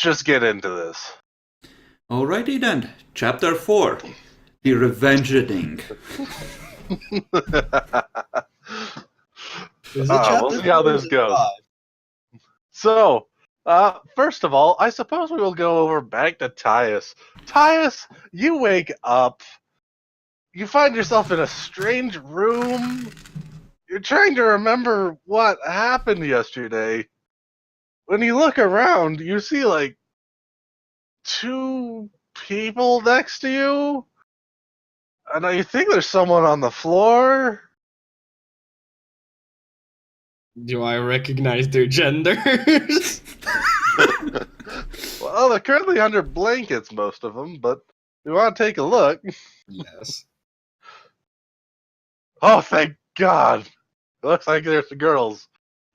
let's just get into this. Alrighty then, Chapter 4, The Revengeing. We'll see how this goes. So, first of all, I suppose we will go over back to Tyus. Tyus, you wake up. You find yourself in a strange room. You're trying to remember what happened yesterday. When you look around, you see, like, 2 people next to you. And you think there's someone on the floor. Do I recognize their genders? Well, they're currently under blankets, most of them, but you want to take a look. Yes. Oh, thank God. It looks like there's the girls.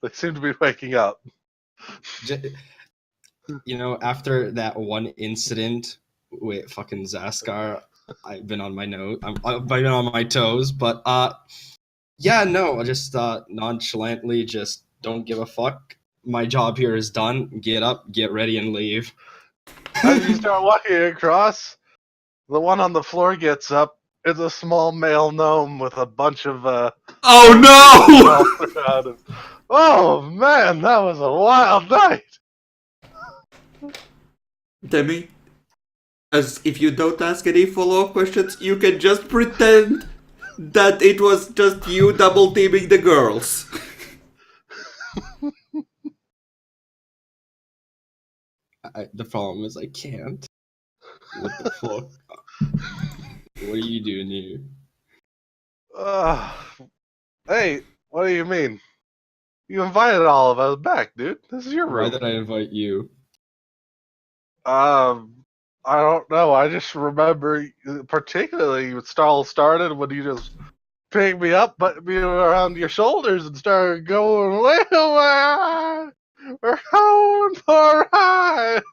They seem to be waking up. You know, after that one incident with fucking Zaskar, I've been on my I've been on my toes, but yeah, no, I just nonchalantly just don't give a fuck. My job here is done. Get up, get ready, and leave. As you start walking across, the one on the floor gets up. It's a small male gnome with a bunch of Oh no! around him. Oh man, that was a wild night. Demi, as if you don't ask any follow-up questions, you can just pretend that it was just you double-teaming the girls. The problem is I can't. What the fuck? What are you doing here? Hey, what do you mean? You invited all of us back, dude. This is your Why room. did I invite you? I don't know. I just remember, particularly, it all started when you just picked me up, put me around your shoulders, and started going, "Well, we're going for a ride."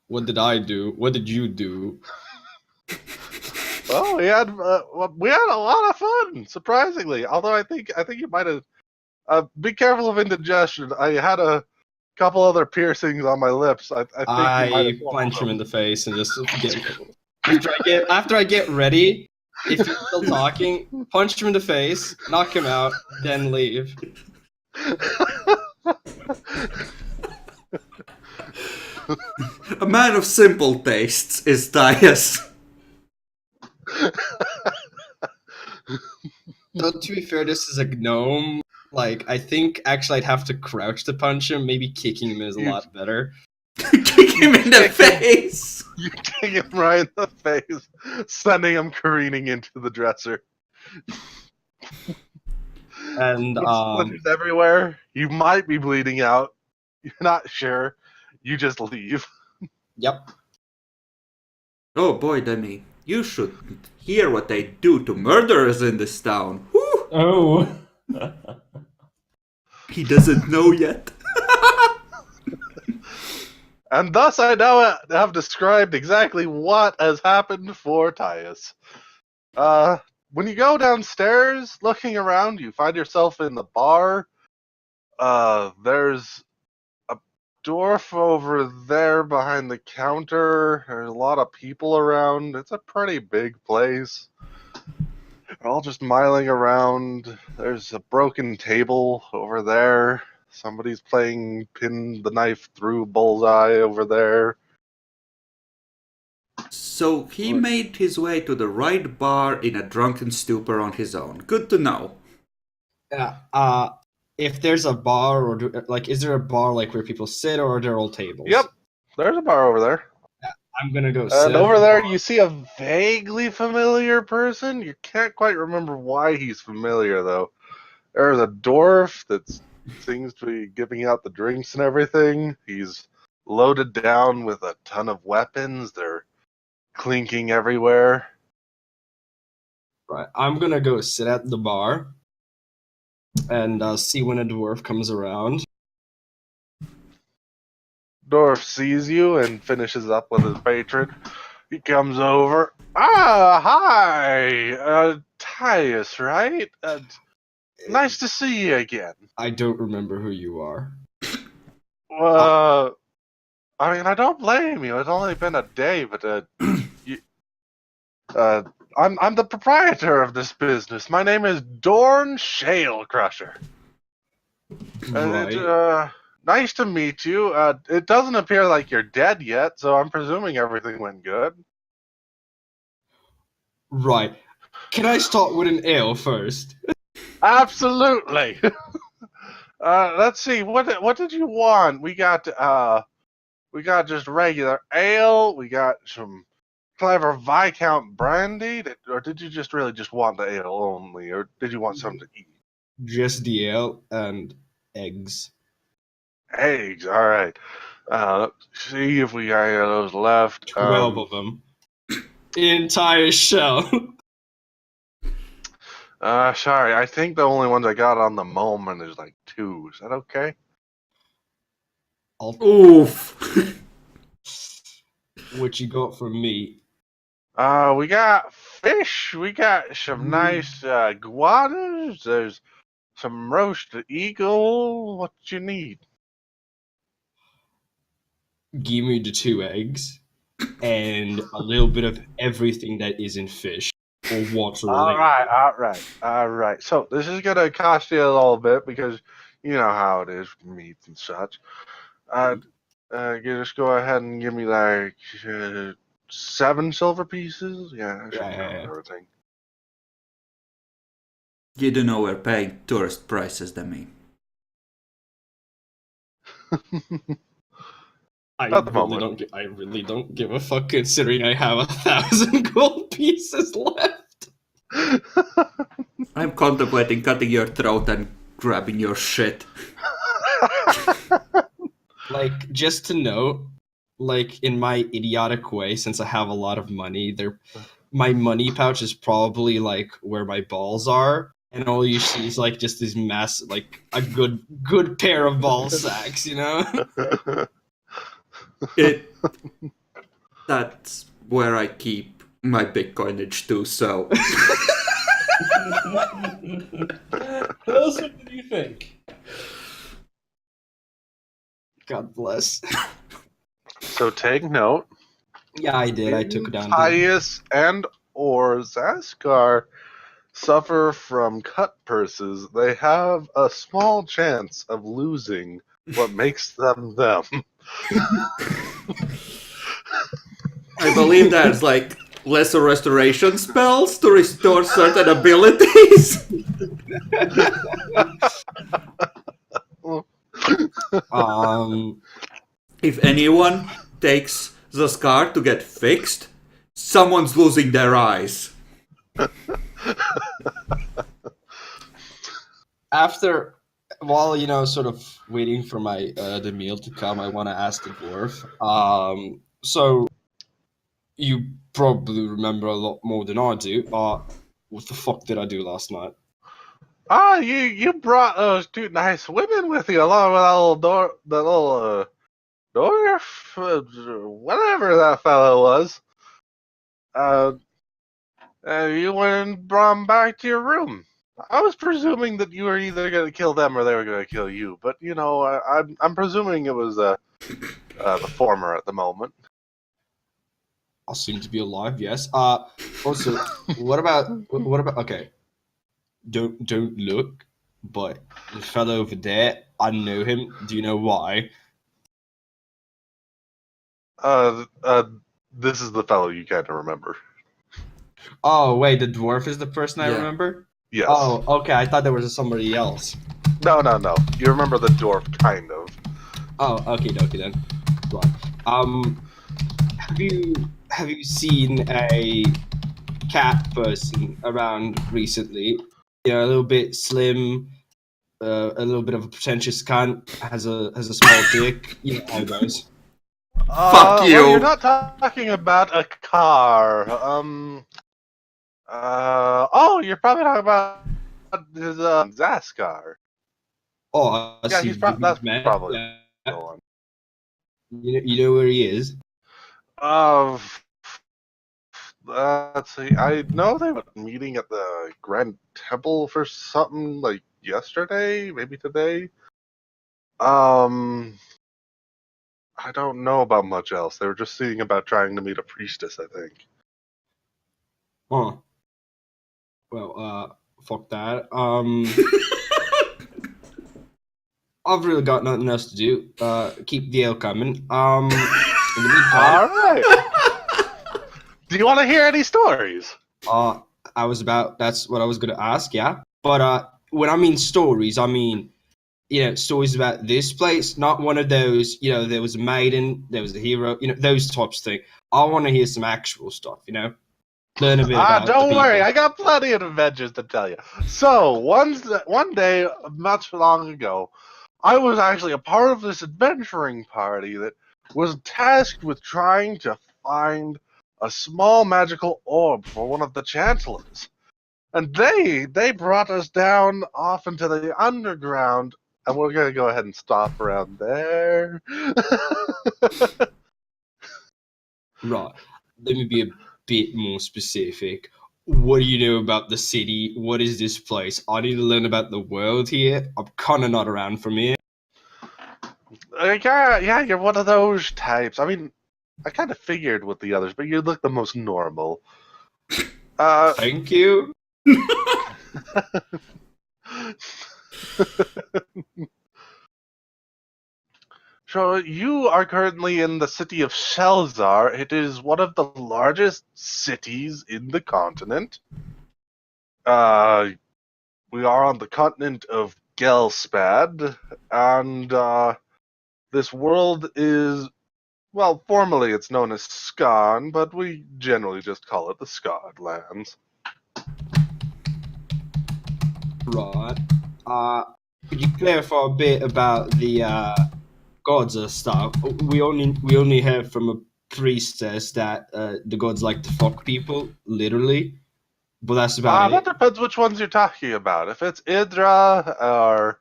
What did I do? What did you do? Well, we had a lot of fun, surprisingly. Although I think you might have. Be careful of indigestion. I had a couple other piercings on my lips. I think you might have punch him in the face and just after I get ready. If he's still talking, punch him in the face, knock him out, then leave. A man of simple tastes is Tyus. Though, to be fair, this is a gnome. Like, I think actually I'd have to crouch to punch him. Maybe kicking him is a lot better. Kick him in the face! You kick him right in the face, sending him careening into the dresser. And splinters everywhere. You might be bleeding out. You're not sure. You just leave. Yep. Oh boy, Demi, you should hear what they do to murderers in this town. Whew. Oh. He doesn't know yet. And thus I now have described exactly what has happened for Tyus. When you go downstairs, looking around, you find yourself in the bar. There's a dwarf over there behind the counter. There's a lot of people around. It's a pretty big place. They're all just miling around. There's a broken table over there. Somebody's playing pin the knife through bullseye over there. So he made his way to the right bar in a drunken stupor on his own. Good to know. Yeah. If there's a bar, or is there a bar like where people sit, or are there all tables? Yep, there's a bar over there. I'm gonna go sit. And over there, you see a vaguely familiar person. You can't quite remember why he's familiar, though. There's a dwarf that seems to be giving out the drinks and everything. He's loaded down with a ton of weapons. They're clinking everywhere. Right. I'm gonna go sit at the bar and see when a dwarf comes around. Dwarf sees you and finishes up with his patron. He comes over. Hi! Tyus, right? Nice to see you again. I don't remember who you are. I mean, I don't blame you. It's only been a day, but you, I'm the proprietor of this business. My name is Dorn Shale Crusher. Right. Nice to meet you. It doesn't appear like you're dead yet, so I'm presuming everything went good. Right. Can I start with an ale first? Absolutely. Let's see. What did you want? We got just regular ale. We got some clever Viscount brandy. Or did you just really just want the ale only, or did you want something to eat? Just the ale and eggs. Eggs. All right. Let's see if we got any of those left. 12 of them. Entire shell. Sorry. I think the only ones I got on the moment is like 2. Is that okay? Oof. What you got for me? We got fish. We got some nice guanas. There's some roasted eagle. What you need? Give me the 2 eggs and a little bit of everything that isn't fish or water related. All right. So this is gonna cost you a little bit because you know how it is with meat and such. You just go ahead and give me like 7 silver pieces. Yeah, I should Yeah. cover everything. You do know we're paying tourist prices than me. At the moment. I really don't give a fuck considering I have 1,000 gold pieces left. I'm contemplating cutting your throat and grabbing your shit. Like, just to note, like in my idiotic way, since I have a lot of money, my money pouch is probably like where my balls are, and all you see is like just this mass, like a good pair of ball sacks, you know? That's where I keep my Bitcoinage too, so. What did you think? God bless. So take note. Yeah, I did. I took it down. Tius and or Zaskar suffer from cut purses. They have a small chance of losing what makes them them. I believe there's like lesser restoration spells to restore certain abilities. If anyone takes the scar to get fixed, someone's losing their eyes. After, while sort of waiting for my the meal to come, I want to ask the dwarf. So you probably remember a lot more than I do. What the fuck did I do last night? You brought those 2 nice women with you, along with that little dwarf, whatever that fellow was. You went and brought them back to your room. I was presuming that you were either going to kill them or they were going to kill you, but I'm presuming it was the former at the moment. I seem to be alive. Yes. Also, what about? Okay. Don't look, but the fellow over there, I know him. Do you know why? This is the fellow you kind of remember. Oh wait, the dwarf is the person I Yeah. remember. Yes. Oh, okay. I thought there was somebody else. No. You remember the dwarf, kind of. Oh, okay, then. Right. Have you seen a cat person around recently? A little bit slim, a little bit of a pretentious cunt, has a small dick. You know how it goes. Fuck you. Well, you're not talking about a car. You're probably talking about his Zaskar. Oh, I Yeah, see. that's Man. probably Yeah. the one. You know where he is? Let's see. I know they were meeting at the Grand Temple for something like yesterday, maybe today. I don't know about much else. They were just seeing about trying to meet a priestess, I think. Huh. Well, fuck that. I've really got nothing else to do. Keep the ale coming. In the meantime, All right. Do you want to hear any stories? that's what I was gonna ask, yeah. But when I mean stories, I mean, stories about this place, not one of those, there was a maiden, there was a hero, those types of thing. I want to hear some actual stuff, learn a bit about the Don't people. worry. I got plenty of adventures to tell you. So, one day, much long ago, I was actually a part of this adventuring party that was tasked with trying to find a small magical orb for one of the chancellors. And they brought us down off into the underground, and we're gonna go ahead and stop around there. Right. Let me be a bit more specific. What do you know about the city? What is this place? I need to learn about the world here. I'm kind of not around from here. Yeah, you're one of those types. I mean, I kind of figured with the others, but you look the most normal. Thank you. So you are currently in the city of Shelzar. It is one of the largest cities in the continent. We are on the continent of Gelspad, and this world is, well, formally it's known as Skan, but we generally just call it the Skad lands. Right. Could you clarify a bit about the gods and stuff? We only heard from a priestess that the gods like to fuck people, literally. But that's about That it. depends which ones you're talking about. If it's Idra or,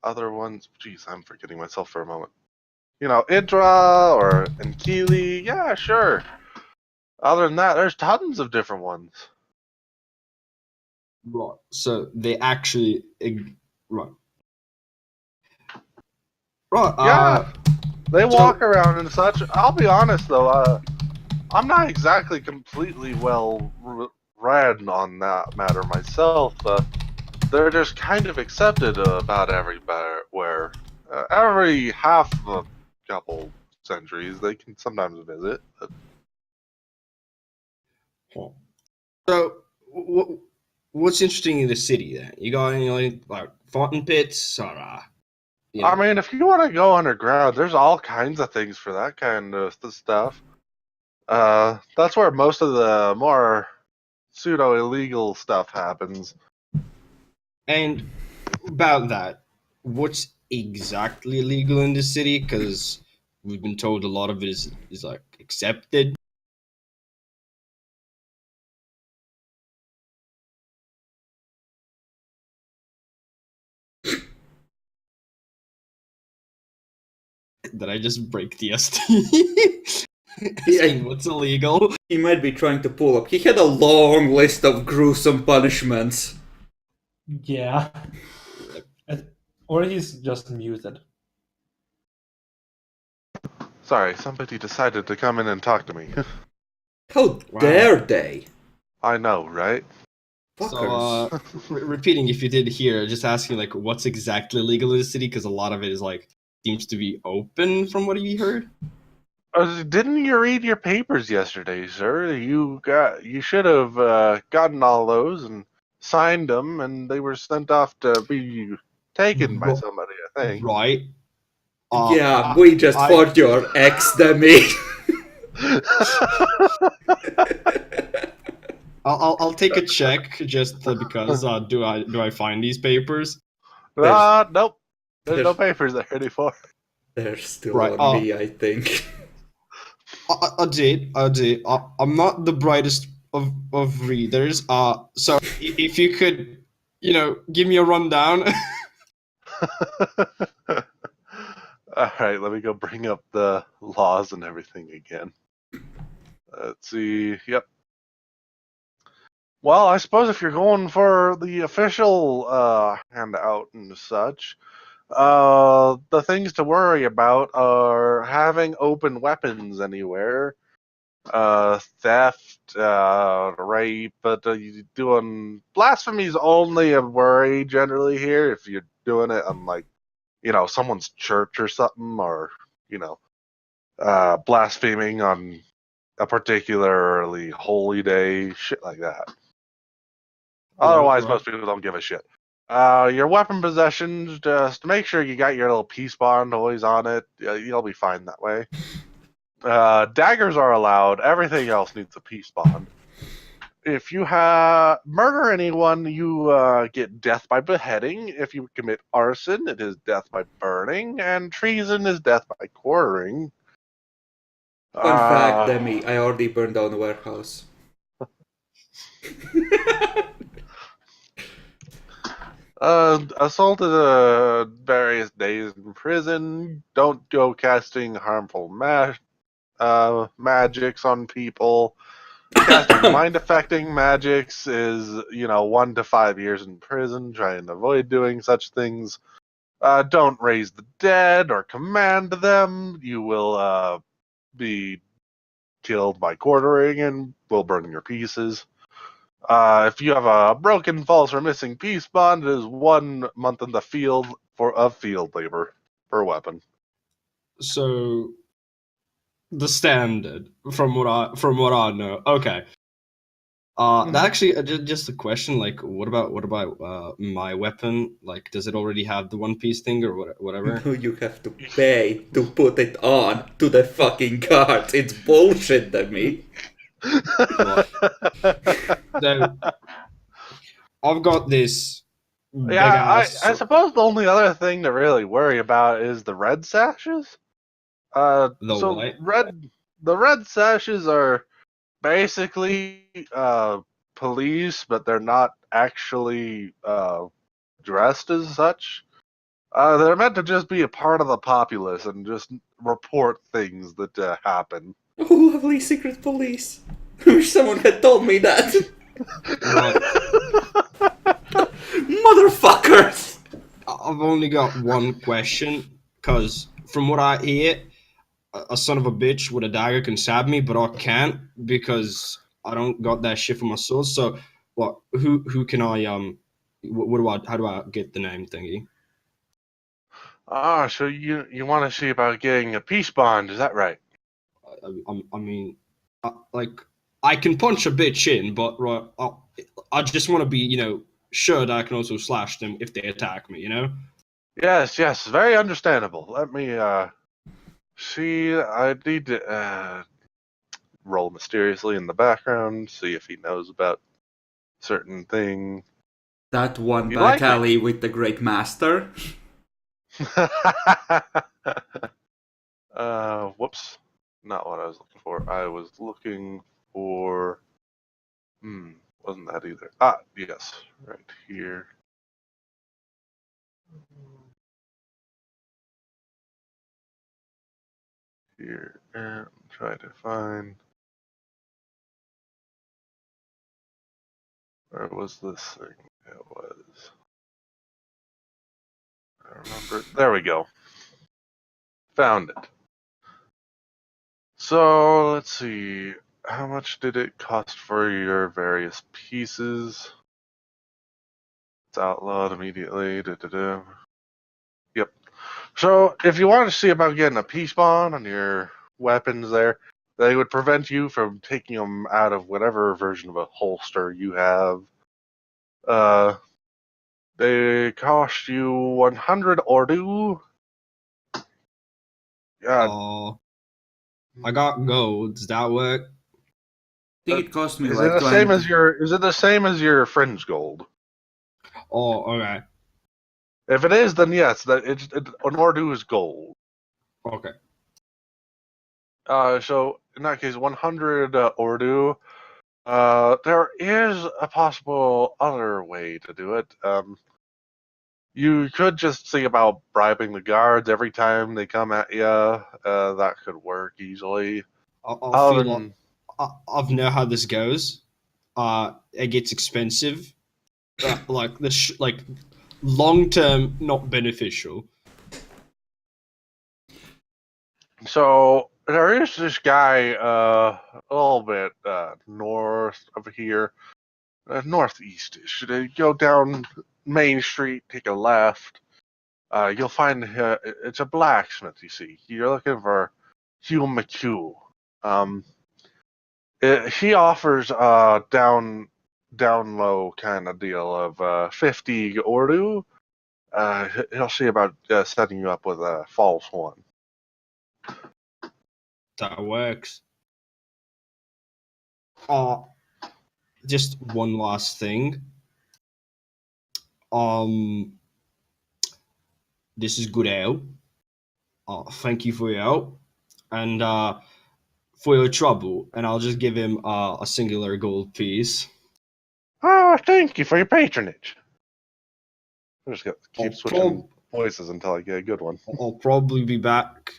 other ones. Jeez, I'm forgetting myself for a moment. Idra or Enkili, yeah, sure. Other than that, there's tons of different ones. Right. So they actually right. Right. Yeah, they walk So around and such. I'll be honest though, I'm not exactly completely well read on that matter myself. They're just kind of accepted about everywhere. Every half a couple centuries, they can sometimes visit. So what's interesting in the city then? You got any like fountain pits or I mean, if you want to go underground, there's all kinds of things for that kind of stuff. That's where most of the more pseudo illegal stuff happens. And about that, what's exactly illegal in the city? Because we've been told a lot of it is like accepted. Did I just break the ST? Asking what's illegal? He might be trying to pull up. He had a long list of gruesome punishments. Yeah. Or he's just muted. Sorry, somebody decided to come in and talk to me. How dare they? I know, right? So, Fuckers. repeating if you did hear, just asking like what's exactly legal in the city because a lot of it is like seems to be open from what you heard. Didn't you read your papers yesterday, sir? You should have gotten all those and signed them, and they were sent off to be taken by somebody, I think. Right. Yeah, we just fought your ex, Demi. I'll take a check just because do I find these papers? Nope. There's no papers there anymore. They're still Right, on me, I think. I did. I'm not the brightest of readers. So if you could, give me a rundown. All right, let me go bring up the laws and everything again. Let's see. Yep. Well, I suppose if you're going for the official handout and such, The things to worry about are having open weapons anywhere, theft, rape, but you doing blasphemy's only a worry generally here if you're doing it on like, someone's church or something, or blaspheming on a particularly holy day, shit like that. Otherwise, Right. most people don't give a shit. Your weapon possessions, just make sure you got your little peace bond always on it. You'll be fine that way. Daggers are allowed. Everything else needs a peace bond. If you murder anyone, you get death by beheading. If you commit arson, it is death by burning, and treason is death by quartering. Fun fact, Demi, I already burned down a warehouse. Assaulted various days in prison. Don't go casting harmful magics on people. Casting mind-affecting magics is, 1 to 5 years in prison. Try and avoid doing such things. Don't raise the dead or command them. You will be killed by quartering and will burn your pieces. If you have a broken, false, or missing peace bond, it is 1 month in the field of field labor per weapon. So the standard from what I know. Okay. That actually just a question. Like, what about my weapon? Like, does it already have the one piece thing or whatever? No, you have to pay to put it on to the fucking cards. It's bullshit, Demi. So I've got this big Yeah, ass. I suppose the only other thing to really worry about is the red sashes. The So what? the red sashes are basically police, but they're not actually dressed as such. They're meant to just be a part of the populace and just report things that happen. Oh, lovely secret police. I wish someone had told me that. Motherfuckers! I've only got one question, because from what I hear, a son of a bitch with a dagger can stab me, but I can't because I don't got that shit for my sword. So, what? Who can I What do I? How do I get the name thingy? So you want to see about getting a peace bond? Is that right? I mean, like I can punch a bitch in, but right, I just want to be sure that I can also slash them if they attack me. Yes, very understandable. Let me see. I need to roll mysteriously in the background, see if he knows about certain thing. That one You back like alley with the great master. Whoops. Not what I was looking for. I was looking for. Wasn't that either? Yes, right here. Here, and try to find. Where was this thing? It was. I remember. There we go. Found it. So let's see. How much did it cost for your various pieces? It's outlawed immediately. Da-da-da. Yep. So if you want to see about getting a peace bond on your weapons there, they would prevent you from taking them out of whatever version of a holster you have. They cost you 100 ordu. Yeah. I got gold. Does that work? I think it cost me Is like it the 20. same as your? Is it the same as your friend's gold? Oh, okay. If it is, then yes. An ordu is gold. Okay. So in that case, 100 ordu. There is a possible other way to do it. You could just see about bribing the guards every time they come at you. That could work easily. I feel like I know how this goes. It gets expensive. Like long term, not beneficial. So there is this guy a little bit north of here, northeast-ish. You go down Main Street, take a left. You'll find it's a blacksmith. You see, you're looking for Hugh McHugh. He offers down low kind of deal of 50 Ordu. He'll see about setting you up with a false one. That works. Just one last thing. This is good ale. Thank you for your help and for your trouble. And I'll just give him a singular gold piece. Oh, thank you for your patronage. I'm just gonna keep I'll switching voices until I get a good one. I'll probably be back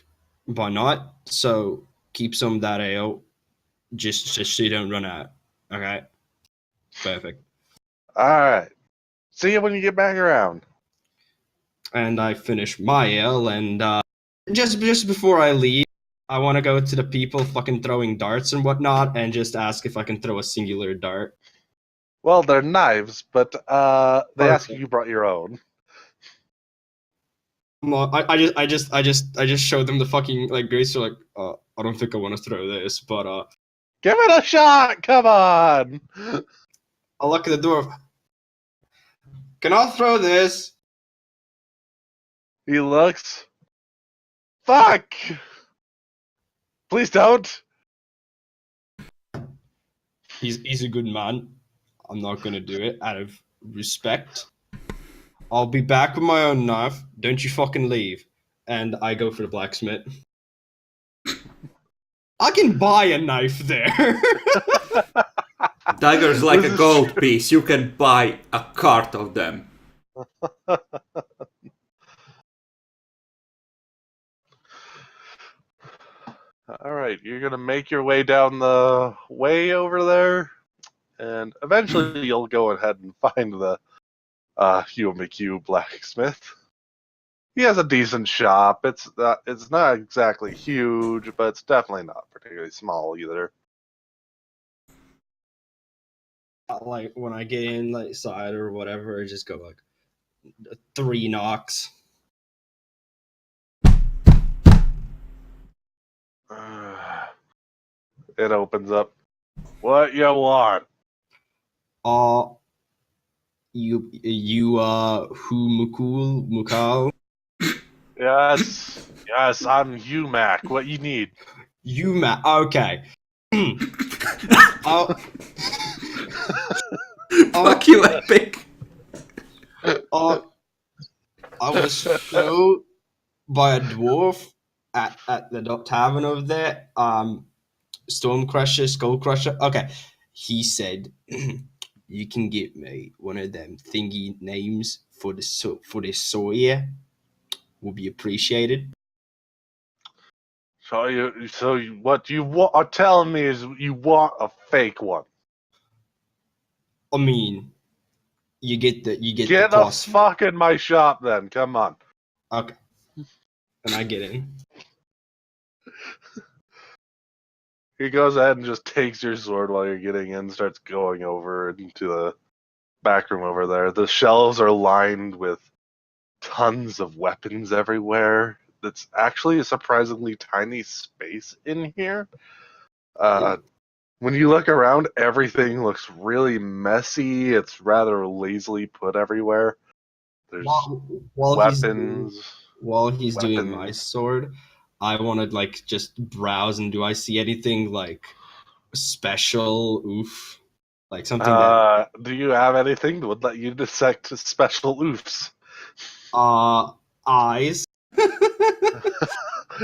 by night, so keep some of that ale, just so you don't run out. Okay, perfect. All right. See you when you get back around. And I finish my ale, and just before I leave, I want to go to the people fucking throwing darts and whatnot, and just ask if I can throw a singular dart. Well, they're knives, but they ask Perfect. you brought your own. Well, I just showed them the fucking like grace. They're like, I don't think I want to throw this, but Give it a shot! Come on! I'll look at the door. Can I throw this? He looks. Fuck! Please don't. He's a good man. I'm not gonna do it out of respect. I'll be back with my own knife. Don't you fucking leave. And I go for the blacksmith. I can buy a knife there. Daggers like a gold piece. You can buy a cart of them. All right, you're gonna make your way down the way over there, and eventually you'll go ahead and find the Hugh McHugh blacksmith. He has a decent shop. It's not exactly huge, but it's definitely not particularly small either. Like when I get in like side or whatever, I just go like 3 knocks. It opens up. What you want? You who Mukal? Yes, yes, I'm Mac. What you need? You okay. Fuck you, Epic. I was showed by a dwarf at the tavern over there. Storm Crusher, Skull Crusher. Okay, he said you can get me one of them thingy names for the Sawyer. Will be appreciated. So what you are telling me is you want a fake one? I mean, you get the Get the plus. fuck in my shop then. Come on. Okay, and I get in. He goes ahead and just takes your sword while you're getting in, starts going over into the back room over there. The shelves are lined with tons of weapons everywhere. That's actually a surprisingly tiny space in here. When you look around, everything looks really messy. It's rather lazily put everywhere. There's weapons. While he's doing my sword, I want to like just browse and do I see anything like special? Oof, like something that. Do you have anything that would let you dissect special oofs? Eyes.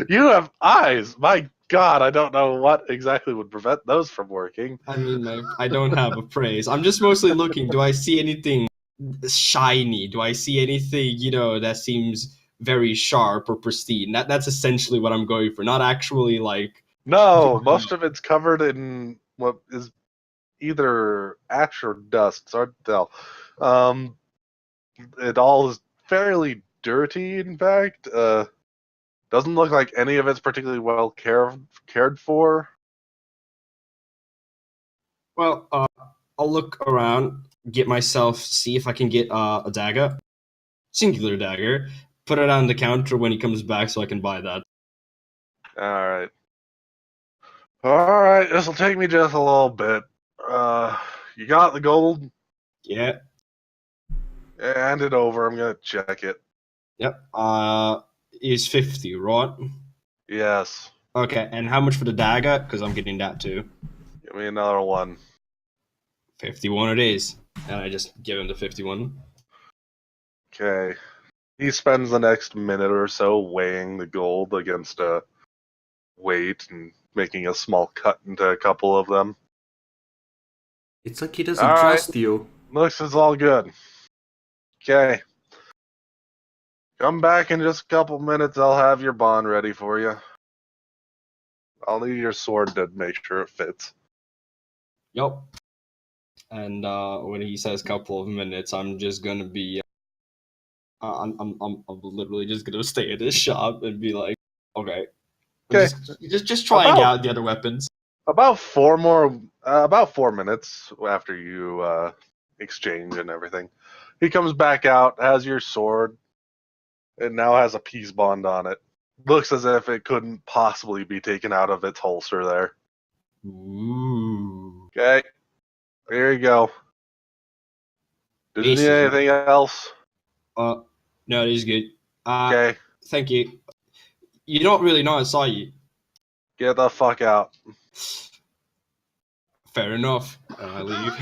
You have eyes. My God, I don't know what exactly would prevent those from working. I mean, I don't have a praise. I'm just mostly looking. Do I see anything shiny? Do I see anything, that seems very sharp or pristine? That's essentially what I'm going for. Not actually like. No, most of it's covered in what is either ash or dust. It's hard to tell. It all is fairly dirty, in fact. Doesn't look like any of it's particularly well cared for. Well, I'll look around, see if I can get a dagger, singular dagger, put it on the counter when he comes back so I can buy that. Alright. Alright, this'll take me just a little bit. You got the gold? Yeah. Hand it over, I'm gonna check it. Yep. Is 50, right? Yes. Okay, and how much for the dagger? Because I'm getting that too. Give me another one. 51 it is. And I just give him the 51. Okay. He spends the next minute or so weighing the gold against a weight and making a small cut into a couple of them. It's like he doesn't All right. trust you. Looks is all good. Okay. Come back in just a couple minutes. I'll have your bond ready for you. I'll need your sword to make sure it fits. Yup. And when he says couple of minutes, I'm just gonna be. I'm literally just gonna stay at his shop and be like, okay, Okay. just trying out the other weapons. About 4 minutes after you exchange and everything, he comes back out, has your sword. It now has a peace bond on it. Looks as if it couldn't possibly be taken out of its holster there. Ooh. Okay. Here you go. Did you need Basically. anything else? No, it is good. Okay. Thank you. You don't really know I saw you. Get the fuck out. Fair enough. And I leave.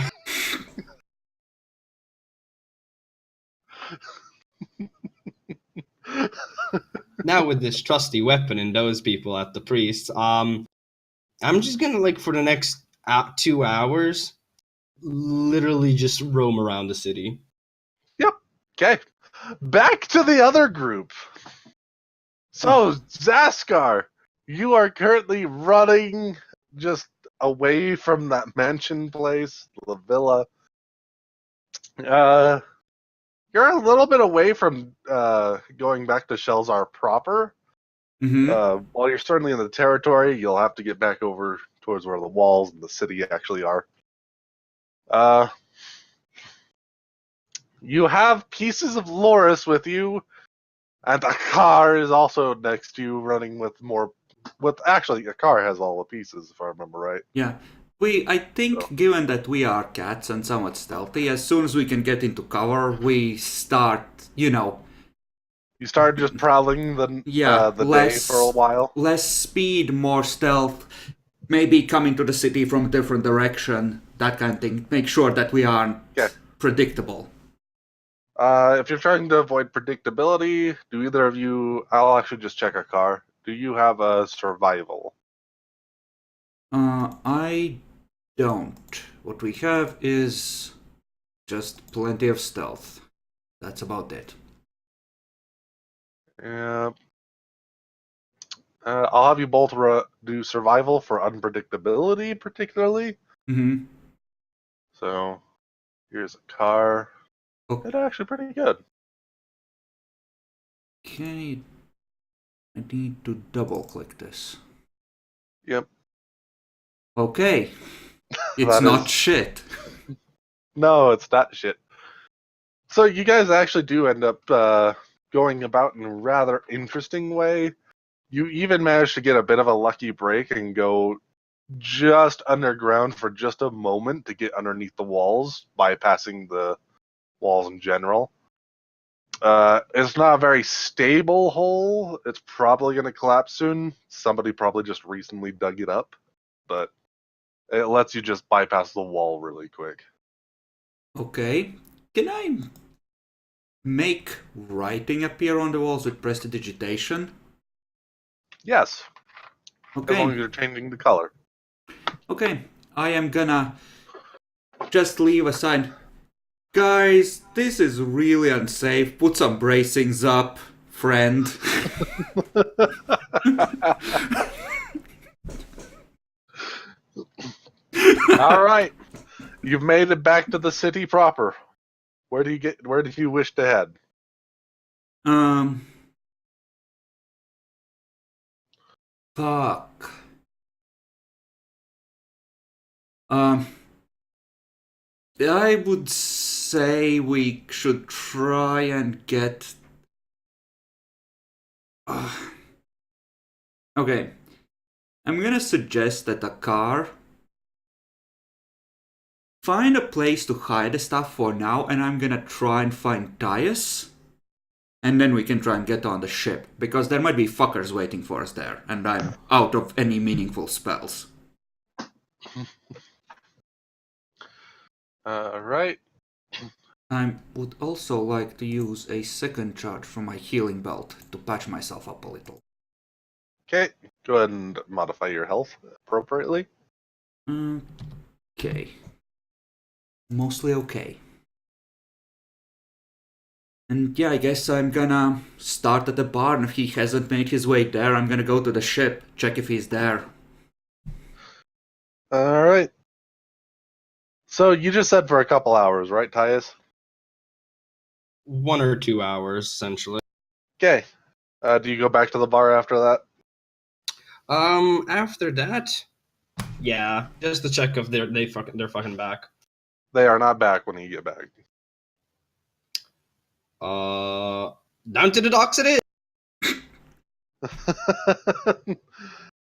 Now with this trusty weapon and those people at the priest, I'm just gonna for the next 2 hours, literally just roam around the city. Yep. Okay. Back to the other group. So, Zaskar, you are currently running just away from that mansion place, the villa. You're a little bit away from going back to Shelzar proper. Mm-hmm. While you're certainly in the territory, you'll have to get back over towards where the walls and the city actually are. You have pieces of Loris with you, and a car is also next to you, running with more. Actually, a car has all the pieces, if I remember right. Yeah. I think, given that we are cats and somewhat stealthy, as soon as we can get into cover, we start, You start just prowling the day for a while. Less speed, more stealth. Maybe come into the city from a different direction, that kind of thing. Make sure that we aren't predictable. If you're trying to avoid predictability, do either of you... I'll actually just check a car. Do you have a survival? I don't. What we have is just plenty of stealth. That's about it. Yeah. I'll have you both do survival for unpredictability, particularly. Mm-hmm. So, here's a car. Okay. It's actually pretty good. Okay. I need to double click this. Yep. Okay. It's not shit. No, it's not shit. So you guys actually do end up going about in a rather interesting way. You even managed to get a bit of a lucky break and go just underground for just a moment to get underneath the walls, bypassing the walls in general. It's not a very stable hole. It's probably going to collapse soon. Somebody probably just recently dug it up, but it lets you just bypass the wall really quick. Okay. Can I make writing appear on the walls with prestidigitation? Yes. Okay. As long as you're changing the color. Okay. I am gonna just leave a sign. Guys, this is really unsafe. Put some bracings up, friend. All right. You've made it back to the city proper. Where do you wish to head? Fuck. Um, I would say we should try and get. Okay, I'm gonna suggest that a car find a place to hide the stuff for now, and I'm gonna try and find Dias. And then we can try and get on the ship, because there might be fuckers waiting for us there, and I'm out of any meaningful spells. Right. I would also like to use a second charge from my healing belt to patch myself up a little. Okay. Go ahead and modify your health appropriately. Okay. Mostly okay. And yeah, I guess I'm gonna start at the barn. If he hasn't made his way there, I'm gonna go to the ship, check if he's there. Alright. So you just said for a couple hours, right, Tyus? 1 or 2 hours, essentially. Okay. Do you go back to the bar after that? After that, yeah, just to check if they're fucking back. They are not back when you get back. Down to the docks it is.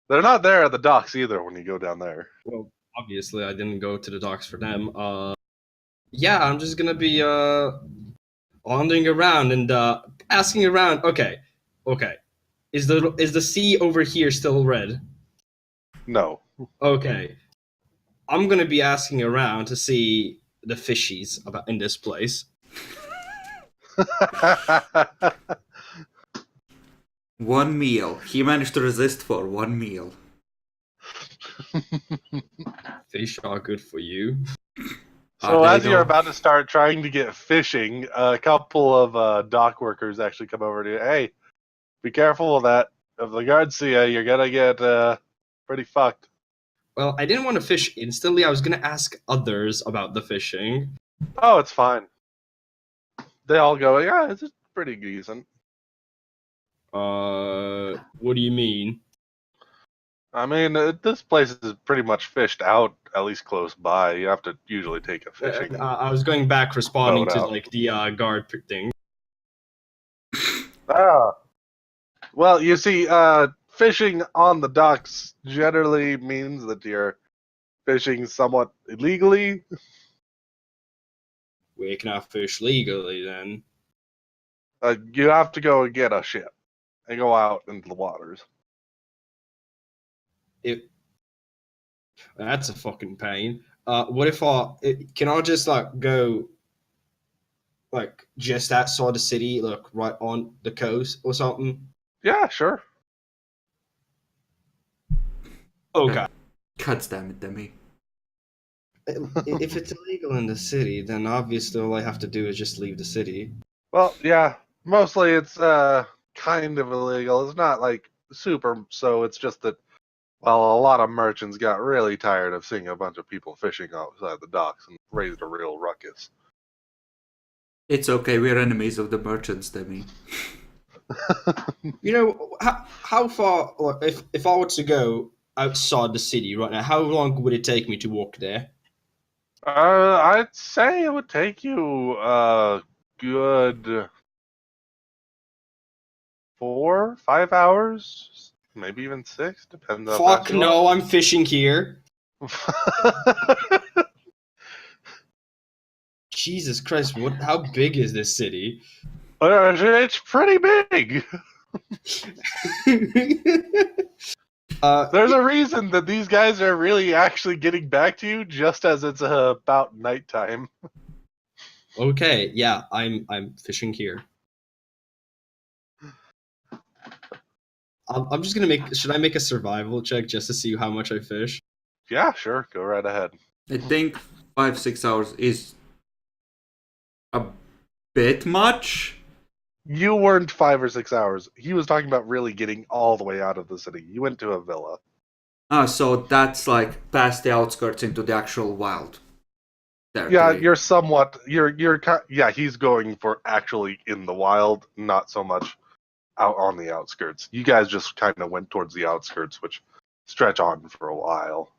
They're not there at the docks either when you go down there. Well, obviously, I didn't go to the docks for them. Yeah, I'm just gonna be wandering around and asking around. Okay, is the sea over here still red? No. Okay, I'm gonna be asking around to see the fishies about in this place. One meal. He managed to resist for one meal. Fish are good for you. So There as you you're go. about to start trying to get fishing, a couple of dock workers actually come over to you. Hey, be careful of that. If the guards see you, you're gonna get pretty fucked. Well, I didn't want to fish instantly. I was gonna ask others about the fishing. Oh, it's fine. They all go, yeah, it's pretty decent. What do you mean? I mean, this place is pretty much fished out, at least close by. You have to usually take a fishing I was going back responding boat to out. like the guard thing. Ah. Well, you see, fishing on the docks generally means that you're fishing somewhat illegally. We cannot fish legally then. You have to go and get a ship and go out into the waters. That's a fucking pain. What if can I just like go like just outside the city, like right on the coast or something? Yeah, sure. Okay. God damn it, Demi. If it's illegal in the city, then obviously all I have to do is just leave the city. Well, yeah, mostly it's kind of illegal. It's not like super, so it's just that, well, a lot of merchants got really tired of seeing a bunch of people fishing outside the docks and raised a real ruckus. It's okay, we're enemies of the merchants, Demi. You know, how far, like, if I were to go outside the city right now, how long would it take me to walk there? I'd say it would take you a good 4, 5 hours, maybe even 6, depends on how Fuck fast you no, I'm fishing here. are. Jesus Christ, how big is this city? It's pretty big. There's a reason that these guys are really actually getting back to you just as it's about nighttime. Okay, yeah, I'm fishing here. I'm just gonna should I make a survival check just to see how much I fish? Yeah, sure, go right ahead. I think 5-6 hours is a bit much. You weren't 5 or 6 hours. He was talking about really getting all the way out of the city. You went to a villa. So that's like past the outskirts into the actual wild. Yeah, you're somewhat. Yeah, he's going for actually in the wild, not so much out on the outskirts. You guys just kind of went towards the outskirts, which stretch on for a while.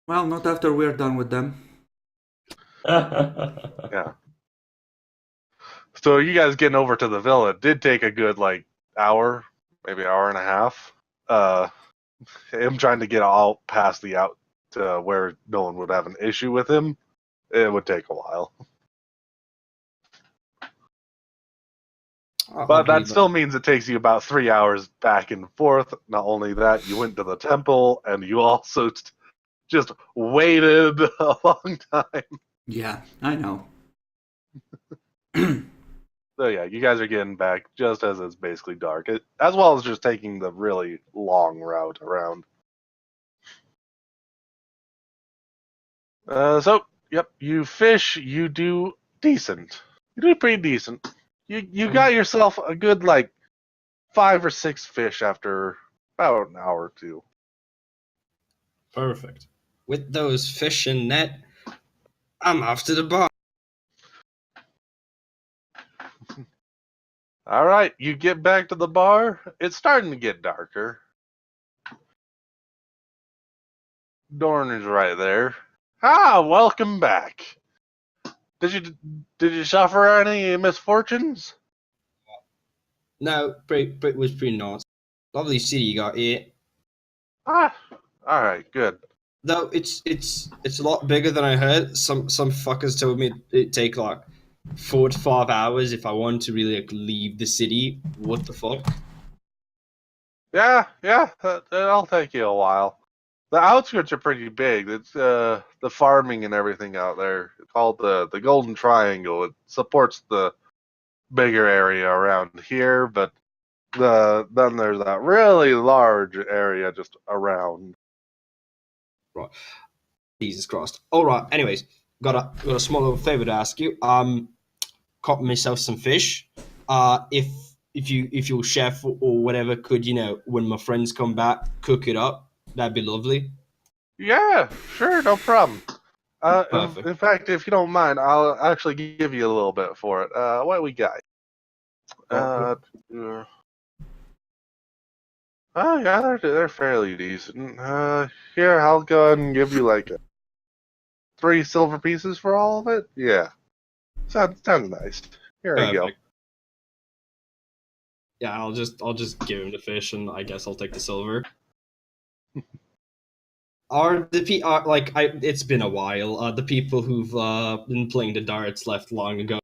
Well, not after we're done with them. Yeah. So you guys getting over to the villa did take a good hour, maybe hour and a half. Him trying to get out past the out to where no one would have an issue with him, it would take a while. But that still means it takes you about 3 hours back and forth. Not only that, you went to the temple and you also just waited a long time. Yeah, I know. So yeah, you guys are getting back just as it's basically dark, as well as just taking the really long route around. So, yep, you fish, you do decent. You do pretty decent. You got yourself a good 5 or 6 fish after about an hour or two. Perfect. With those fish and net, I'm off to the bar. All right, you get back to the bar. It's starting to get darker. Dorn is right there. Ah, welcome back. Did you suffer any misfortunes? No, it was pretty nice. Lovely city you got here. Ah, all right, good. Though it's a lot bigger than I heard. Some fuckers told me it'd take 4 to 5 hours if I wanted to really leave the city. What the fuck? Yeah, that'll take you a while. The outskirts are pretty big. It's the farming and everything out there. It's called the Golden Triangle. It supports the bigger area around here, but then there's that really large area just around. Right. Jesus Christ. All right. Anyways, got a small little favor to ask you. Caught myself some fish. If your chef or whatever could, when my friends come back, cook it up, that'd be lovely. Yeah, sure, no problem. Perfect. In fact, if you don't mind, I'll actually give you a little bit for it. What do we got? Oh yeah, they're fairly decent. Here, I'll go ahead and give you 3 silver pieces for all of it. Yeah, sounds nice. Here you go. Perfect. Yeah, I'll just give him the fish, and I guess I'll take the silver. It's been a while. The people who've been playing the darts left long ago.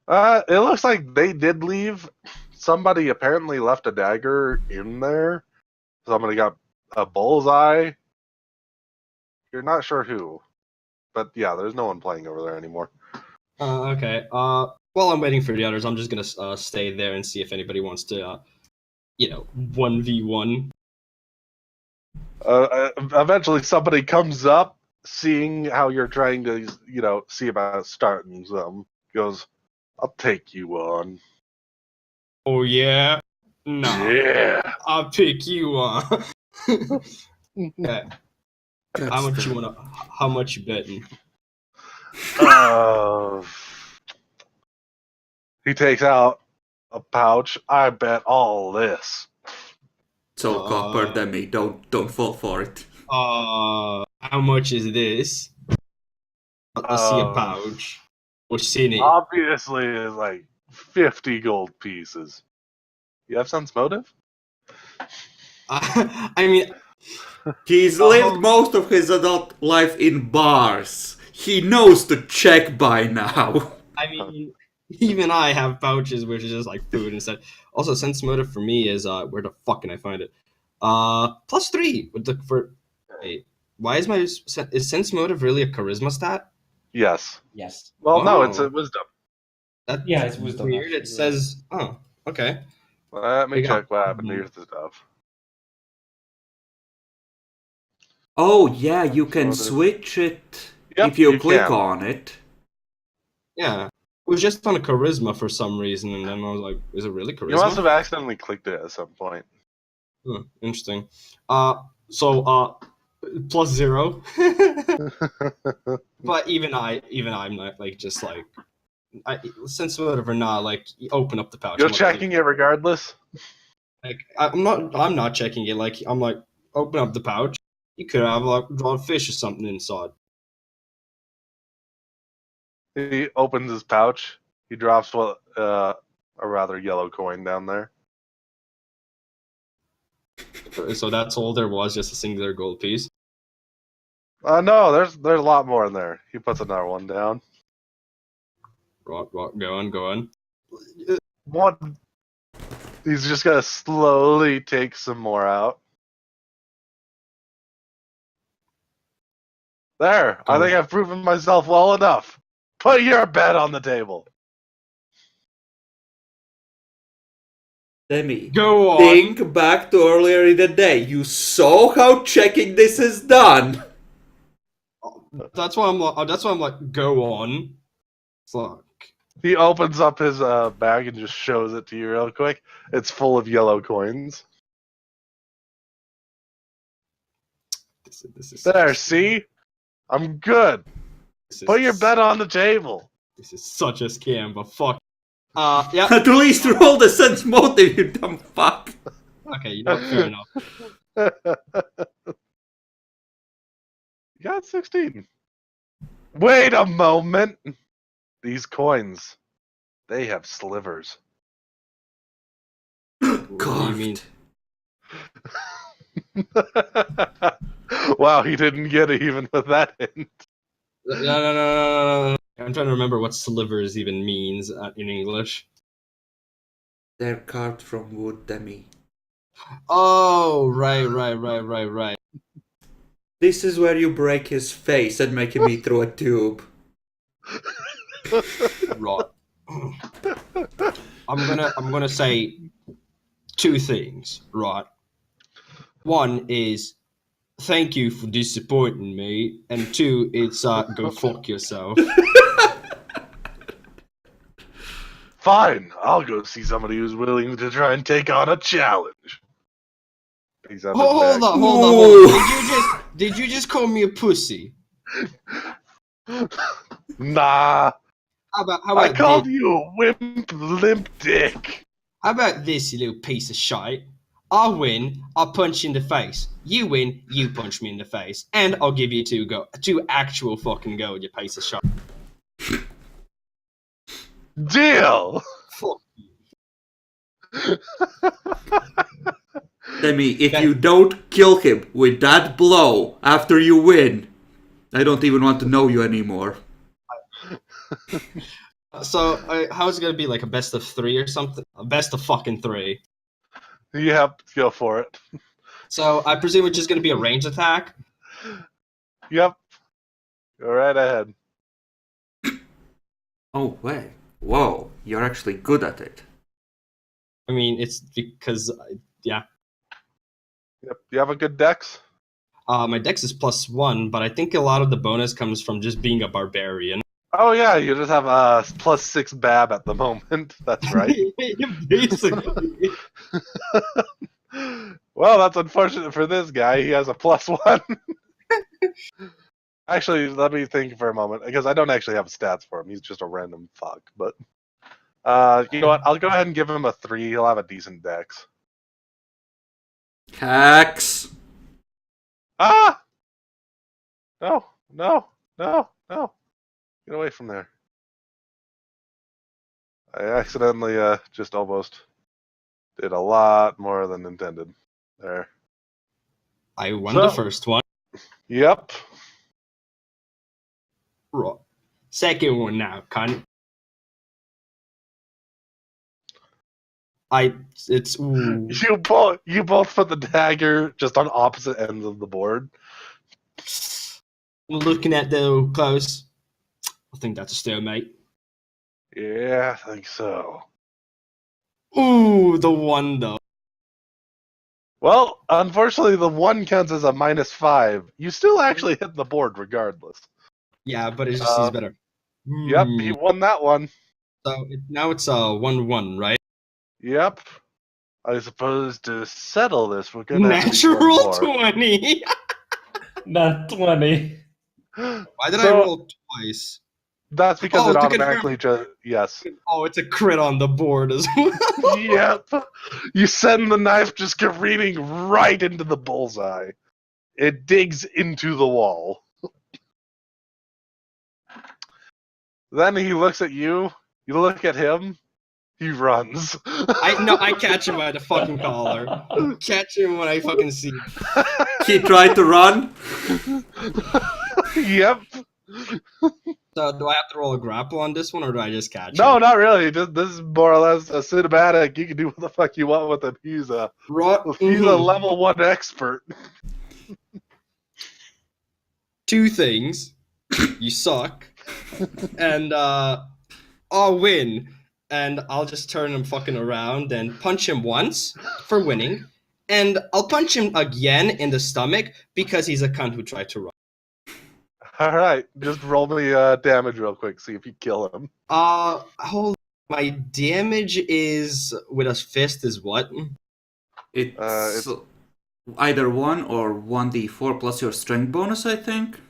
It looks like they did leave. Somebody apparently left a dagger in there. Somebody got a bullseye. You're not sure who, but yeah, there's no one playing over there anymore. Okay. While I'm waiting for the others, I'm just gonna stay there and see if anybody wants to, 1v1. Eventually, somebody comes up, seeing how you're trying to, see about starting some. Goes, "I'll take you on." Oh yeah. No. Yeah. I'll pick you on. Okay. How much you betting? He takes out a pouch. I bet all this. So copper dummy, don't fall for it. How much is this? I see a pouch. What's in it? Obviously, it's 50 gold pieces. You have sense motive? I mean, He's lived most of his adult life in bars. He knows to check by now. I mean, even I have pouches which is just food instead. Also, sense motive for me is where the fuck can I find it? +3 with the for. Wait, why is is sense motive really a charisma stat? Yes. Yes. Well, no, it's a wisdom. It's wisdom. Weird. Actually, it says, oh, okay. Let me check what happened to your stuff. Oh yeah, you can switch it if you click on it. Yeah. It was just on a charisma for some reason, and then I was like, is it really charisma? You must have accidentally clicked it at some point. Interesting. So +0. But even I'm not just sensitive or not, like you open up the pouch. You're I'm like, checking it regardless? Like I'm not checking it. Like I'm like, open up the pouch. You could have like drawn fish or something inside. He opens his pouch. He drops a rather yellow coin down there. So that's all there was, just a singular gold piece. No, there's a lot more in there. He puts another one down. Right, go on. One. He's just gonna slowly take some more out. There. I think I've proven myself well enough. Put your bet on the table. Demi, Go on. think back to earlier in the day. You saw how checking this is done. That's why I'm like, go on. Fuck. He opens up his bag and just shows it to you real quick. It's full of yellow coins. This is There, see? I'm good. Put your bet on the table. This is such a scam, but fuck. Yeah. At least roll the sense motive, you dumb fuck. Okay, you know, fair enough. You got 16. Wait a moment. These coins, they have slivers. What do you mean? Wow, he didn't get it even with that hint. No. I'm trying to remember what slivers even means in English. They're carved from wood, Demi. Oh, right. This is where you break his face and make him eat through a tube. Right. I'm gonna say two things, right? One is thank you for disappointing me, and two, it's go fuck yourself. Fine, I'll go see somebody who's willing to try and take on a challenge. He's on his Hold back. on. Did you just call me a pussy? Nah, How about I called you a limp dick. How about this, you little piece of shite? I win, I'll punch you in the face. You win, you punch me in the face. And I'll give you two actual fucking gold, you piece of shit. Deal. Fuck. Demi, if you don't kill him with that blow after you win, I don't even want to know you anymore. So, how's it gonna be, like a best of 3 or something? A best of fucking 3. Yep, go for it. So, I presume it's just gonna be a range attack? Yep. Go right ahead. Oh, wait. Whoa, you're actually good at it. I mean, it's because, yeah. Yep. You have a good dex? My dex is +1, but I think a lot of the bonus comes from just being a barbarian. Oh yeah, you just have a +6 BAB at the moment. That's right. Basically. Well, that's unfortunate for this guy. He has a +1. Actually, let me think for a moment, because I don't actually have stats for him. He's just a random fuck. But you know what? I'll go ahead and give him a 3. He'll have a decent dex. Hacks! Ah! No. Get away from there. I accidentally just almost did a lot more than intended. There. I won the first one. Yep. Right. Second one now, cunt. It's ooh. You both put the dagger just on opposite ends of the board. I'm looking at the close. I think that's a stalemate. Yeah, I think so. Ooh, the one though. Well, unfortunately, the 1 counts as a -5. You still actually hit the board regardless. Yeah, but it just seems better. Yep, he won that one. So now it's 1-1, right? Yep. I suppose to settle this, we're gonna have to do Natural one more. 20. Not 20. Why did I roll twice? That's because Oh, it to automatically just yes. Oh, it's a crit on the board as well. Yep. You send the knife just careening right into the bullseye. It digs into the wall. Then he looks at you. You look at him. He runs. I catch him by the fucking collar. Catch him when I fucking see him. He tried to run. Yep. So do I have to roll a grapple on this one, or do I just catch No, him? not really. This is more or less a cinematic. You can do what the fuck you want with him. He's a level 1 expert. 2 things. You suck. And I'll win. And I'll just turn him fucking around and punch him once for winning. And I'll punch him again in the stomach because he's a cunt who tried to run. Alright, just roll me damage real quick, see if you kill him. Hold. My damage is with a fist is what? It's either 1 or 1d4 plus your strength bonus, I think.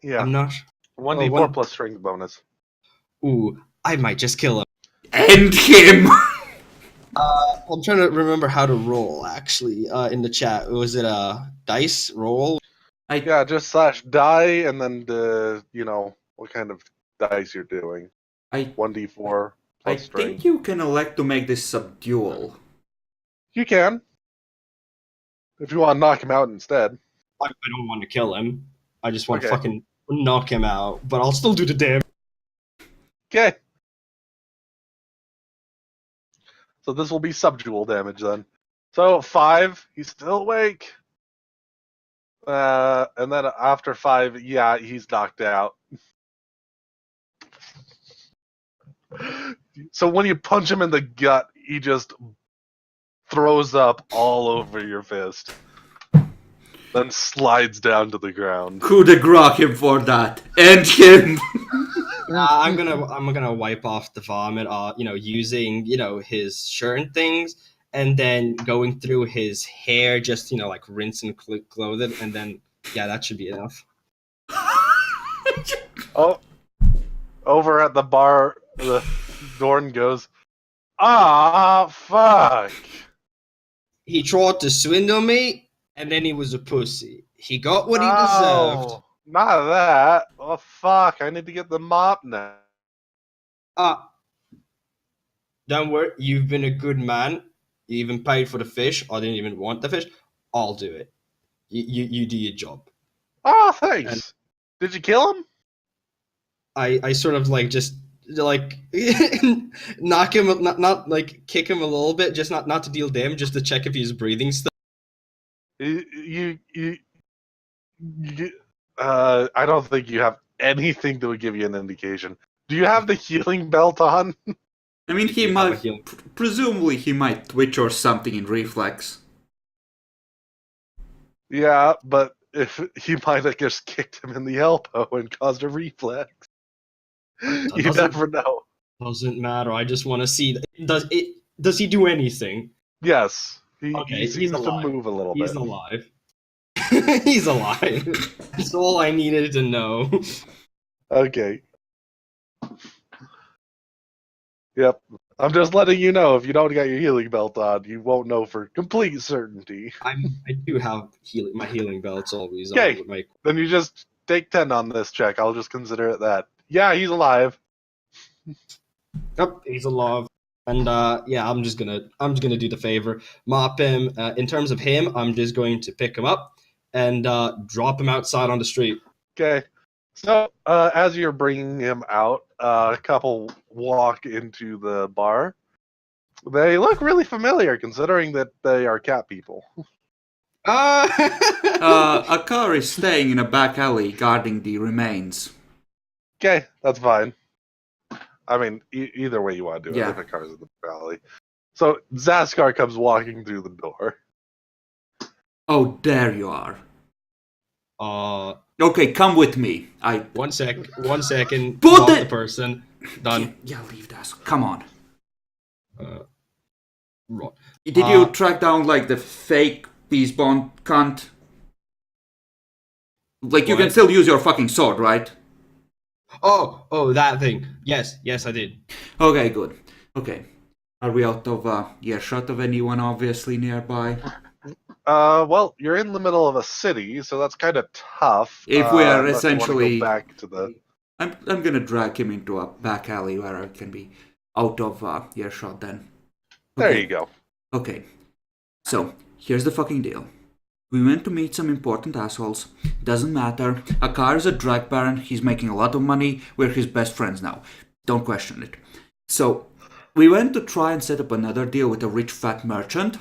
Yeah, I'm not. 1d4 plus strength bonus. Ooh, I might just kill him. End him! I'm trying to remember how to roll, actually, in the chat. Was it a dice roll? Yeah, just /die and then what kind of dice you're doing. 1d4 I plus strength. think you can elect to make this subdual. You can. If you want to knock him out instead. I don't want to kill him. I just want to Okay. fucking knock him out, but I'll still do the damage. Okay. So this will be subdual damage then. So 5, he's still awake. And then after 5, yeah, he's knocked out. So when you punch him in the gut, he just throws up all over your fist. Then slides down to the ground. Coup de grace him for that. End him! I'm gonna wipe off the vomit, using, his shirt and things, and then going through his hair, just, like rinse and clothe it, and then, yeah, that should be enough. Oh, over at the bar, the Dorn goes, "Ah, fuck." He tried to swindle me, and then he was a pussy. He got what he deserved. Not that. Oh, fuck. I need to get the mop now. Don't worry, you've been a good man. You even paid for the fish. I didn't even want the fish. I'll do it. You do your job. Oh, thanks. Did you kill him? I sort of just knock him, not like kick him a little bit, just not to deal damage, just to check if he's breathing still. I don't think you have anything that would give you an indication. Do you have the healing belt on? I mean, he might. Presumably, he might twitch or something in reflex. Yeah, but if he might have just kicked him in the elbow and caused a reflex. You never know. Doesn't matter. I just want to see. Does he do anything? Yes. He He's seems to alive. move a little He's bit. alive. He's alive. That's all I needed to know. Okay. Yep. I'm just letting you know, if you don't got your healing belt on, you won't know for complete certainty. I do have my healing belts always on. Okay. With my... Then you just take 10 on this check. I'll just consider it that. Yeah, he's alive. Yep, he's alive. And yeah, I'm just gonna do the favor, mop him. In terms of him, I'm just going to pick him up and drop him outside on the street. Okay. So as you're bringing him out, a couple walk into the bar. They look really familiar, considering that they are cat people. A car is staying in a back alley guarding the remains. Okay, that's fine. I mean, either way you want to do it, Yeah. if a car's in the valley. So Zaskar comes walking through the door. Oh, there you are. Okay, come with me. One second. Put Drop it- the person. Done. Yeah, leave that. Come on. Right. Did you track down, the fake peace bond cunt? You can What? still use your fucking sword, right? Oh, that thing. Yes, I did. Okay, good. Okay. Are we out of earshot of anyone obviously nearby? Well, you're in the middle of a city, so that's kind of tough. If we are Unless you want to go essentially... back to the. I'm gonna drag him into a back alley where I can be out of earshot then. There Okay. you go. Okay. So, here's the fucking deal. We went to meet some important assholes. Doesn't matter. Akar is a drag baron. He's making a lot of money. We're his best friends now. Don't question it. So, we went to try and set up another deal with a rich fat merchant.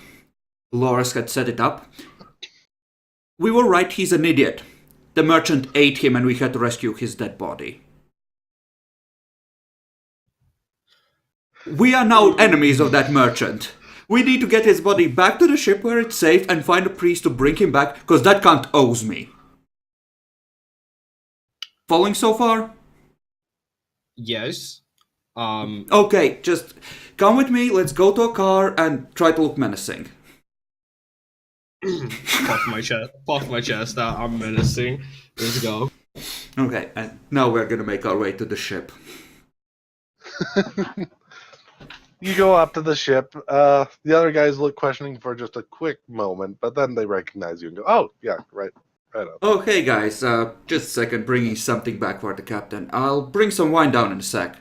Loris had set it up. We were right, he's an idiot. The merchant ate him and we had to rescue his dead body. We are now enemies of that merchant. We need to get his body back to the ship where it's safe and find a priest to bring him back, because that cunt owes me. Following so far? Yes. Okay, just come with me, let's go to a car and try to look menacing. Puff my chest out. I'm menacing. Let's go. Okay, and now we're gonna make our way to the ship. You go up to the ship. The other guys look questioning for just a quick moment, but then they recognize you and go, "Oh, yeah, right on." Okay, guys, just a second, bringing something back for the captain. I'll bring some wine down in a sec.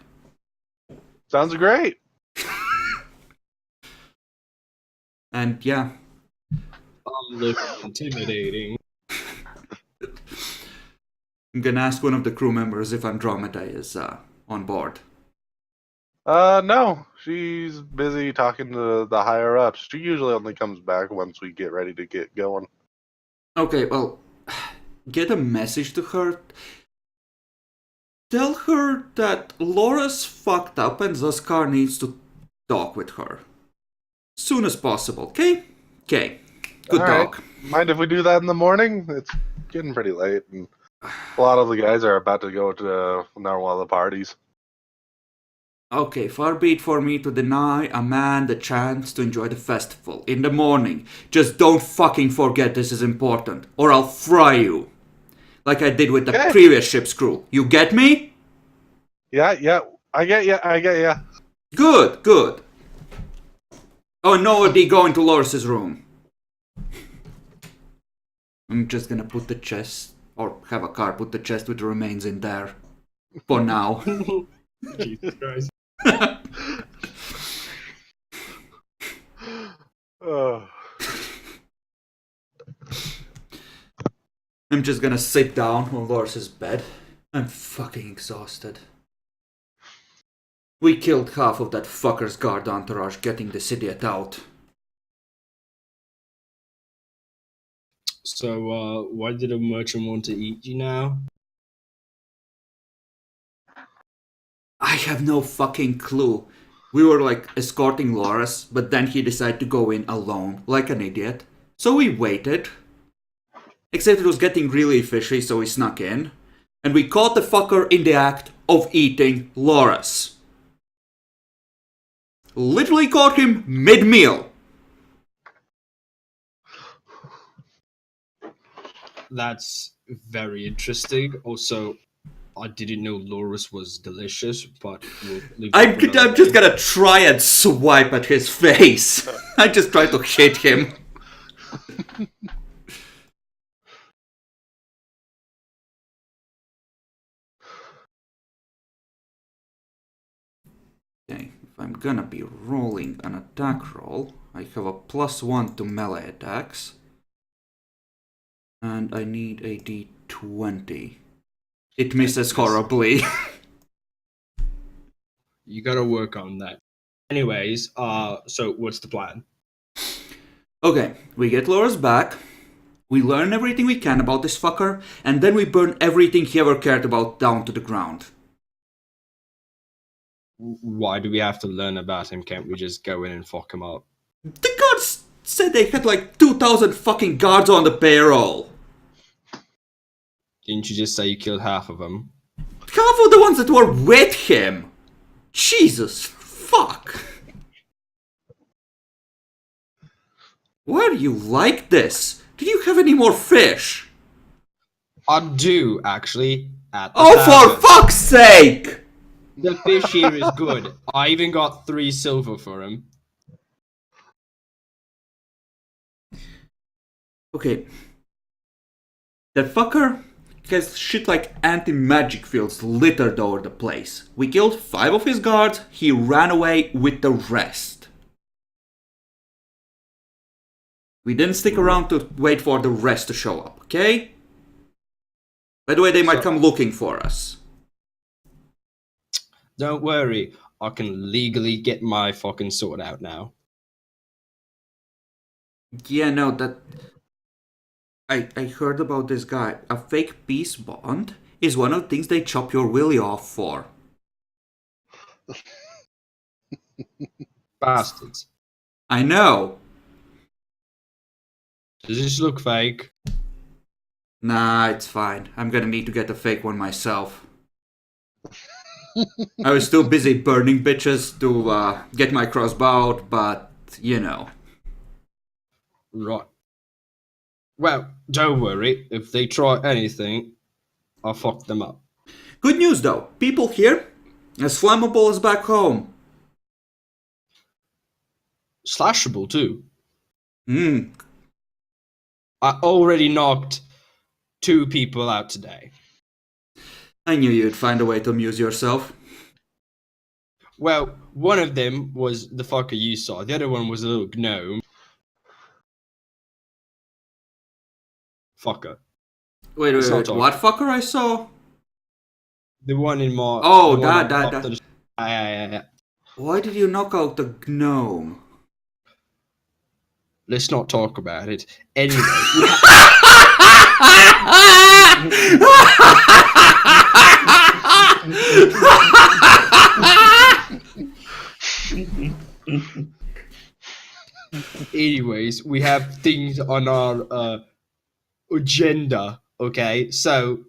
Sounds great. And yeah. Look intimidating. I'm gonna ask one of the crew members if Andromeda is on board. No, she's busy talking to the higher ups. She usually only comes back once we get ready to get going. Okay, well, get a message to her. Tell her that Laura's fucked up and Zaskar needs to talk with her. Soon as possible, okay? Okay. Good All talk. Right. Mind if we do that in the morning? It's getting pretty late, and a lot of the guys are about to go to one of the parties. Okay, far be it for me to deny a man the chance to enjoy the festival in the morning. Just don't fucking forget this is important, or I'll fry you. Like I did with the previous ship's crew. You get me? Yeah, I get ya. Good. Oh, nobody go into Loris's room. I'm just gonna put the chest, or have a car put the chest with the remains in there. For now. Jesus Christ. I'm just gonna sit down on Loris's bed. I'm fucking exhausted. We killed half of that fucker's guard entourage getting this idiot out. So, why did a merchant want to eat you now? I have no fucking clue. We were like escorting Loris, but then he decided to go in alone, like an idiot. So we waited. Except it was getting really fishy, so we snuck in. And we caught the fucker in the act of eating Loris. Literally caught him mid-meal. That's very interesting. Also, I didn't know Loris was delicious, but we'll leave I'm just gonna try and swipe at his face. I just try to hit him. Okay, if I'm gonna be rolling an attack roll, I have a +1 to melee attacks. And I need a d20. It misses horribly. You gotta work on that. Anyways, so what's the plan? Okay, we get Loris back. We learn everything we can about this fucker, and then we burn everything he ever cared about down to the ground. Why do we have to learn about him? Can't we just go in and fuck him up? The guards said they had like 2,000 fucking guards on the payroll. Didn't you just say you killed half of them? Half of the ones that were with him. Jesus fuck. Why are you like this? Do you have any more fish? I do, actually. At the Oh, tavern. for fuck's sake! The fish here is good. I even got 3 silver for him. Okay. That fucker has shit like anti-magic fields littered over the place. We killed 5 of his guards, he ran away with the rest. We didn't stick around to wait for the rest to show up, okay? By the way, they might come looking for us. Don't worry, I can legally get my fucking sword out now. Yeah, no, that... I heard about this guy. A fake peace bond is one of the things they chop your willy off for. Bastards. I know. Does this look fake? Nah, it's fine. I'm gonna need to get a fake one myself. I was too busy burning bitches to get my crossbow out, but, you know. Right. Well, don't worry. If they try anything, I'll fuck them up. Good news though, people here, as flammable as back home. Slashable, too. Hmm. I already knocked 2 people out today. I knew you'd find a way to amuse yourself. Well, one of them was the fucker you saw. The other one was a little gnome. Fucker. Wait, It's not what fucker I saw? The one in my... Oh, the one that. after the- Yeah. Why did you knock out the gnome? Let's not talk about it. Anyway, we have things on our agenda. Okay, so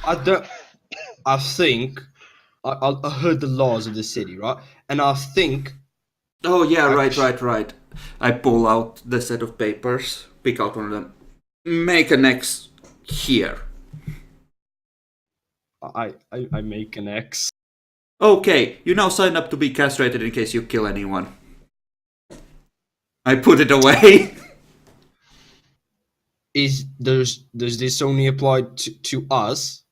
I think I heard the laws of the city, right? And I think. Oh yeah, right. I pull out the set of papers, pick out one of them, make an X here. I make an X. Okay, you now sign up to be castrated in case you kill anyone. I put it away. Does this only apply to us?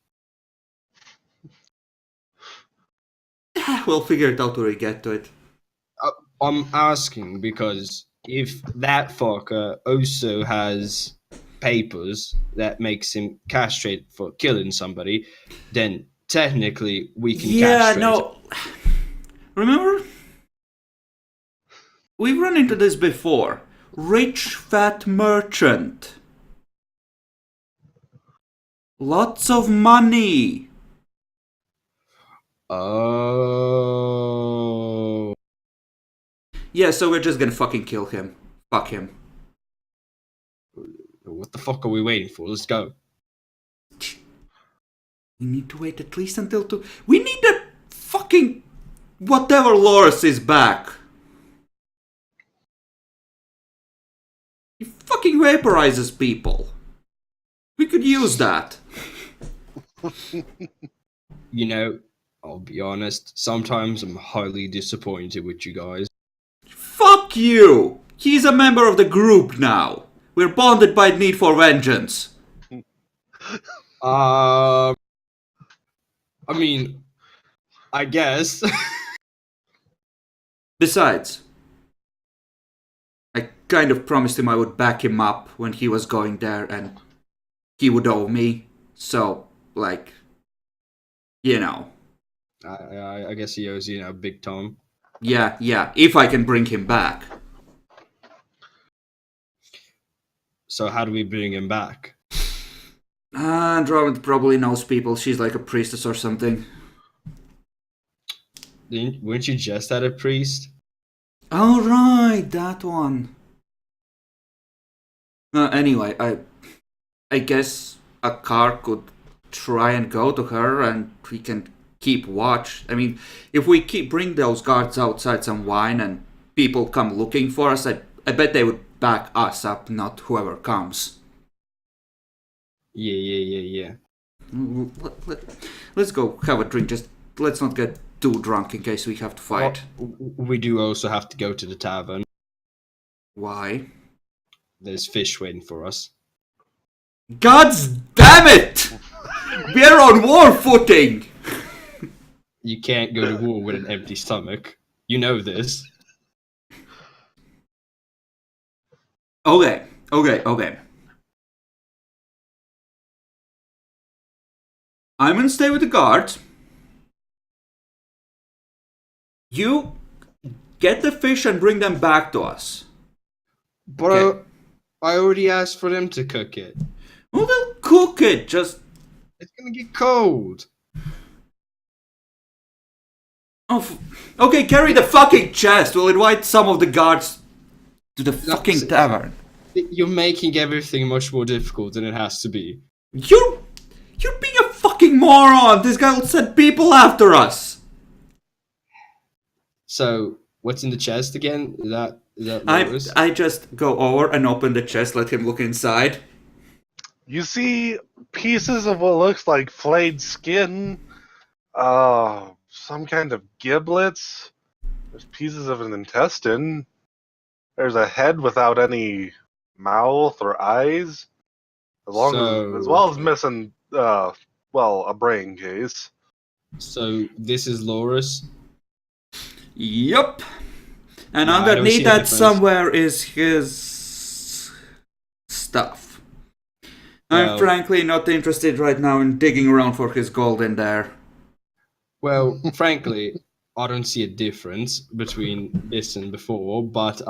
We'll figure it out when we get to it. I'm asking because if that fucker also has papers that makes him castrated for killing somebody, then technically we can castrate him. Remember? We've run into this before. Rich fat merchant. Lots of money. Oh. Yeah, so we're just gonna fucking kill him. Fuck him. What the fuck are we waiting for? Let's go. We need to wait at least until we need that fucking whatever Loris is back. He fucking vaporizes people. We could use that. You know, I'll be honest, sometimes I'm highly disappointed with you guys. Fuck you! He's a member of the group now. We're bonded by need for vengeance. I mean, I guess. Besides, I kind of promised him I would back him up when he was going there and he would owe me. So, like, you know. I guess he owes you, big time. Yeah, if I can bring him back. So how do we bring him back? Andromeda probably knows people. She's like a priestess or something. Weren't you just at a priest? Oh, right, that one. Anyway, I guess a car could try and go to her and we can keep watch. I mean, if we bring those guards outside some wine and people come looking for us, I bet they would back us up, not whoever comes. Yeah. Let's go have a drink. Just let's not get too drunk in case we have to fight. We do also have to go to the tavern. Why? There's fish waiting for us. God damn it! We're on war footing! You can't go to war with an empty stomach. You know this. Okay. I'm gonna stay with the guards. You get the fish and bring them back to us. But Okay. I already asked for them to cook it. Well, they'll cook it. Just It's gonna get cold. okay. Carry the fucking chest. We'll invite some of the guards to the fucking tavern. You're making everything much more difficult than it has to be. You're being a fucking moron. This guy will send people after us. So, what's in the chest again? Is that Lewis? I just go over and open the chest. Let him look inside. You see pieces of what looks like flayed skin, some kind of giblets. There's pieces of an intestine. There's a head without any mouth or eyes, as well as missing, a brain case. So this is Loris. Yup. And No, I don't see underneath a that difference. somewhere is his stuff. I'm Well- frankly not interested right now in digging around for his gold in there. Well, frankly, I don't see a difference between this and before, but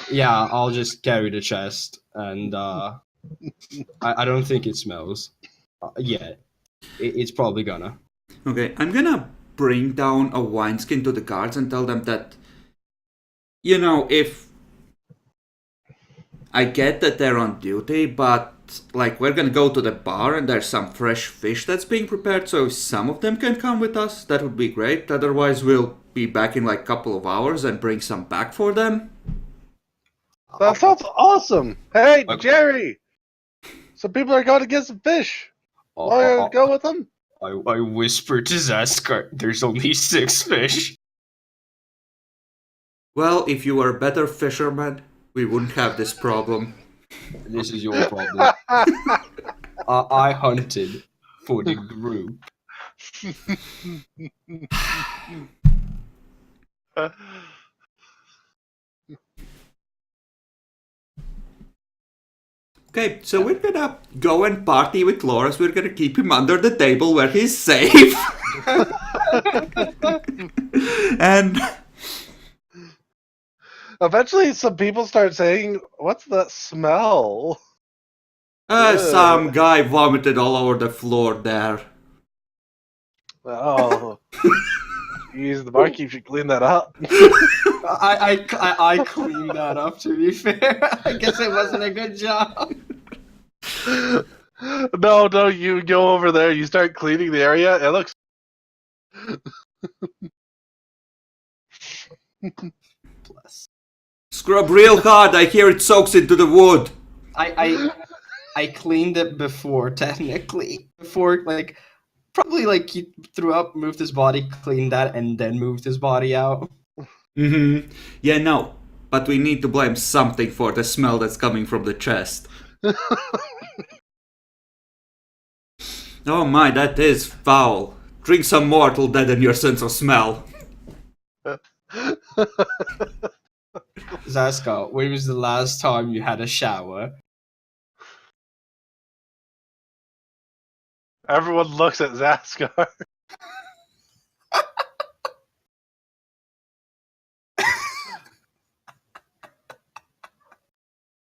yeah, I'll just carry the chest, and I don't think it smells. Yet, it's probably gonna. Okay, I'm gonna bring down a wineskin to the guards and tell them that, you know, if I get that they're on duty, but like we're gonna go to the bar and there's some fresh fish that's being prepared, so if some of them can come with us, that would be great. Otherwise, we'll be back in like a couple of hours and bring some back for them. That sounds awesome. Hey, Okay. Jerry! Some people are going to get some fish. Want to go with them? I whispered to Zaskar, there's only 6 fish. Well, if you were a better fisherman, we wouldn't have this problem. This is your problem. I hunted for the group. Okay, so we're gonna go and party with Loris. We're gonna keep him under the table where he's safe. And Eventually, some people start saying, "What's that smell?" some guy vomited all over the floor there. Oh, jeez, the barkeep should clean that up. I cleaned that up, to be fair. I guess it wasn't a good job. No, you go over there. You start cleaning the area. It looks. Scrub real hard. I hear it soaks into the wood. I cleaned it before, technically. Before, like, probably, like, he threw up, moved his body, cleaned that, and then moved his body out. Mm-hmm. Yeah, no. But we need to blame something for the smell that's coming from the chest. Oh my, that is foul. Drink some more to deaden your sense of smell. Zaska, when was the last time you had a shower? Everyone looks at Zaskar.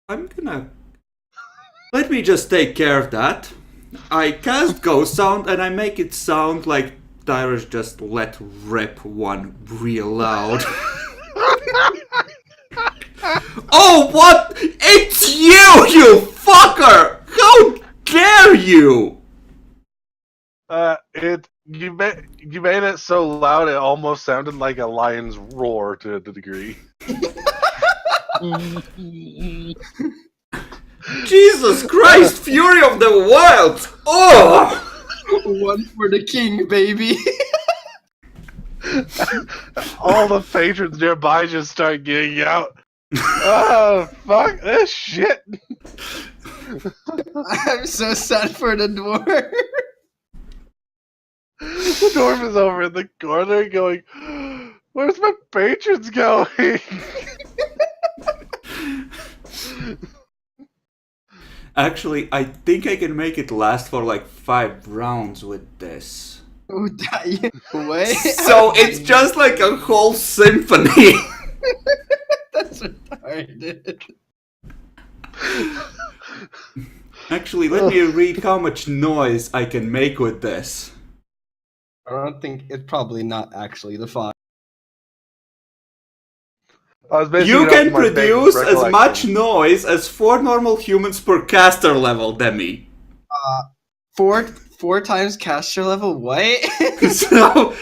I'm gonna... Let me just take care of that. I cast Ghost Sound and I make it sound like Tyrus just let rip one real loud. Oh, what? It's you fucker! How dare you! You made it so loud it almost sounded like a lion's roar to the degree. Jesus Christ, Fury of the Wilds! Oh! One for the king, baby. All the patrons nearby just start getting out. Oh, fuck this shit. I'm so sad for the dwarf. The dwarf is over in the corner going, where's my patrons going? Actually, I think I can make it last for like 5 rounds with this. Oh, wait. So it's just like a whole symphony. That's retarded. Actually, let me read how much noise I can make with this. I don't think it's probably not actually the 5. I was basing You it off can my vague produce as recollection. much noise as 4 normal humans per caster level, Demi. 4 times caster level. What? So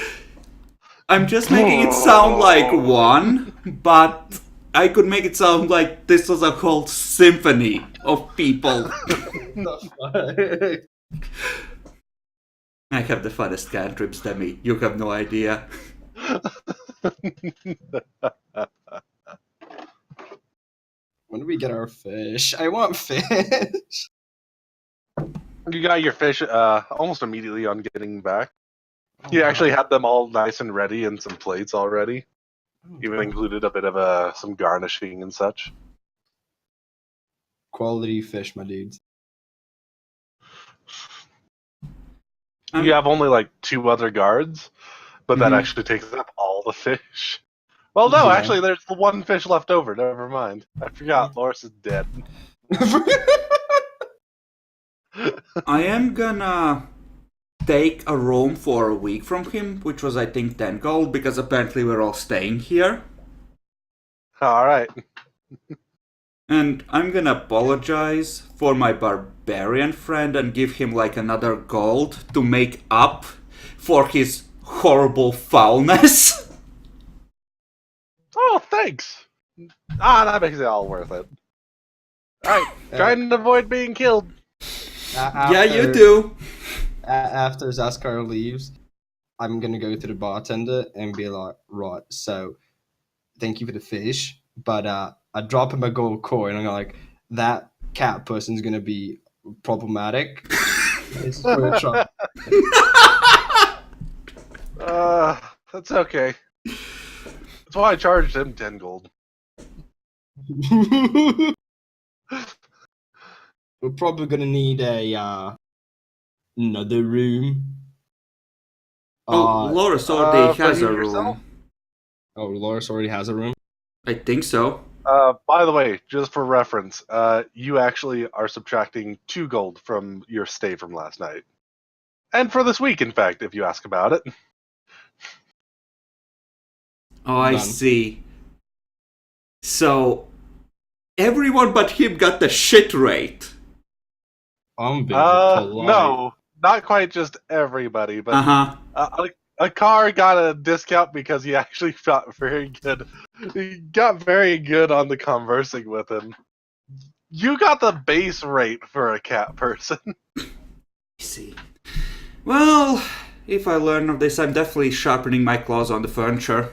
I'm just making it sound like 1, but I could make it sound like this was a whole symphony of people. The fuck? I have the funnest cantrips, Demi. You have no idea. When do we get our fish? I want fish. You got your fish almost immediately on getting back. You actually had them all nice and ready and some plates already. Even included a bit of some garnishing and such. Quality fish, my dudes. You have only like 2 other guards, but that Mhm. actually takes up all the fish. Well, no, Yeah. actually, there's the 1 fish left over. Never mind. I forgot. Loris is dead. I am gonna take a room for a week from him, which was I think 10 gold, because apparently we're all staying here. All right. And I'm gonna apologize for my barbarian friend and give him like another gold to make up for his horrible foulness. Oh, thanks. That makes it all worth it. All right, trying to avoid being killed. Yeah, you do. After Zaskar leaves, I'm gonna go to the bartender and be like, right, so thank you for the fish, but I drop him a gold coin. I'm like, that cat person's gonna be problematic. This is for a try. That's okay. That's why I charged him 10 gold. We're probably gonna need a another room. Oh, Loris already for has you a yourself? room. Oh, Loris already has a room. I think so. By the way, just for reference, you actually are subtracting 2 gold from your stay from last night. And for this week, in fact, if you ask about it. Oh, I Done. see. So, everyone but him got the shit rate. I'm being polite. No, not quite just everybody, but Uh-huh. a car got a discount because he actually got very good. He got very good on the conversing with him. You got the base rate for a cat person. I see. Well, if I learn of this, I'm definitely sharpening my claws on the furniture.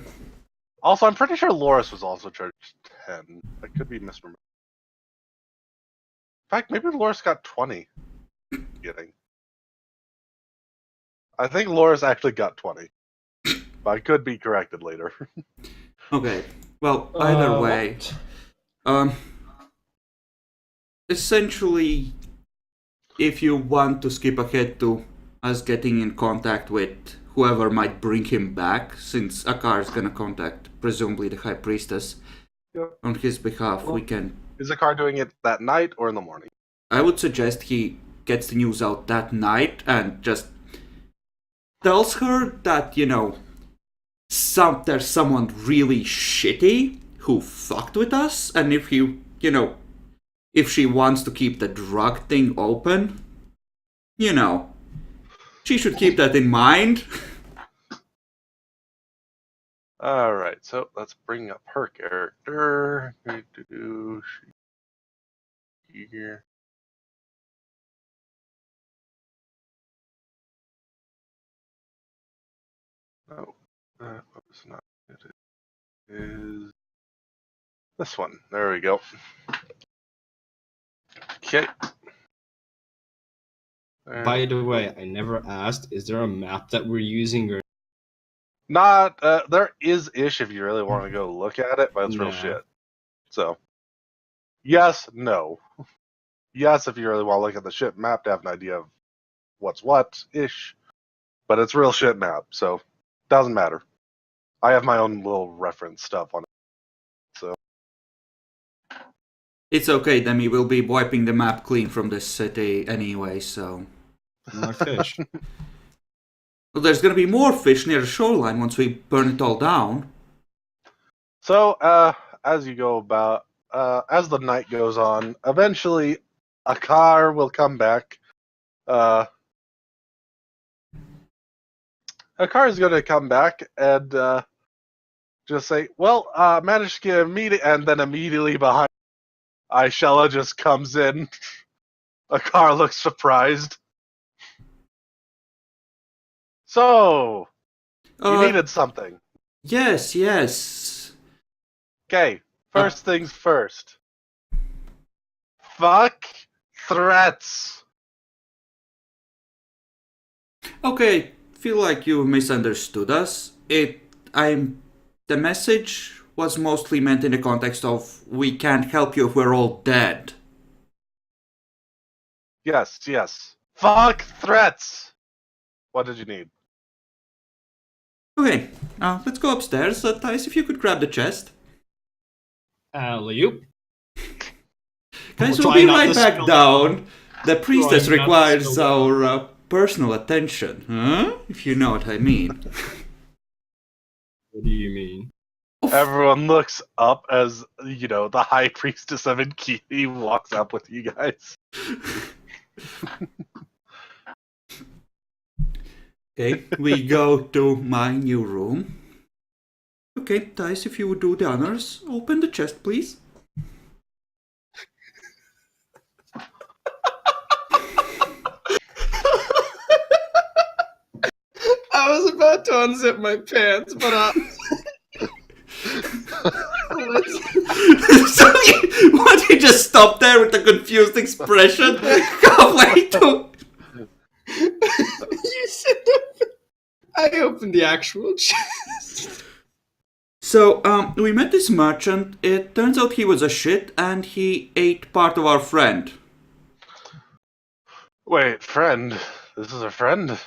Also, I'm pretty sure Loris was also charged 10. I could be misremembering. In fact, maybe Loris got 20. Kidding. I think Loris actually got 20. But I could be corrected later. Okay. Well, either way, essentially, if you want to skip ahead to us getting in contact with whoever might bring him back, since Akar is gonna contact presumably the High Priestess Yep. on his behalf, Well- we can. Is the car doing it that night or in the morning? I would suggest he gets the news out that night and just tells her that, there's someone really shitty who fucked with us, and if if she wants to keep the drug thing open, she should keep that in mind. Alright, so let's bring up her character. Here. It's not. It is this one. There we go. Okay. By the way, I never asked, is there a map that we're using or Not there is ish if you really want to go look at it, but it's real Nah. shit. So yes, no. Yes, if you really want to look at the shit map to have an idea of what's what ish. But it's real shit map, so doesn't matter. I have my own little reference stuff on it. So It's okay, Demi. We'll be wiping the map clean from this city anyway, so. my fish? Well, there's gonna be more fish near the shoreline once we burn it all down. So, as you go about, as the night goes on, eventually a car will come back. A car is going to come back and just say, well, managed to get immediate, and then immediately behind Aishella just comes in. A car looks surprised. So, you needed something. Yes. Okay, first things first. Fuck threats. Okay, feel like you misunderstood us. The message was mostly meant in the context of we can't help you if we're all dead. Yes. Fuck threats. What did you need? Okay, let's go upstairs. Thais, if you could grab the chest. Alley-oop. Guys, We'll we'll try be not right to back spill- down. The priestess Try not to requires spill our personal attention, huh? If you know what I mean. What do you mean? Everyone looks up as, the high priestess of Inkiti walks up with you guys. Okay, we go to my new room. Okay, Thais, if you would do the honors, open the chest, please. I was about to unzip my pants, but Why did you just stop there with a confused expression? Halfway to... you said I opened the actual chest. So, we met this merchant. It turns out he was a shit, and he ate part of our friend. Wait, friend? This is a friend?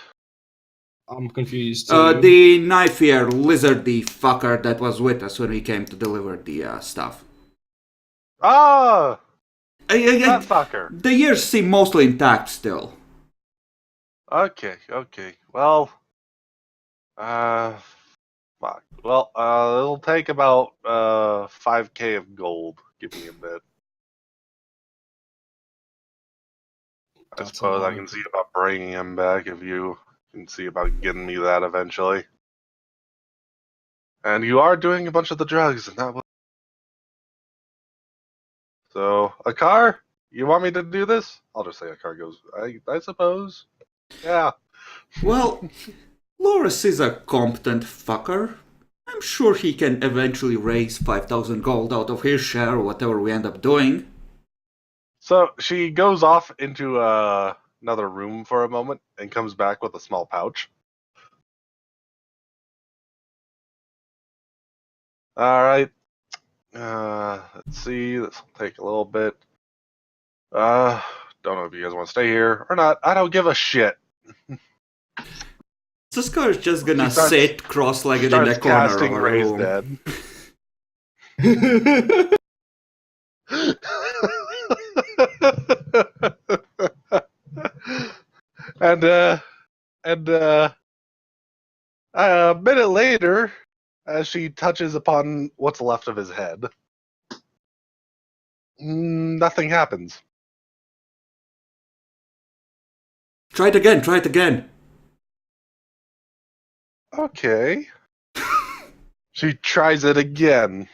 I'm confused too. The knife-ear lizardy fucker that was with us when we came to deliver the stuff. Ah! That fucker. The ears seem mostly intact still. Okay. Well, fuck. Well, it'll take about 5k of gold. Give me a bit. I That's a suppose I lot. can see about bringing him back if you can see about getting me that eventually. And you are doing a bunch of the drugs, and that was... So, a car? You want me to do this? I'll just say a car goes, I suppose. Yeah. Well, Loris is a competent fucker. I'm sure he can eventually raise 5,000 gold out of his share or whatever we end up doing. So she goes off into another room for a moment and comes back with a small pouch. Alright. Let's see. This will take a little bit. Don't know if you guys want to stay here or not. I don't give a shit. Zaskar is just gonna He starts- sit cross-legged in the Starts corner of casting our Raise room. Dead. and a minute later, as she touches upon what's left of his head, nothing happens. Try it again. Okay. She tries it again.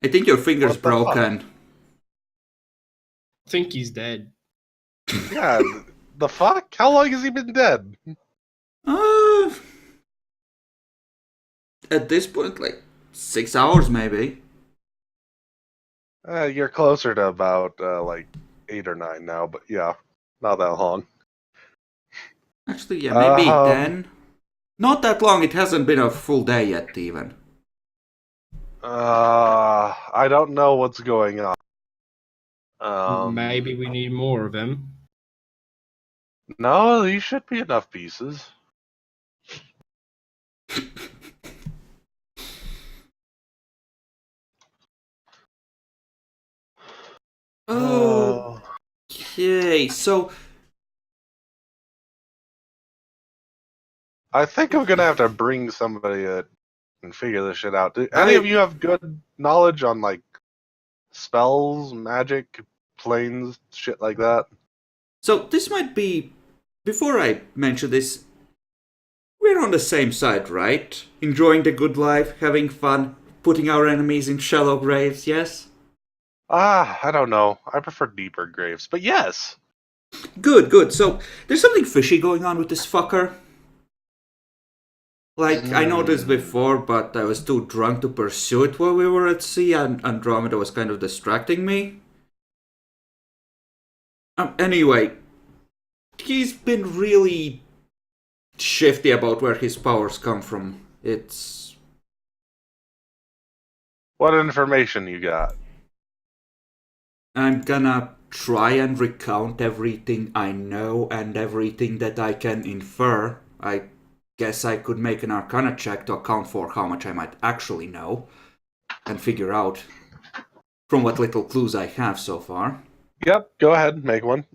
I think your finger's What the fuck? broken. I think he's dead. Yeah, the fuck? How long has he been dead? at this point, like 6 hours maybe. You're closer to about like 8 or 9 now, but yeah, not that long. Actually, yeah, maybe Um, 10. Not that long, it hasn't been a full day yet, even. I don't know what's going on. Maybe we need more of him. No, these should be enough pieces. Oh. Okay, so I think I'm gonna have to bring somebody and figure this shit out. Do any of you have good knowledge on like spells, magic, planes, shit like that? So this might be. Before I mention this, we're on the same side, right? Enjoying the good life, having fun, putting our enemies in shallow graves, yes? I don't know. I prefer deeper graves, but yes. Good, good. So there's something fishy going on with this fucker. Like, I noticed before, but I was too drunk to pursue it while we were at sea, and Andromeda was kind of distracting me. Anyway, he's been really shifty about where his powers come from. It's... What information you got? I'm gonna try and recount everything I know and everything that I can infer. I guess I could make an Arcana check to account for how much I might actually know and figure out from what little clues I have so far. Yep, go ahead, make one.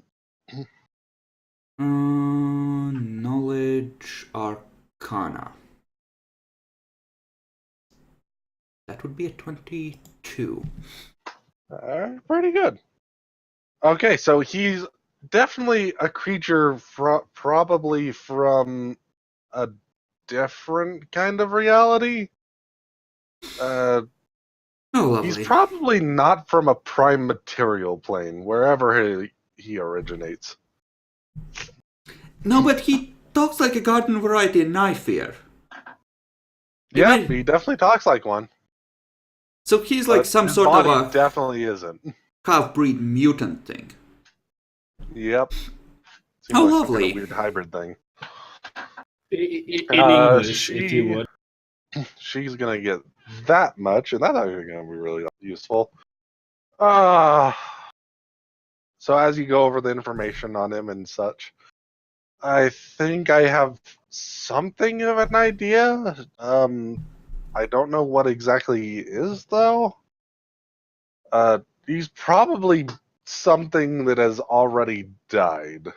Knowledge Arcana. That would be a 22. Pretty good. Okay, so he's definitely a creature probably from a different kind of reality. Oh, lovely. He's probably not from a prime material plane, wherever he originates. No, but he talks like a garden variety knife here. Yeah, he definitely talks like one. So he's like some sort of a definitely isn't half-breed mutant thing. Yep. Seems like lovely. Some kind of weird hybrid thing. In English, if you would. She's gonna get that much, and that's actually gonna be really useful. So as you go over the information on him and such, I think I have something of an idea. I don't know what exactly he is, though. He's probably something that has already died.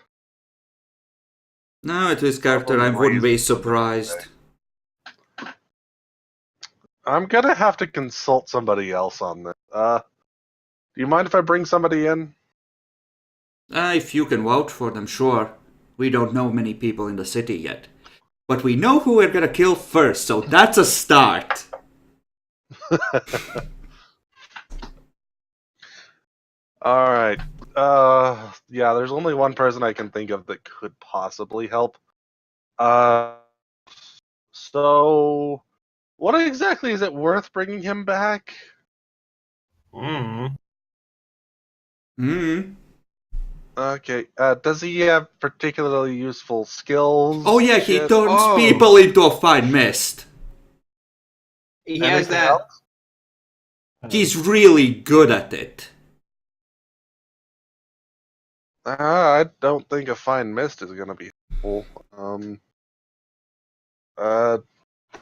No, to his character, I wouldn't be surprised. I'm gonna have to consult somebody else on this. Do you mind if I bring somebody in? If you can vouch for them, sure. We don't know many people in the city yet. But we know who we're gonna kill first, so that's a start. Alright. Yeah, there's only one person I can think of that could possibly help. So what exactly is it worth bringing him back? Okay. Does he have particularly useful skills? Oh yeah, he turns people into a fine mist. He has that. Else? He's really good at it. I don't think a fine mist is gonna be helpful.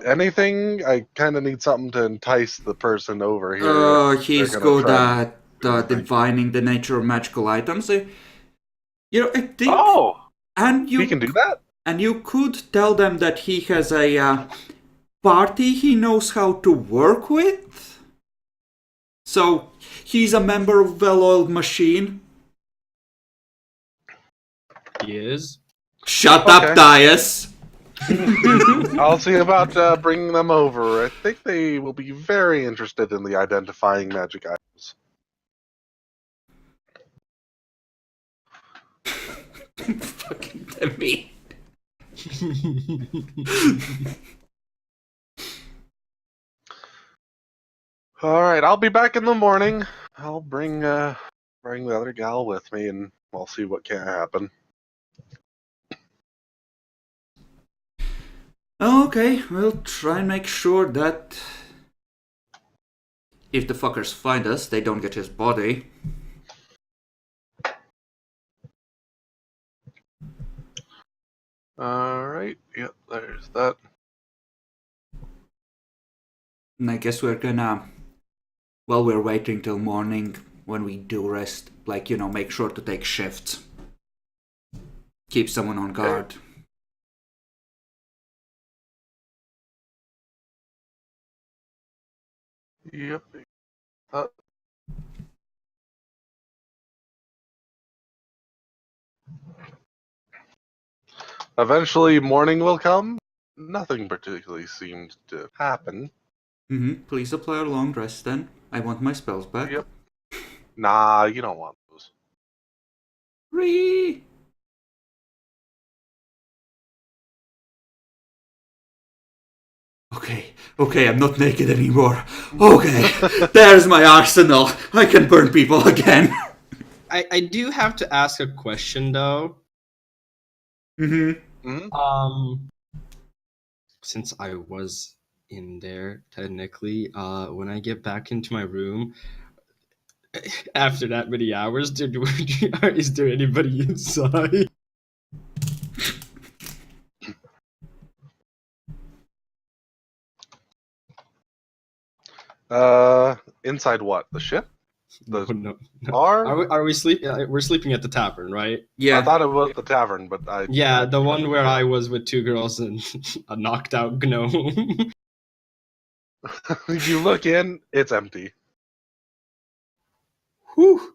Anything? I kind of need something to entice the person over here. He's good at divining the nature of magical items. I think. Oh, and he can do that. And you could tell them that he has a party he knows how to work with. So he's a member of well-oiled machine. He is. Shut up, Dias. I'll see about bringing them over. I think they will be very interested in the identifying magic items. Fucking Demi. All right, I'll be back in the morning. I'll bring the other gal with me, and we'll see what can happen. Okay, we'll try and make sure that if the fuckers find us, they don't get his body. All right, yep, there's that. And I guess we're gonna, while we're waiting till morning, when we do rest, like, make sure to take shifts. Keep someone on guard. Yep. Eventually, morning will come. Nothing particularly seemed to happen. Please apply a long rest then. I want my spells back. Yep. Nah, you don't want those. Ree! Okay, I'm not naked anymore. Okay, there's my arsenal. I can burn people again. I do have to ask a question though. Since I was in there technically, when I get back into my room after that many hours, is there anybody inside? Inside what? The ship? The No. bar? Are we sleeping? We're sleeping at the tavern, right? Yeah. I thought it was the tavern, but Yeah, the one where I was with two girls and a knocked out gnome. You look in, it's empty. Whew.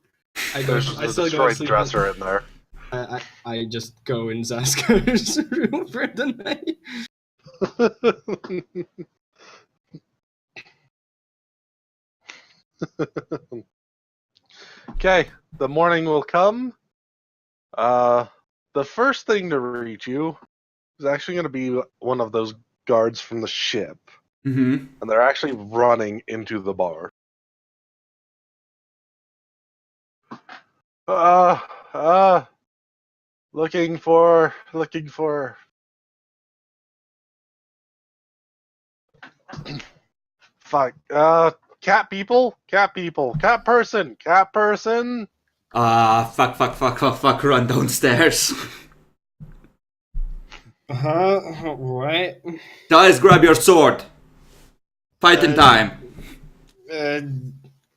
There's a destroyed dresser in there. I just go in Zaskar's room for the night. Okay, the morning will come. The first thing to reach you is actually going to be one of those guards from the ship. And they're actually running into the bar. Looking for fuck, cat person. Fuck, run downstairs. What? Guys, grab your sword. Fighting time.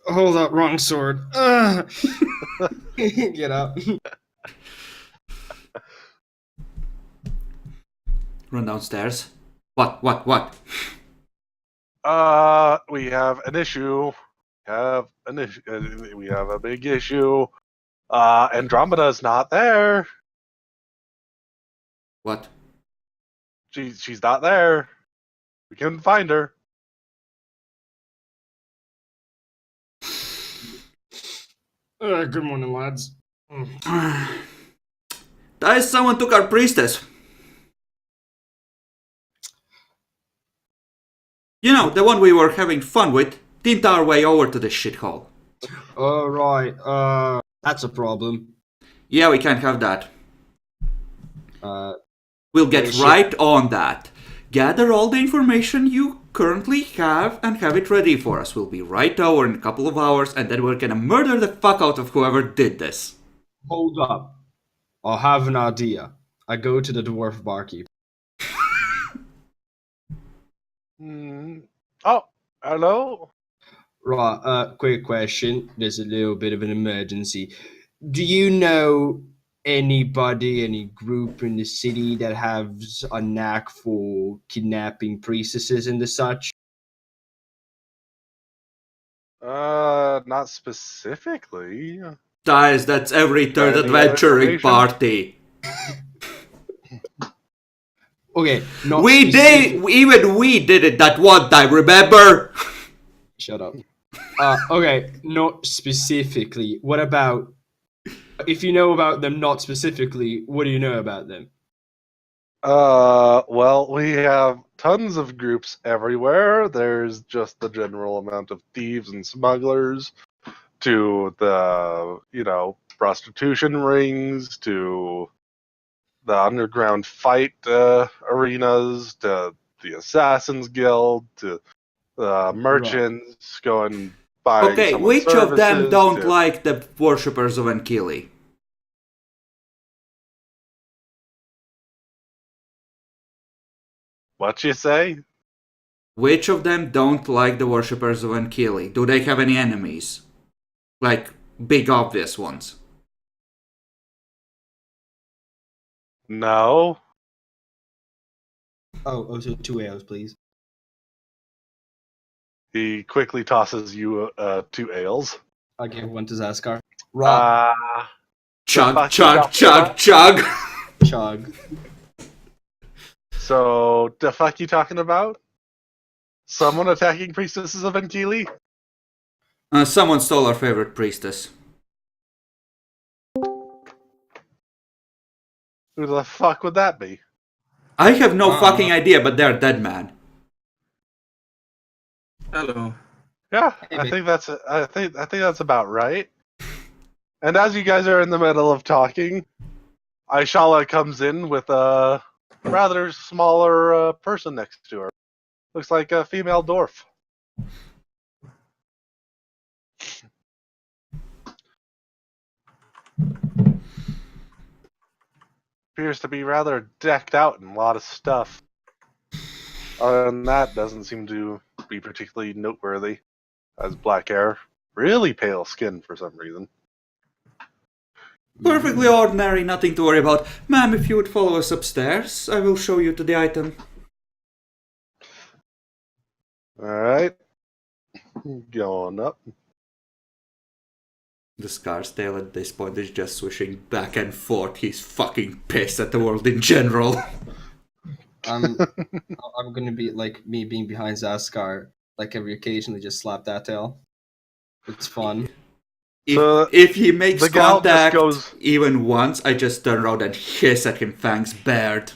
Hold up, wrong sword. Get up. Run downstairs. What? We have an issue. We have a big issue. Andromeda's not there. What? She's not there. We couldn't find her. Good morning, lads. Guys, someone took our priestess. You know, the one we were having fun with, didn't our way over to this shithole. Oh, right. That's a problem. Yeah, we can't have that. We'll get shit. right on that. Gather all the information you currently have and have it ready for us. We'll be right over in a couple of hours, and then we're gonna murder the fuck out of whoever did this. Hold up. I have an idea. I go to the dwarf barkeep. Oh, hello? Right, quick question. There's a little bit of an emergency. Do you know anybody, any group in the city that has a knack for kidnapping priestesses and the such? Not specifically. Guys, that's every third Any adventuring information? party. Okay, not We specific- did, even we did it that one time, remember? Shut up. Okay, not specifically. What about... If you know about them not specifically, what do you know about them? Well, we have tons of groups everywhere. There's just the general amount of thieves and smugglers, to the, prostitution rings, to the underground fight arenas, to the Assassin's Guild, to the merchants going buying Okay, someone's which of them services, don't to- like the worshippers of Enkili? What you say? Which of them don't like the worshippers of Enkili? Do they have any enemies? Like, big obvious ones. No. So 2 AOs, please. He quickly tosses you 2 ales. I give one to Zaskar. Chug, fuck you chug, talking chug, about? chug! Chug. So, the fuck you talking about? Someone attacking priestesses of Enkili? Someone stole our favorite priestess. Who the fuck would that be? I have no fucking idea, but they're dead, man. Hello. Yeah, Hey, I mate. think that's about right. And as you guys are in the middle of talking, Aishala comes in with a rather smaller person next to her. Looks like a female dwarf. Appears to be rather decked out in a lot of stuff. Other than that, doesn't seem to be particularly noteworthy. Has black hair, really pale skin for some reason. Perfectly ordinary, nothing to worry about. Ma'am, if you would follow us upstairs, I will show you to the item. Alright. Going up. The Scarsdale at this point is just swishing back and forth. He's fucking pissed at the world in general. I'm gonna be like me being behind Zaskar, like every occasionally just slap that tail. It's fun. If he makes the gal just contact goes- even once, I just turn around and hiss at him, fangs bared.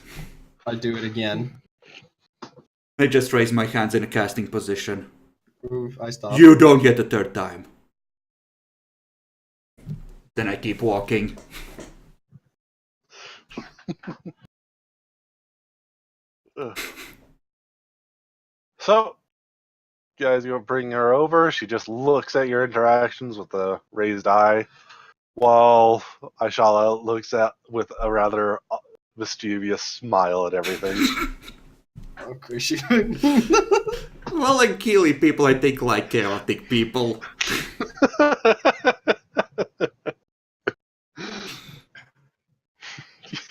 I do it again. I just raise my hands in a casting position. Ooh, I stop. You don't get the third time. Then I keep walking. So, guys, you bring her over. She just looks at your interactions with a raised eye, while Aishala looks at with a rather mischievous smile at everything. Okay, she. Well, like Keely people, I think like chaotic people.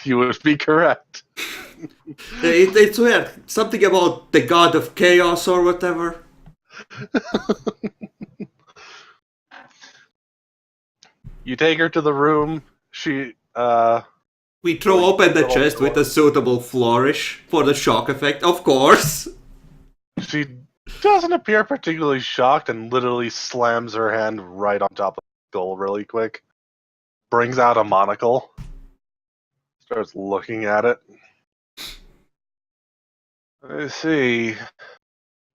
You would be correct. It's weird. Something about the god of chaos or whatever. You take her to the room. She, We throw open the chest with a suitable flourish for the shock effect, of course. she doesn't appear particularly shocked and literally slams her hand right on top of the skull really quick. Brings out a monocle. Starts looking at it. I see.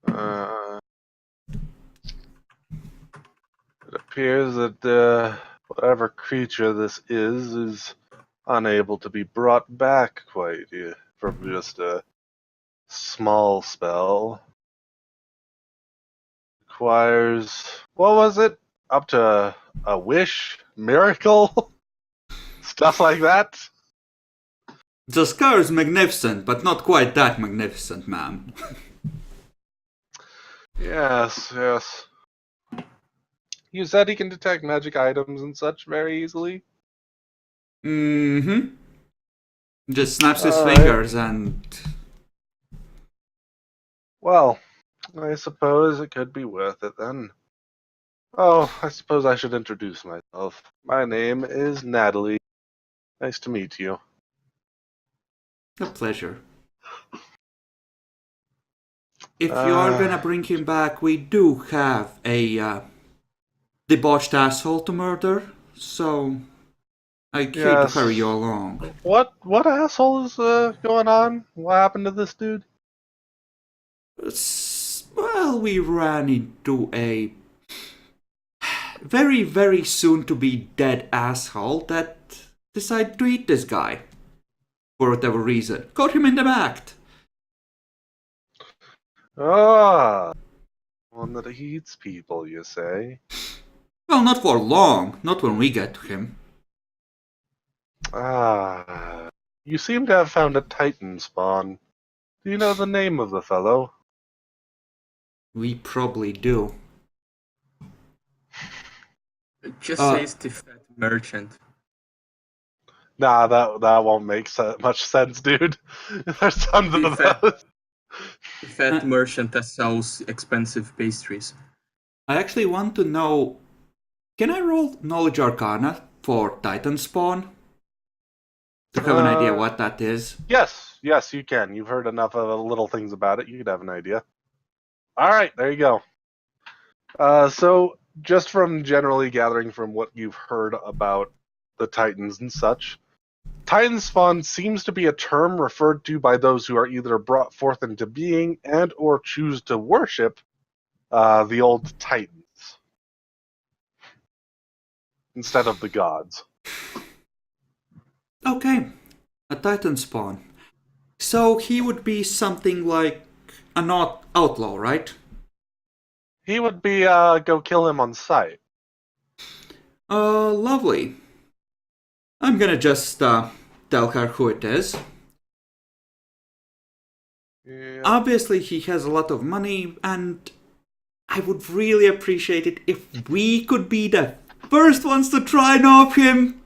It appears that whatever creature this is unable to be brought back quite from just a small spell. Requires, what was it? Up to a wish? Miracle? Stuff like that? The scar is magnificent, but not quite that magnificent, ma'am. Yes. You said he can detect magic items and such very easily? Mm-hmm. Just snaps his Alright. fingers and... Well, I suppose it could be worth it then. Oh, I suppose I should introduce myself. My name is Natalie. Nice to meet you. A pleasure. If you are gonna bring him back, we do have a debauched asshole to murder, so I hate to Yes. hurry you along. What asshole is going on? What happened to this dude? Well, we ran into a very, very soon to be dead asshole that decided to eat this guy. For whatever reason. Caught him in the act. Ah, one that eats people, you say? Well, not for long. Not when we get to him. Ah, you seem to have found a Titan spawn. Do you know the name of the fellow? We probably do. Just says the fat merchant. Nah, that won't make much sense, dude. There's tons The of fat- those. The fat merchant that sells expensive pastries. I actually want to know... Can I roll Knowledge Arcana for Titan Spawn? To have an idea what that is? Yes, you can. You've heard enough of little things about it. You could have an idea. All right, there you go. So, just from generally gathering from what you've heard about the Titans and such, Titan spawn seems to be a term referred to by those who are either brought forth into being and or choose to worship the old Titans instead of the gods. Okay, a Titan Spawn. So he would be something like an outlaw, right? He would be go kill him on sight. Lovely. I'm gonna just tell her who it is. Yeah. Obviously, he has a lot of money, and I would really appreciate it if we could be the first ones to try and off him.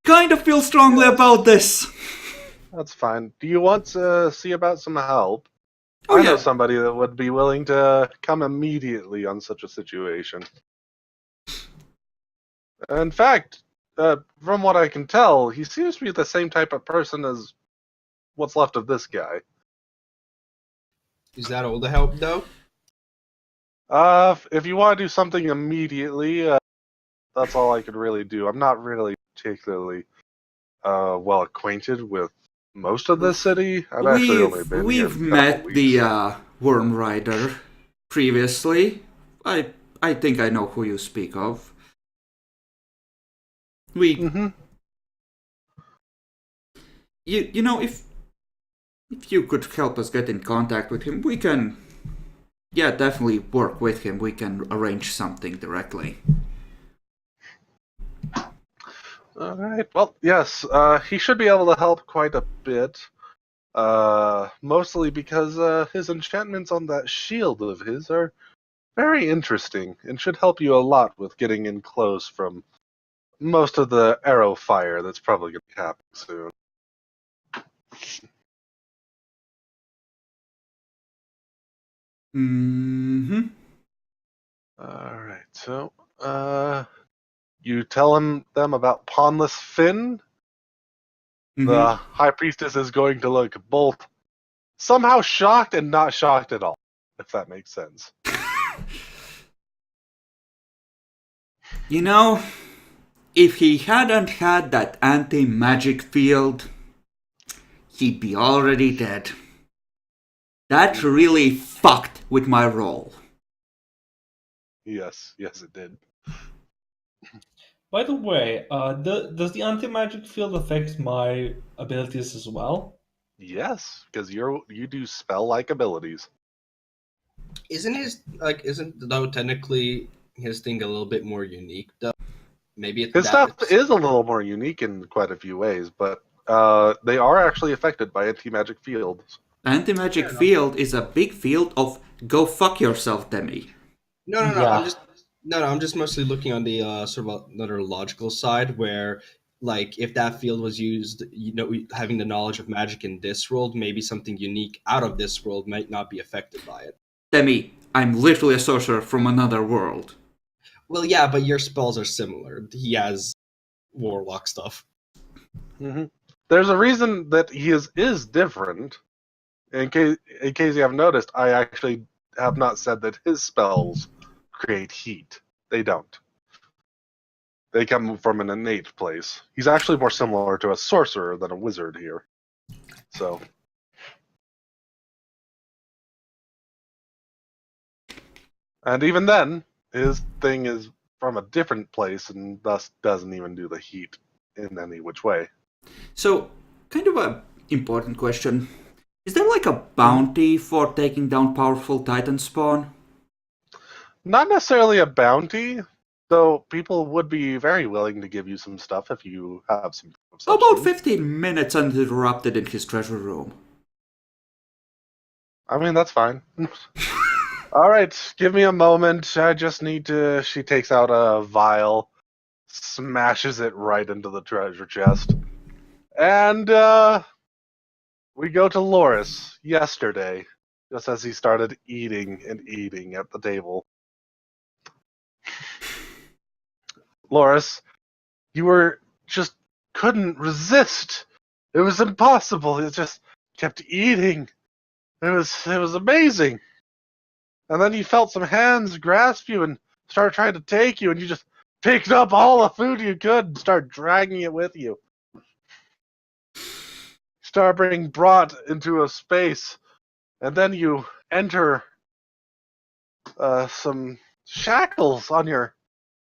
Kind of feel strongly about this. That's fine. Do you want to see about some help? Oh, I know yeah. somebody that would be willing to come immediately on such a situation. In fact, from what I can tell, he seems to be the same type of person as what's left of this guy. Is that all the help though? If you want to do something immediately, that's all I could really do. I'm not really particularly well acquainted with most of this city. I've actually only been here We've for a met couple the weeks. Worm Rider previously. I think I know who you speak of. Mm-hmm. You know, if you could help us get in contact with him, we can, yeah, definitely work with him. We can arrange something directly. All right. Well, yes, he should be able to help quite a bit. Mostly because his enchantments on that shield of his are very interesting and should help you a lot with getting in close from most of the arrow fire that's probably going to be happening soon. Mm-hmm. All right. So, you tell them about Pawnless Finn. The High Priestess is going to look both somehow shocked and not shocked at all, if that makes sense. You know, if he hadn't had that anti-magic field, he'd be already dead. That really fucked with my roll. Yes, it did. By the way, does the anti-magic field affect my abilities as well? Yes, because you do spell-like abilities. Isn't though technically his thing a little bit more unique though? Maybe it's His stuff is a little more unique in quite a few ways, but they are actually affected by anti-magic fields. Anti-magic field is a big field of go fuck yourself, Demi. No. Yeah. I'm just mostly looking on the sort of another logical side where, like, if that field was used, having the knowledge of magic in this world, maybe something unique out of this world might not be affected by it. Demi, I'm literally a sorcerer from another world. Well, yeah, but your spells are similar. He has warlock stuff. Mm-hmm. There's a reason that he is different. In case you haven't noticed, I actually have not said that his spells create heat. They don't. They come from an innate place. He's actually more similar to a sorcerer than a wizard here. So, And even then, his thing is from a different place and thus doesn't even do the heat in any which way. So, kind of a important question. Is there like a bounty for taking down powerful Titan spawn? Not necessarily a bounty, though people would be very willing to give you some stuff if you have some of How such about things. 15 minutes uninterrupted in his treasure room? I mean, that's fine. All right, give me a moment. I just need to. She takes out a vial, smashes it right into the treasure chest, and we go to Loris yesterday, just as he started eating and eating at the table. Loris, you were just couldn't resist. It was impossible. It just kept eating. It was amazing. And then you felt some hands grasp you and start trying to take you, and you just picked up all the food you could and start dragging it with you. Start being brought into a space, and then you enter some shackles on your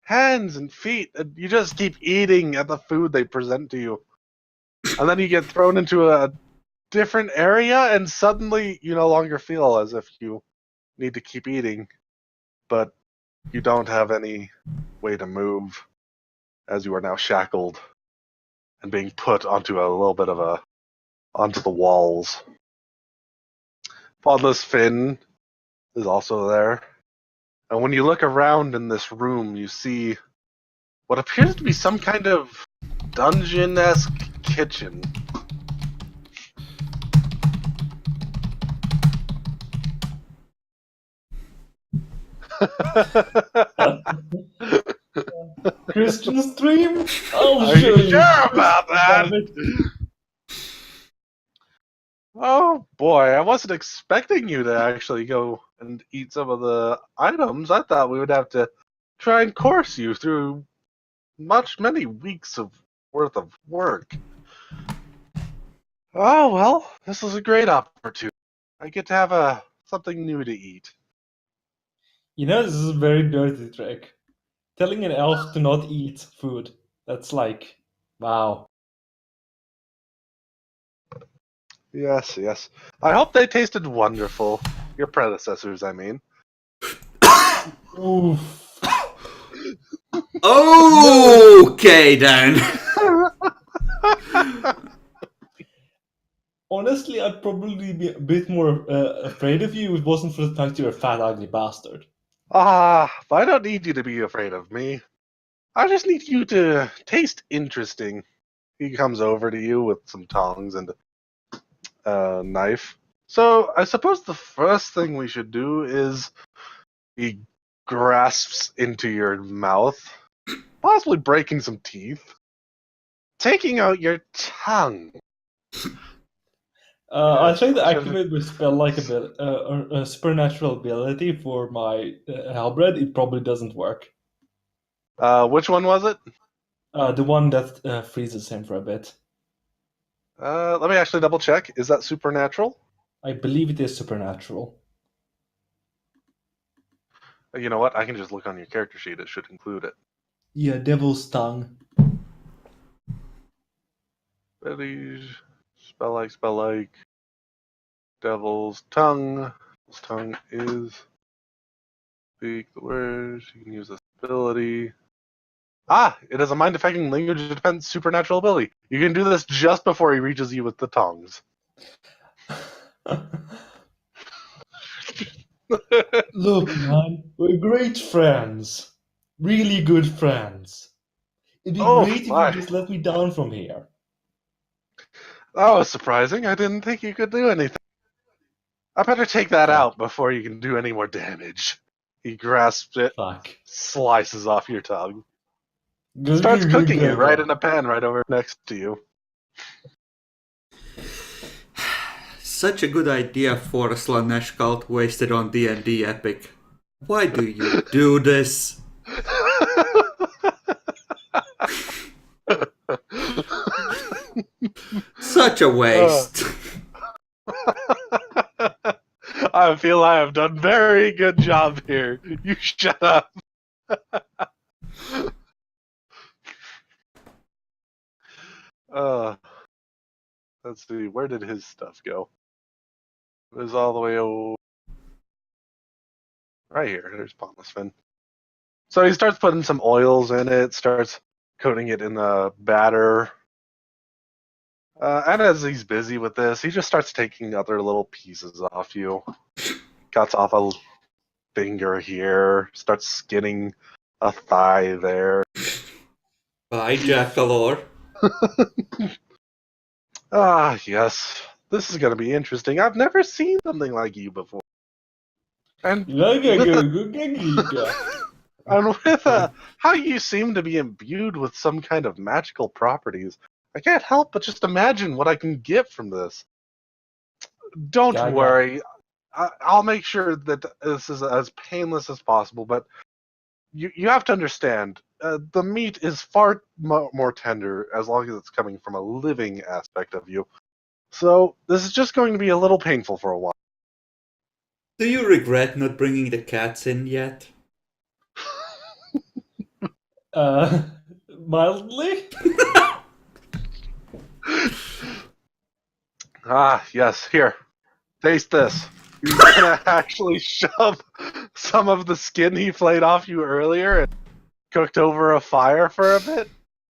hands and feet, and you just keep eating at the food they present to you. And then you get thrown into a different area, and suddenly you no longer feel as if you need to keep eating, but you don't have any way to move, as you are now shackled and being put onto a little bit of onto the walls. Faultless Finn is also there. And when you look around in this room, you see what appears to be some kind of dungeon-esque kitchen. Christian stream? I'll Are show you you. sure about that? Damn it. Oh boy, I wasn't expecting you to actually go and eat some of the items. I thought we would have to try and course you through many weeks of worth of work. Oh well, this is a great opportunity. I get to have something new to eat. You know, this is a very dirty trick. Telling an elf to not eat food. That's like, wow. Yes, yes. I hope they tasted wonderful. Your predecessors, I mean. Oof. Okay then. Honestly, I'd probably be a bit more afraid of you if it wasn't for the fact you're a fat, ugly bastard. I don't need you to be afraid of me. I just need you to taste interesting. He comes over to you with some tongs and a knife. So I suppose the first thing we should do is he grasps into your mouth, possibly breaking some teeth, taking out your tongue. I Yes, try to I should- activate my spell-like a supernatural ability for my halberd. It probably doesn't work. Which one was it? The one that freezes him for a bit. Let me actually double check. Is that supernatural? I believe it is supernatural. You know what? I can just look on your character sheet. It should include it. Yeah, devil's tongue. Abilities, spell like. Devil's tongue. Devil's tongue is speak the words. You can use this ability. It is a mind affecting language defense supernatural ability. You can do this just before he reaches you with the tongs. Look, man, we're great friends. Really good friends. It'd be Oh, great if my. you just let me down from here. That was surprising. I didn't think you could do anything. I better take that Fuck. out before you can do any more damage. He grasps it, Fuck. slices off your tongue, starts cooking it right in a pan right over next to you. Such a good idea for a Slanesh cult wasted on D&D Epic. Why do you do this? Such a waste. I feel I have done very good job here. You shut up. Let's see. Where did his stuff go? It was all the way over. Right here. There's Pompous Fin. So he starts putting some oils in it, starts coating it in the batter. And as he's busy with this, he just starts taking other little pieces off you. Cuts off a finger here, starts skinning a thigh there. Bye, Jackalor. Ah, yes. This is going to be interesting. I've never seen something like you before. And with how you seem to be imbued with some kind of magical properties, I can't help but just imagine what I can get from this. Don't worry. I'll make sure that this is as painless as possible, but you have to understand, the meat is far more tender as long as it's coming from a living aspect of you. So this is just going to be a little painful for a while. Do you regret not bringing the cats in yet? Mildly? Ah, yes, here. Taste this. He's gonna actually shove some of the skin he flayed off you earlier and cooked over a fire for a bit.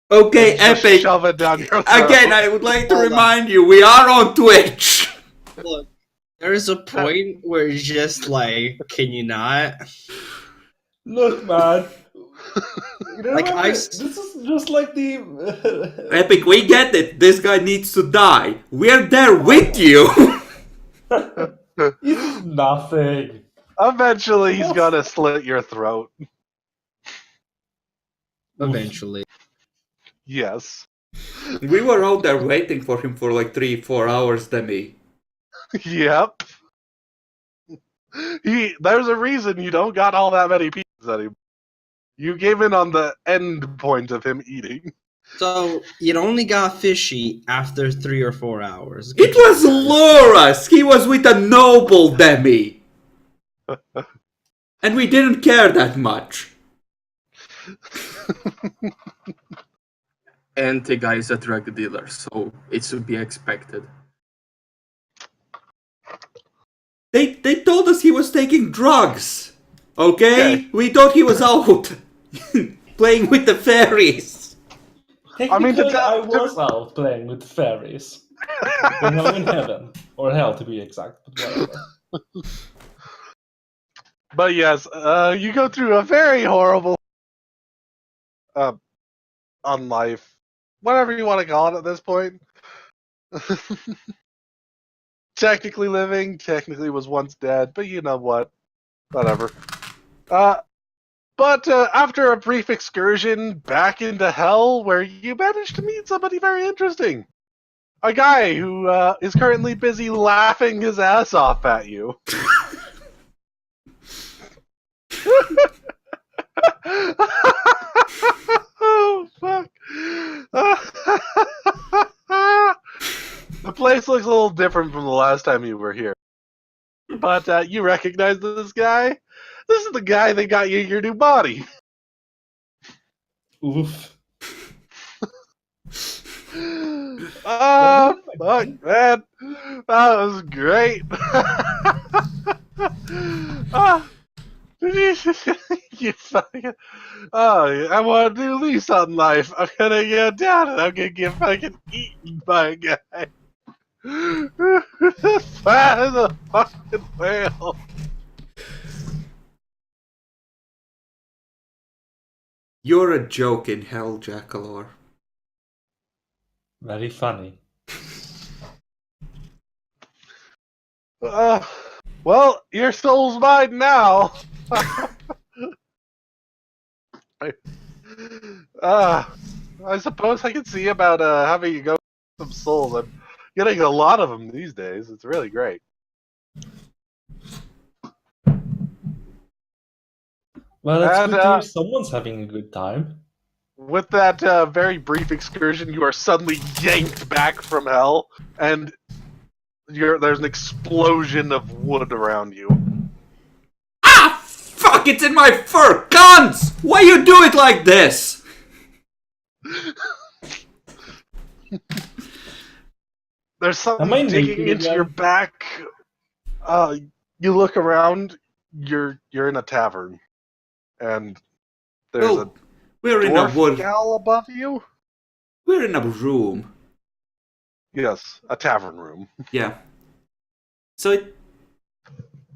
Okay, Just Epic. shove it down your throat. Again, I would like to remind you, we are on Twitch. Look, there's a point where it's just like, can you not? Look, man. Like, This is just like the... Epic, we get it. This guy needs to die. We're there with you. It's nothing. Eventually, he's gonna slit your throat. Eventually. Yes. We were out there waiting for him for like 3-4 hours, Demi. Yep. There's a reason you don't got all that many pieces anymore. You gave in on the end point of him eating. So, it only got fishy after 3 or 4 hours. It was Loras! He was with a noble, Demi! And we didn't care that much. And the guy is a drug dealer, so it should be expected. They told us he was taking drugs. Okay? We thought he was out playing with the fairies. Technically, I was out playing with fairies. They're now in heaven. Or hell, to be exact. But whatever. But yes, you go through a very horrible on life, whatever you want to call it at this point. Technically living, technically was once dead, but you know what? Whatever. But after a brief excursion back into hell, where you managed to meet somebody very interesting. A guy who is currently busy laughing his ass off at you. Oh, fuck. The place looks a little different from the last time you were here. But you recognize this guy? This is the guy that got you your new body. Oof. Oh, fuck, man. That was great. You fucking... Oh, I want to do least on life. I'm gonna get down and I'm gonna get fucking eaten by a guy. Fat as a fucking whale. You're a joke in hell, Jackalor. Very funny. Well, your soul's mine now. I suppose I can see about having you go some souls. I'm getting a lot of them these days. It's really great. Well, that's And, good to hear someone's having a good time. With that very brief excursion, you are suddenly yanked back from hell, and there's an explosion of wood around you. Ah, fuck! It's in my fur, guns! Why you do it like this? There's Am I something digging naked into your again? back. You look around. You're in a tavern, and there's Well, we're a in a dwarf wood. gal above you. We're in a room. Yes, a tavern room. Yeah. So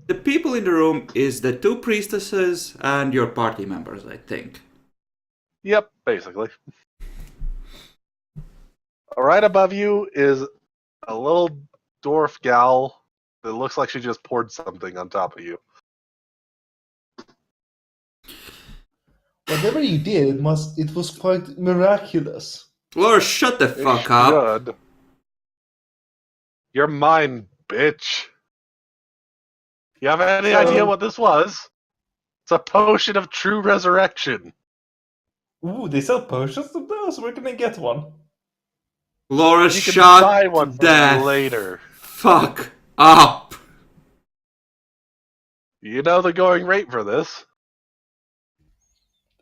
the people in the room is the two priestesses and your party members, I think. Yep, basically. Right above you is a little dwarf gal that looks like she just poured something on top of you. Whatever you did, it was quite miraculous. Laura, shut the It fuck up. should. You're mine, bitch. You have any So- idea what this was? It's a potion of true resurrection. Ooh, they sell potions of those? We're gonna get one. Laura, You can shut buy one from the me later. fuck up. You know the going rate for this.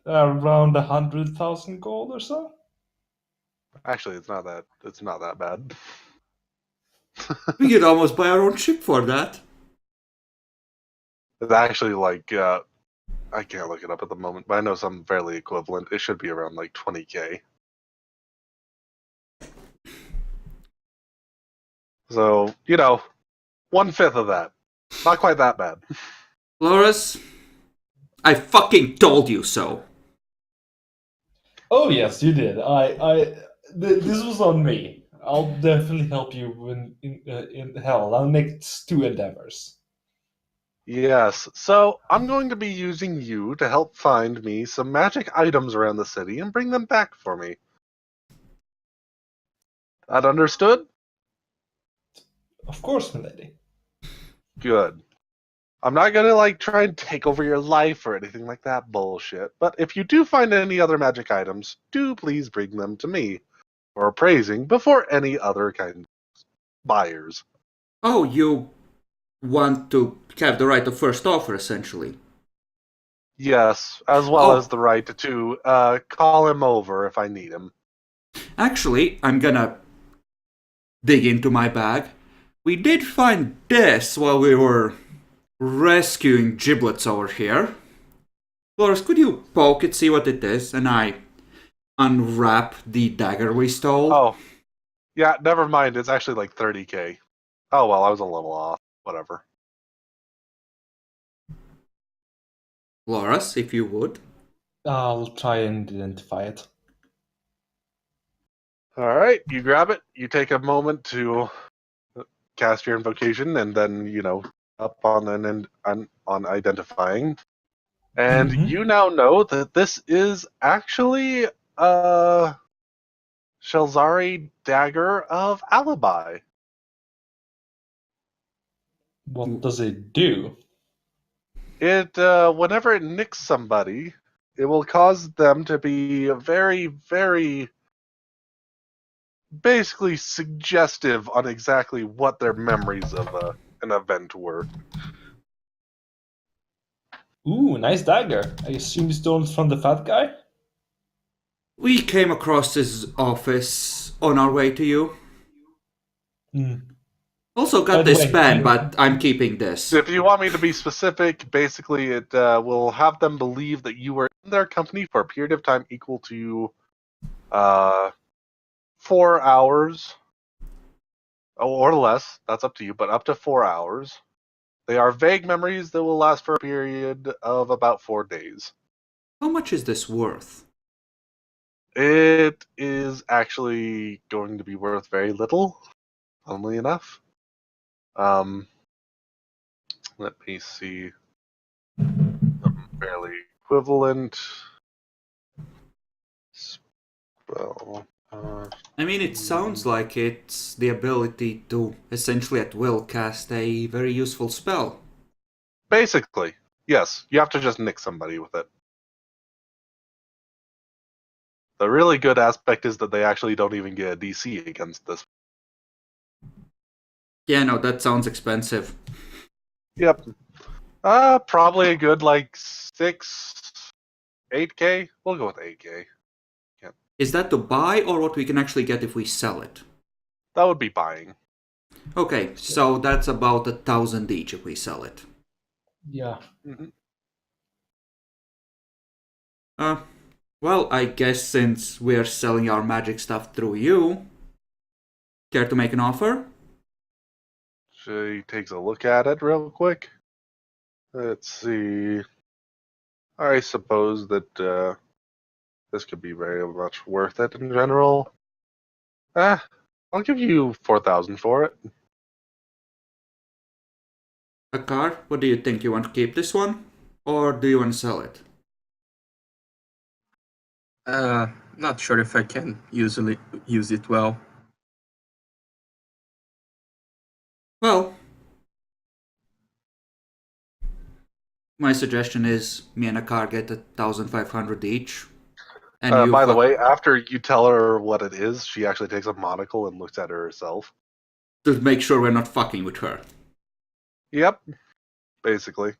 Around 100,000 gold or so? Actually, it's not that. It's not that bad. We could almost buy our own ship for that. It's actually like I can't look it up at the moment, but I know something fairly equivalent. It should be around like 20k. So, 1/5 of that. Not quite that bad. Loris, I fucking told you so. Oh yes, you did. This was on me. I'll definitely help you in hell. Our next two endeavors. Yes, so I'm going to be using you to help find me some magic items around the city and bring them back for me. That understood? Of course, milady. Good. I'm not gonna try and take over your life or anything like that bullshit, but if you do find any other magic items, do please bring them to me for appraising before any other kind of buyers. Oh, you want to have the right of first offer, essentially. Yes, as well Oh. as the right to call him over if I need him. Actually, I'm gonna dig into my bag. We did find this while we were rescuing giblets over here. Loris, could you poke it, see what it is? And I unwrap the dagger we stole. Oh, yeah, never mind. It's actually like 30k. Oh, well, I was a little off. Whatever. Loris, if you would. I'll try and identify it. Alright, you grab it. You take a moment to cast your invocation, and then, up on identifying. And Mhm. you now know that this is actually a Shelzari dagger of alibi. What does it do? It, whenever it nicks somebody, it will cause them to be very, very basically suggestive on exactly what their memories of an event were. Ooh, nice dagger. I assume you stole it from the fat guy? We came across his office on our way to you. Hmm. Also By got the this way, pen, but I'm keeping this. If you want me to be specific, basically it will have them believe that you were in their company for a period of time equal to 4 hours or less. That's up to you, but up to 4 hours. They are vague memories that will last for a period of about 4 days. How much is this worth? It is actually going to be worth very little, funnily enough. Let me see. Fairly equivalent spell. I mean, it sounds like it's the ability to essentially at will cast a very useful spell. Basically, yes. You have to just nick somebody with it. The really good aspect is that they actually don't even get a DC against this. Yeah, no, that sounds expensive. Yep. Probably a good like 8K. We'll go with 8K. Is that to buy or what we can actually get if we sell it? That would be buying. Okay, so that's about 1,000 each if we sell it. Yeah. Mhm. Well, I guess since we're selling our magic stuff through you, care to make an offer? She takes a look at it real quick. Let's see. I suppose that this could be very much worth it in general. I'll give you 4,000 for it. Akar, what do you think? You want to keep this one? Or do you want to sell it? Not sure if I can usually use it well. Well, my suggestion is me and Akar get 1,500 each. And you By the way, after you tell her what it is, she actually takes a monocle and looks at it herself. to make sure we're not fucking with her. Yep, basically.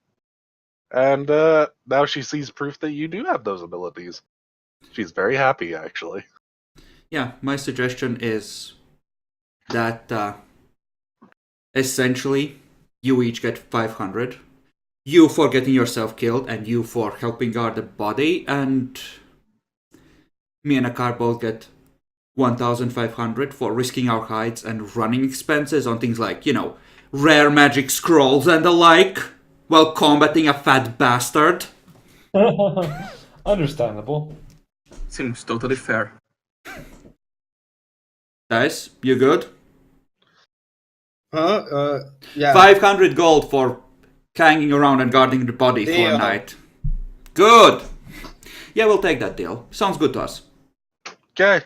And now she sees proof that you do have those abilities. She's very happy, actually. Yeah, my suggestion is that essentially you each get 500. You for getting yourself killed, and you for helping guard the body, and me and Akar both get 1,500 for risking our hides and running expenses on things like, rare magic scrolls and the like, while combating a fat bastard. Understandable. Seems totally fair. Guys, you good? Yeah. 500 gold for hanging around and guarding the body for a Deal. night. Good! Yeah, we'll take that deal. Sounds good to us. Okay.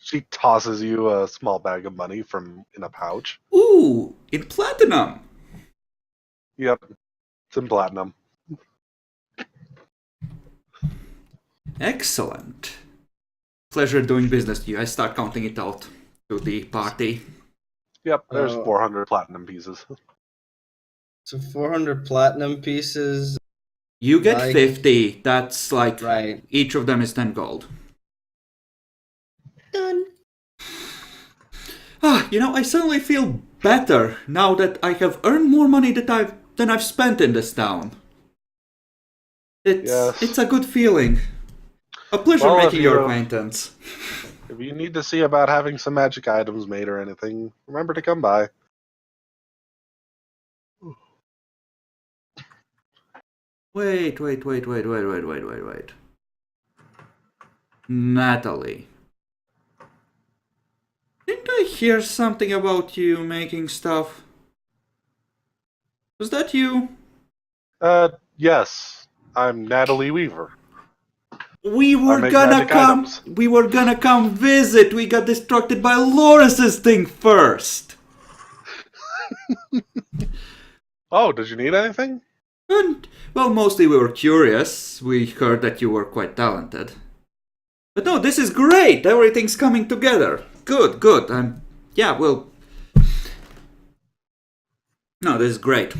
She tosses you a small bag of money from in a pouch. Ooh, in platinum! Yep. It's in platinum. Excellent. Pleasure doing business to you. I start counting it out to the party. Yep, there's Oh. 400 platinum pieces. So 400 platinum pieces. You get Like- 50. That's like Right. each of them is 10 gold. Done. I suddenly feel better now that I have earned more money than I've spent in this town. Yes. It's a good feeling. A pleasure Well, if making your you- acquaintance. If you need to see about having some magic items made or anything, remember to come by. Wait. Natalie. Didn't I hear something about you making stuff? Was that you? Yes. I'm Natalie Weaver. We I were make gonna magic come. items. We were gonna come visit. We got distracted by Loris's thing first. Oh, did you need anything? And well, mostly we were curious. We heard that you were quite talented. But no, this is great. Everything's coming together. Good. Yeah, well. No, this is great.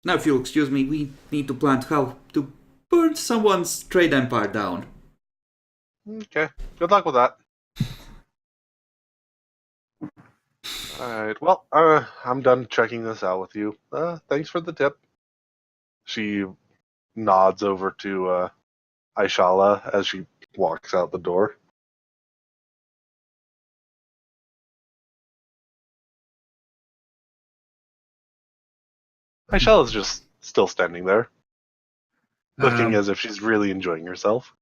Now, if you'll excuse me, we need to plan how to burn someone's trade empire down. Okay. Good luck with that. Alright, well, I'm done checking this out with you. Thanks for the tip. She nods over to Aishala as she walks out the door. Aishala's just still standing there, looking as if she's really enjoying herself.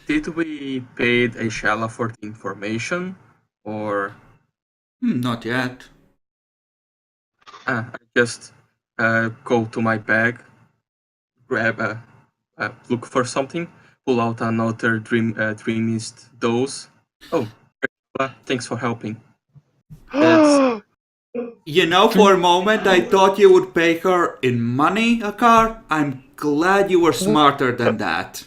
Did we paid Aishala for the information, or Not yet. I just go to my bag, grab look for something, pull out another dreamist dose. Oh, thanks for helping. That's- For a moment, I thought you would pay her in money, Akar. I'm glad you were smarter than that.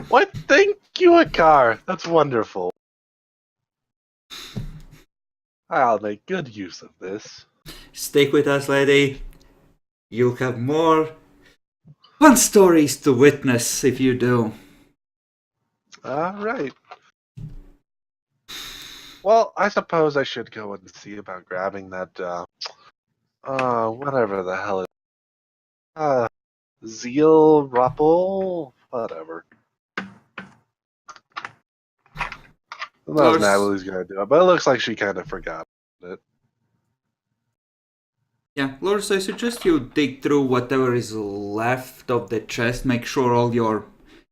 What? Thank you, Akar. That's wonderful. I'll make good use of this. Stick with us, lady. You'll have more fun stories to witness if you do. Alright. Well, I suppose I should go and see about grabbing that, whatever the hell it is. Zeal Ruppel? Whatever. Who knows Lars- Natalie's gonna do it, but it looks like she kind of forgot it. Yeah, Loris, I suggest you dig through whatever is left of the chest, make sure all your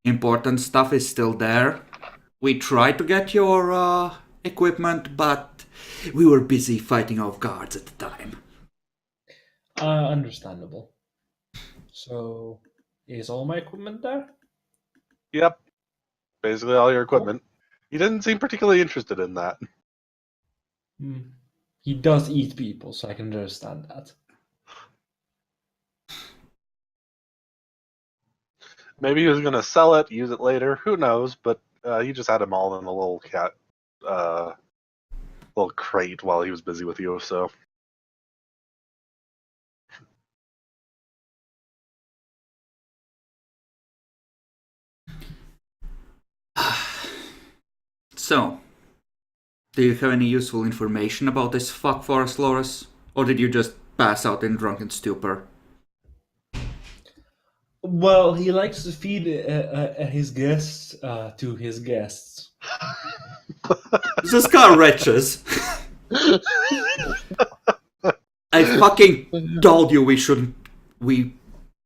important stuff is still there. We tried to get your equipment, but we were busy fighting off guards at the time. Understandable. So, is all my equipment there? Yep. Basically all your equipment. He didn't seem particularly interested in that. He does eat people, so I can understand that. Maybe he was gonna sell it, use it later, who knows, but he just had them all in a little little crate while he was busy with you, so. So, do you have any useful information about this fuck for us, Loris? Or did you just pass out in drunken stupor? Well, he likes to feed his guests to his guests. Zaskar wretches! I fucking told you we shouldn't...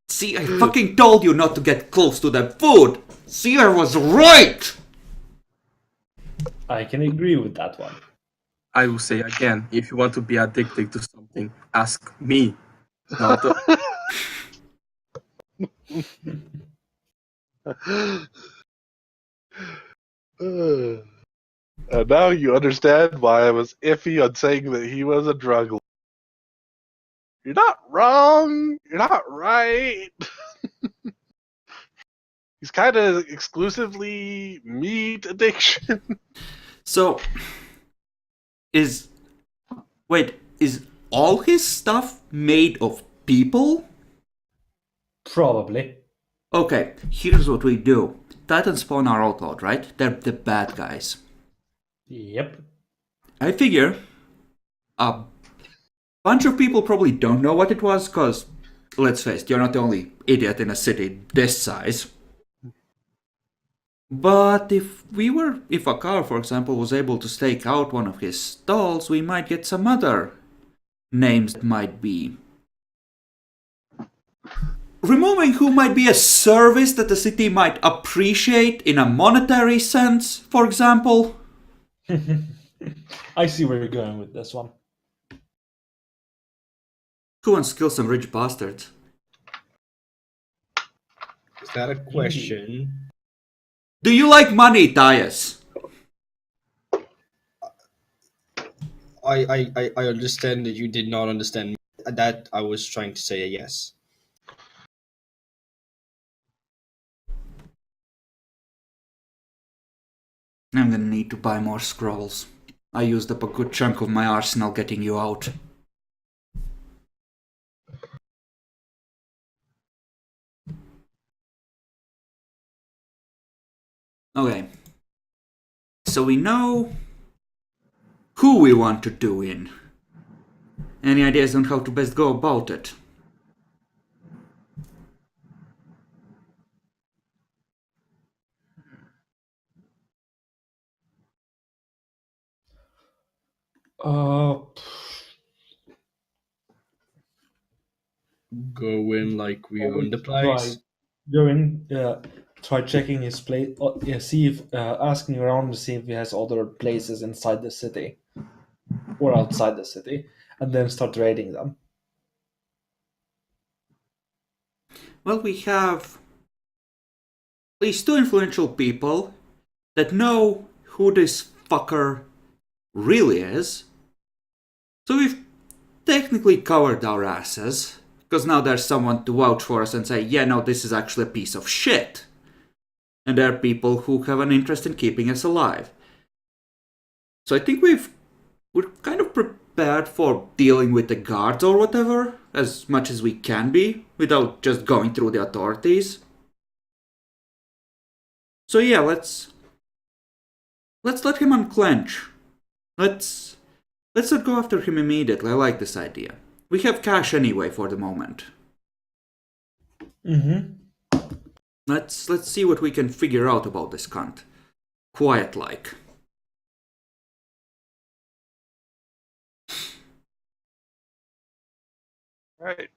See, I fucking told you not to get close to that food! See, I was right! I can agree with that one. I will say again, if you want to be addicted to something, ask me. Not And now you understand why I was iffy on saying that he was a drug lord. You're not wrong. You're not right. He's kind of exclusively meat addiction. So, is all his stuff made of people? Probably. Okay, here's what we do. Titans spawn are outlawed, right? They're the bad guys. Yep. I figure a bunch of people probably don't know what it was, cause, let's face it, you're not the only idiot in a city this size. But if a car, for example, was able to stake out one of his stalls, we might get some other names that might be. Removing who might be a service that the city might appreciate in a monetary sense, for example. I see where you're going with this one. Who wants to kill some rich bastards? Is that a question? Do you like money, Tyus? I understand that you did not understand me. That I was trying to say a yes. I'm gonna need to buy more scrolls. I used up a good chunk of my arsenal getting you out. Okay. So we know who we want to do in. Any ideas on how to best go about it? Go in like we own the Try place. going. Try checking his place. See if asking around to see if he has other places inside the city or outside the city, and then start raiding them. Well, we have at least two influential people that know who this fucker really is. So we've technically covered our asses, because now there's someone to vouch for us and say, yeah, no, this is actually a piece of shit. And there are people who have an interest in keeping us alive. So I think we've we're kind of prepared for dealing with the guards or whatever, as much as we can be, without just going through the authorities. So yeah, let's let him unclench. Let's not go after him immediately. I like this idea. We have cash anyway for the moment. Mm-hmm. Let's see what we can figure out about this cunt. Quiet like. Right.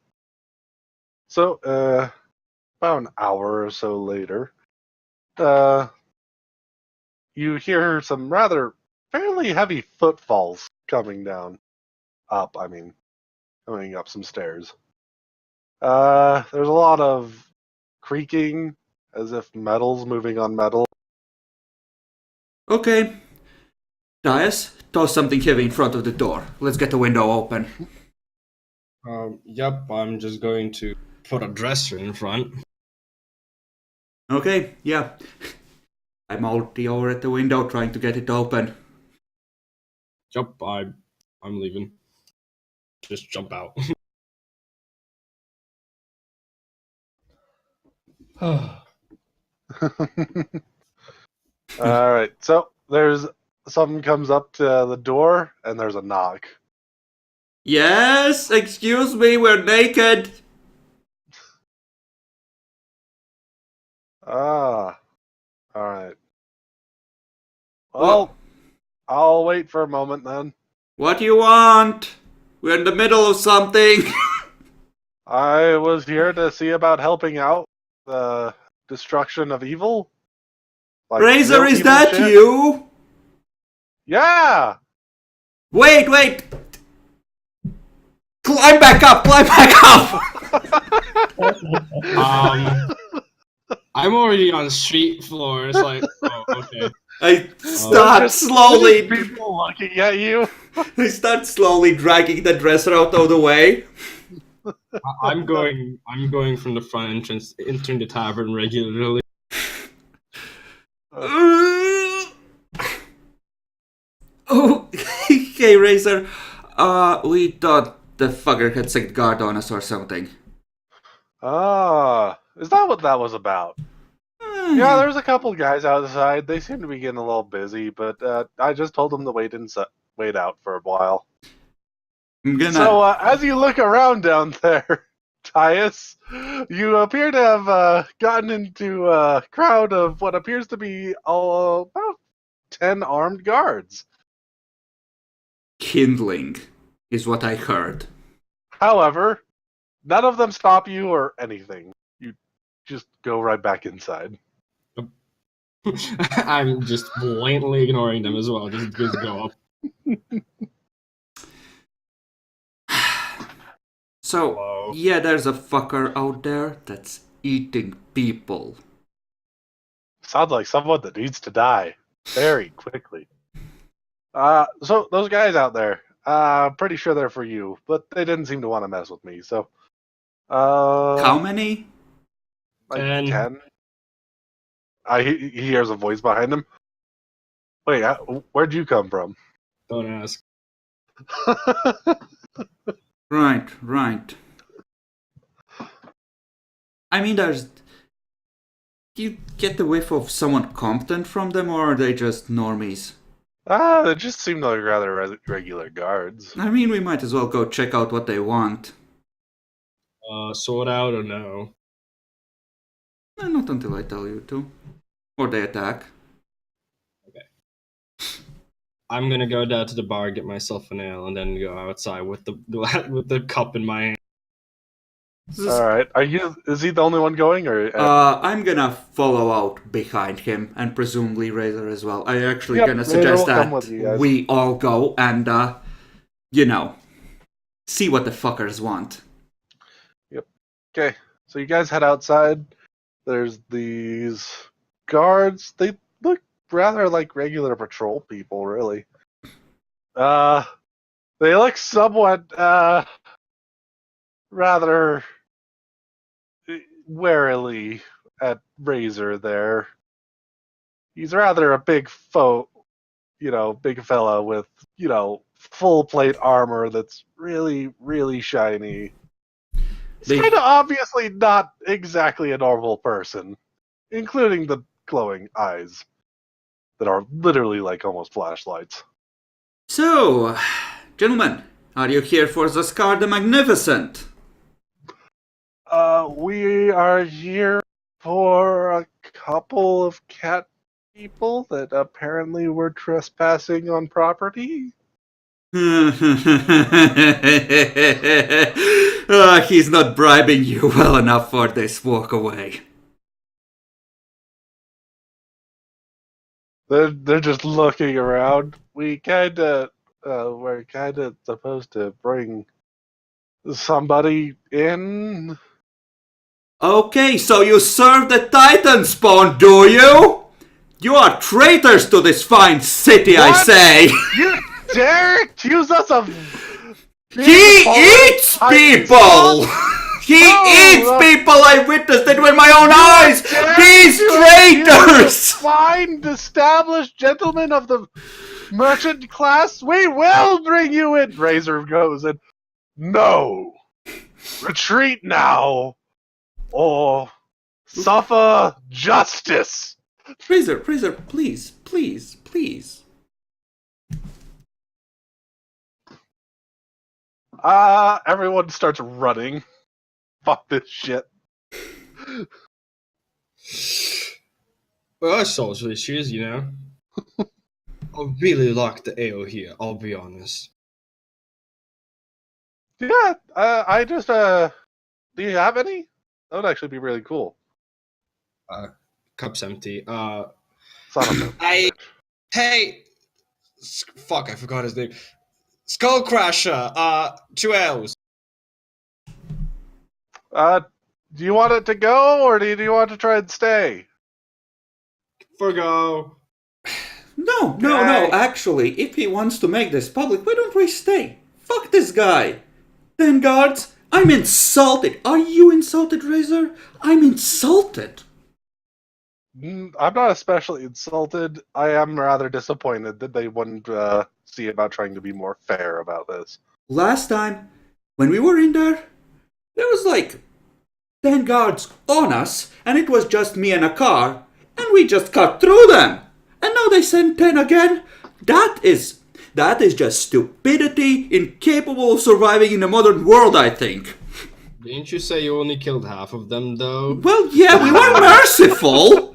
So, about an hour or so later, you hear some rather fairly heavy footfalls coming coming up some stairs. There's a lot of creaking, as if metal's moving on metal. Okay. Dias, toss something heavy in front of the door. Let's get the window open. Yep, I'm just going to put a dresser in front. Okay, yeah. I'm already over at the window trying to get it open. Yep, I'm leaving. Just jump out. Alright, so there's someone comes up to the door, and there's a knock. Yes, excuse me, we're naked. Ah, alright. Well, I'll wait for a moment then. What do you want? We're in the middle of something. I was here to see about helping out the destruction of evil. Like Razor, real is evil that shit. you? Yeah! Wait! Climb back up! I'm already on the street floor. It's like, oh, okay. I start slowly. People looking at you. I start slowly dragging the dresser out of the way. I'm going from the front entrance, entering the tavern regularly. Oh, hey Razor. We thought the fucker had set guard on us or something. Ah, is that what that was about? Yeah, there's a couple guys outside. They seem to be getting a little busy, but I just told them to wait out for a while. So, as you look around down there, Tyus, you appear to have gotten into a crowd of what appears to be about 10 armed guards. Kindling is what I heard. However, none of them stop you or anything. You just go right back inside. I'm just blatantly ignoring them as well. Just go up. So, Hello. yeah, there's a fucker out there that's eating people. Sounds like someone that needs to die very quickly. So those guys out there, pretty sure they're for you, but they didn't seem to want to mess with me. So, How many? like 10. 10. He hears a voice behind him. Wait, where'd you come from? Don't ask. Right. I mean, do you get the whiff of someone competent from them, or are they just normies? They just seem like rather regular guards. I mean, we might as well go check out what they want. Sword out or no? Not until I tell you to. Or they attack. I'm gonna go down to the bar, get myself an ale, and then go outside with the cup in my hand. All right, is he the only one going, or? I'm gonna follow out behind him, and presumably Razor as well. I actually Yep, gonna Razor suggest will come that with you guys. we all go and, see what the fuckers want. Okay, so you guys head outside. There's these guards. They look rather like regular patrol people, really. They look somewhat, rather warily at Razor there. He's rather a big big fella with, full plate armor that's really, really shiny. He's kind of obviously not exactly a normal person, including the glowing eyes that are literally like almost flashlights. So, gentlemen, are you here for Zaskar the Magnificent? We are here for a couple of cat people that apparently were trespassing on property. He's not bribing you well enough for this. Walk away. They're just looking around. We're kind of supposed to bring somebody in. Okay, so you serve the Titan spawn, do you? You are traitors to this fine city, What? I say! You dare accuse us of... He eats people! He eats people! I witnessed it with my own eyes! These traitors! Fine, established gentlemen of the merchant class, we will bring you in! Razor goes and... No! Retreat now! Or suffer justice! Razor, please, please, please. Everyone starts running. Fuck this shit. Well, I saw some issues, I really like the ale here, I'll be honest. Yeah, I just, do you have any? That would actually be really cool. Cup's empty. Son of a Hey! Fuck, I forgot his name. Skullcrasher, 2 L's. Do you want it to go, or do you want to try and stay? Forgo. No, Okay. actually, if he wants to make this public, why don't we stay? Fuck this guy! Then guards, I'm insulted. Are you insulted, Razor? I'm insulted. I'm not especially insulted. I am rather disappointed that they wouldn't see about trying to be more fair about this. Last time, when we were in there was like 10 guards on us, and it was just me and a car, and we just cut through them. And now they send 10 again. That is just stupidity, incapable of surviving in the modern world, I think. Didn't you say you only killed half of them, though? Well, yeah, we were merciful.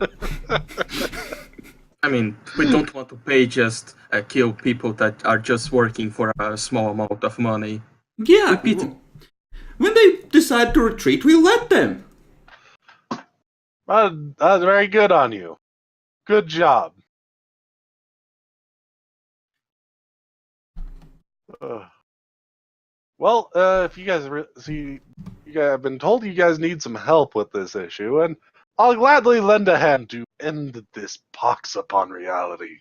I mean, we don't want to pay just kill people that are just working for a small amount of money. Yeah, when they decide to retreat, we let them. That's very good on you. Good job. Well, if you guys I've been told you guys need some help with this issue, and I'll gladly lend a hand to end this pox upon reality.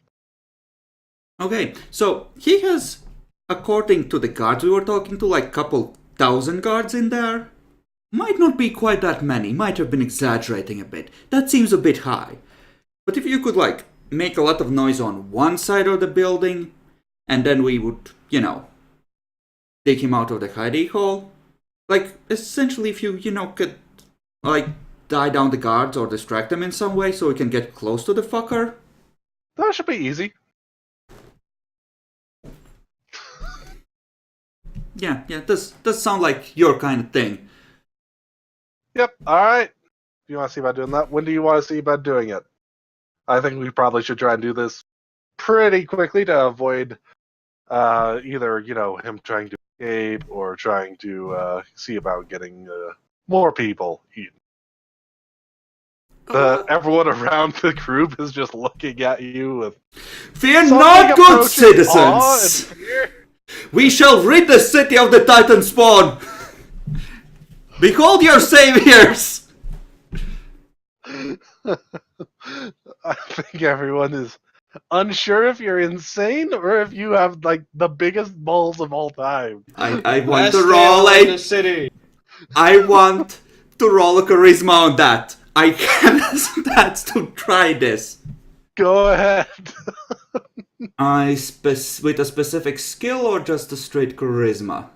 Okay, so he has, according to the guards we were talking to, like couple thousand guards in there. Might not be quite that many, might have been exaggerating a bit. That seems a bit high. But if you could, like, make a lot of noise on one side of the building, and then we would, take him out of the hidey hole. Like, essentially if you, could, like, die down the guards or distract them in some way so we can get close to the fucker. That should be easy. Yeah, does sound like your kind of thing. Yep, alright. You want to see about doing that? When do you want to see about doing it? I think we probably should try and do this pretty quickly to avoid either, him trying to escape or trying to see about getting more people eaten. Everyone around the group is just looking at you with... Fear not, good citizens! We shall rid the city of the Titan spawn! Behold your saviors! I think everyone is unsure if you're insane or if you have, like, the biggest balls of all time. I want to roll the city. I want to roll a charisma on that. I can stats to try this. Go ahead. With a specific skill or just a straight charisma?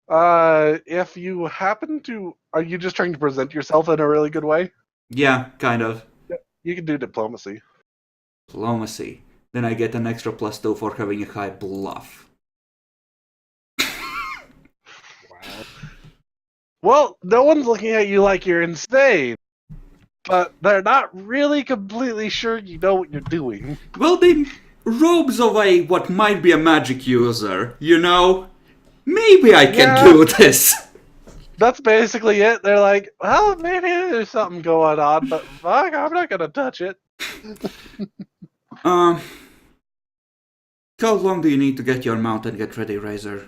If you happen to, are you just trying to present yourself in a really good way? Yeah, kind of. You can do diplomacy. Diplomacy. Then I get an extra +2 for having a high bluff. Wow. Well, no one's looking at you like you're insane, but they're not really completely sure you know what you're doing. Well, they robes away what might be a magic user, you know? Maybe I can do this. That's basically it. They're like, well, maybe there's something going on, but fuck, I'm not gonna touch it. How long do you need to get your mount and get ready, Razor?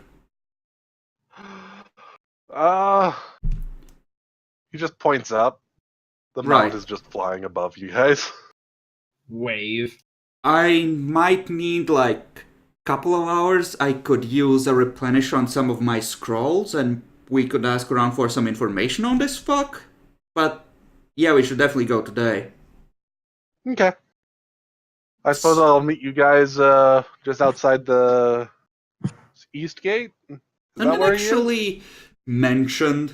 He just points up. The mount is just flying above you guys. Wave. I might need like a couple of hours. I could use a replenish on some of my scrolls and we could ask around for some information on this fuck. But yeah, we should definitely go today. Okay. I suppose I'll meet you guys just outside the east gate. Is And that it where actually mentioned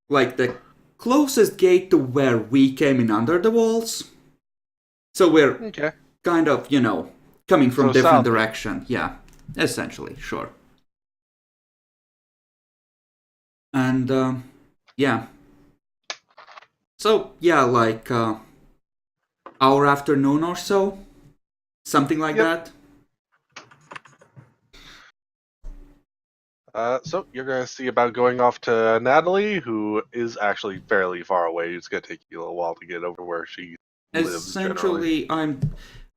like the closest gate to where we came in under the walls. So we're Okay. kind of, coming from So different south. direction. Yeah, essentially, sure. And yeah. So yeah, like hour afternoon or so, something like that. So you're gonna see about going off to Natalie, who is actually fairly far away. It's gonna take you a little while to get over where she lives. Generally. Essentially,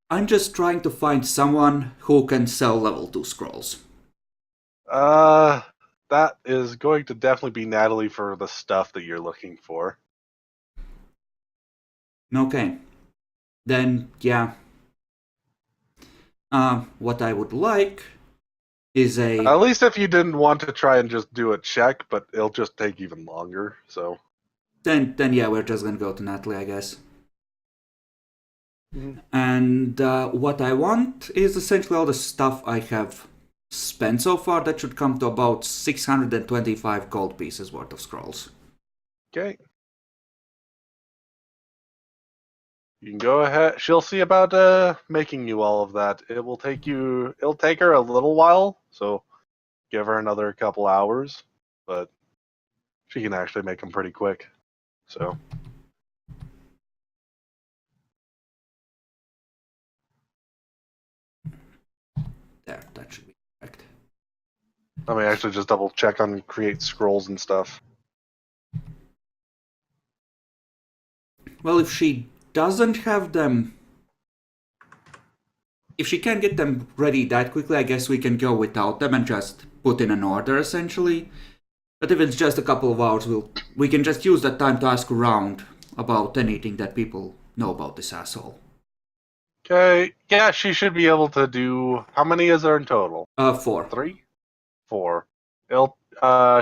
I'm just trying to find someone who can sell level 2 scrolls. That is going to definitely be Natalie for the stuff that you're looking for. Okay. Then, yeah. What I would like is At least if you didn't want to try and just do a check, but it'll just take even longer, so... Then yeah, we're just gonna go to Natalie, I guess. Mm-hmm. And what I want is essentially all the stuff I have spent so far. That should come to about 625 gold pieces worth of scrolls. Okay. You can go ahead. She'll see about making you all of that. It'll take her a little while, so give her another couple hours, but she can actually make them pretty quick. So There, that should be correct. let me actually just double check on create scrolls and stuff. Well, if she doesn't have them... If she can't get them ready that quickly, I guess we can go without them and just put in an order, essentially. But if it's just a couple of hours, we can just use that time to ask around about anything that people know about this asshole. Okay, yeah, she should be able to do. How many is there in total? 4. 3, 4.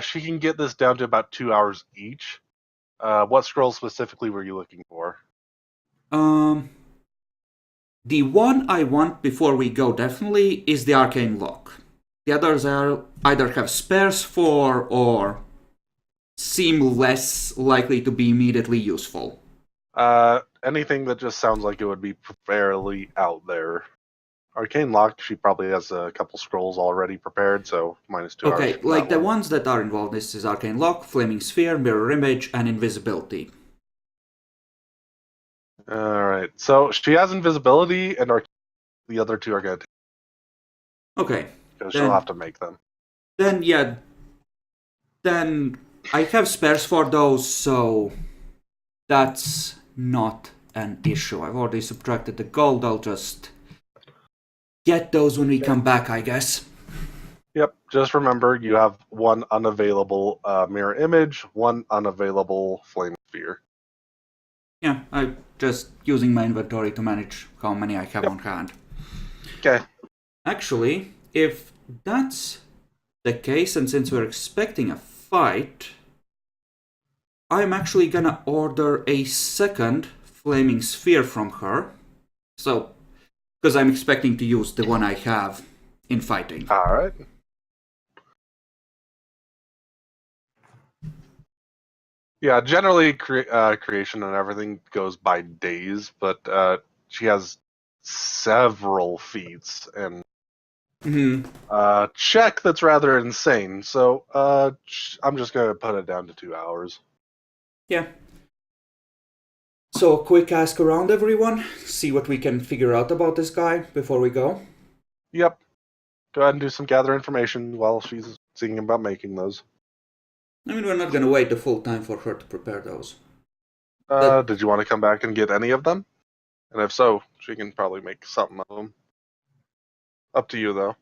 She can get this down to about 2 hours each. What scrolls specifically were you looking for? The one I want before we go definitely is the arcane lock. The others are either have spares for or seem less likely to be immediately useful. Anything that just sounds like it would be fairly out there. Arcane Lock, she probably has a couple scrolls already prepared, so minus 2 hours. Okay, like the ones that are involved, this is Arcane Lock, Flaming Sphere, Mirror Image, and Invisibility. Alright, so she has Invisibility, and the other two are good. Okay. Because she'll have to make them. Then, yeah. Then I have spares for those, so that's not an issue. I've already subtracted the gold, I'll just get those when we come back, I guess. Yep, just remember you have one unavailable mirror image, one unavailable flame sphere. Yeah, I'm just using my inventory to manage how many I have on hand. Okay. Actually, if that's the case, and since we're expecting a fight, I'm actually gonna order a second flaming sphere from her. So, Because I'm expecting to use the one I have in fighting. All right. Yeah, generally creation and everything goes by days, but she has several feats and check that's rather insane. So I'm just gonna put it down to 2 hours. Yeah. So, a quick ask around, everyone. See what we can figure out about this guy before we go. Yep. Go ahead and do some gather information while she's thinking about making those. I mean, we're not gonna wait the full time for her to prepare those. Did you want to come back and get any of them? And if so, she can probably make something of them. Up to you, though.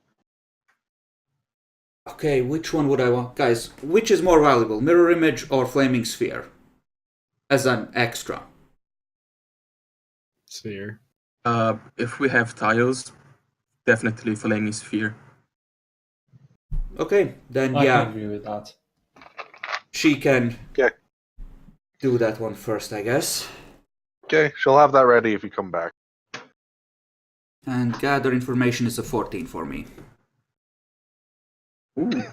Okay, which one would I want? Guys, which is more valuable, mirror image or flaming sphere? As an extra. Sphere. If we have tiles, definitely flaming sphere. Okay, then I yeah, can agree with that. she can Okay. do that one first, I guess. Okay, she'll have that ready if you come back. And gather information is a 14 for me. Ooh.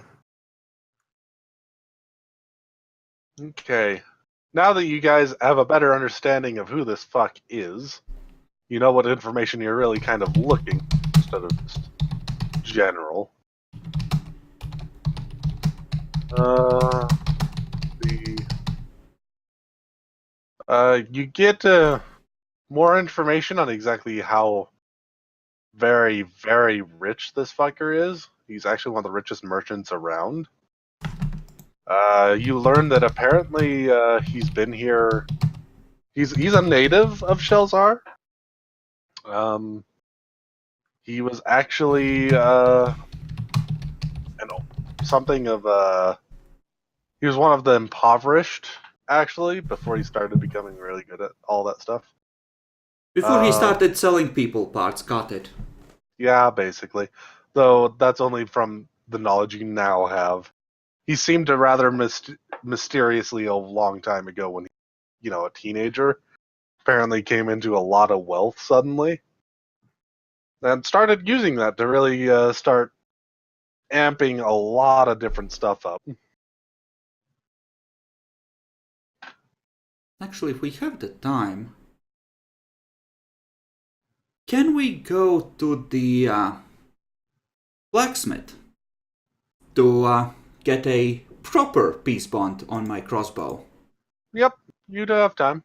Okay. Now that you guys have a better understanding of who this fuck is, you know what information you're really kind of looking instead of just general. You get more information on exactly how very, very rich this fucker is. He's actually one of the richest merchants around. You learn that apparently he's been here. He's a native of Shelzar. He was actually something of a. He was one of the impoverished, actually, before he started becoming really good at all that stuff. Before he started selling people parts, got it. Yeah, basically. Though that's only from the knowledge you now have. He seemed to rather mysteriously a long time ago when he, a teenager, apparently came into a lot of wealth suddenly. And started using that to really start amping a lot of different stuff up. Actually, if we have the time, can we go to the blacksmith to get a proper peace bond on my crossbow? Yep, you'd have time.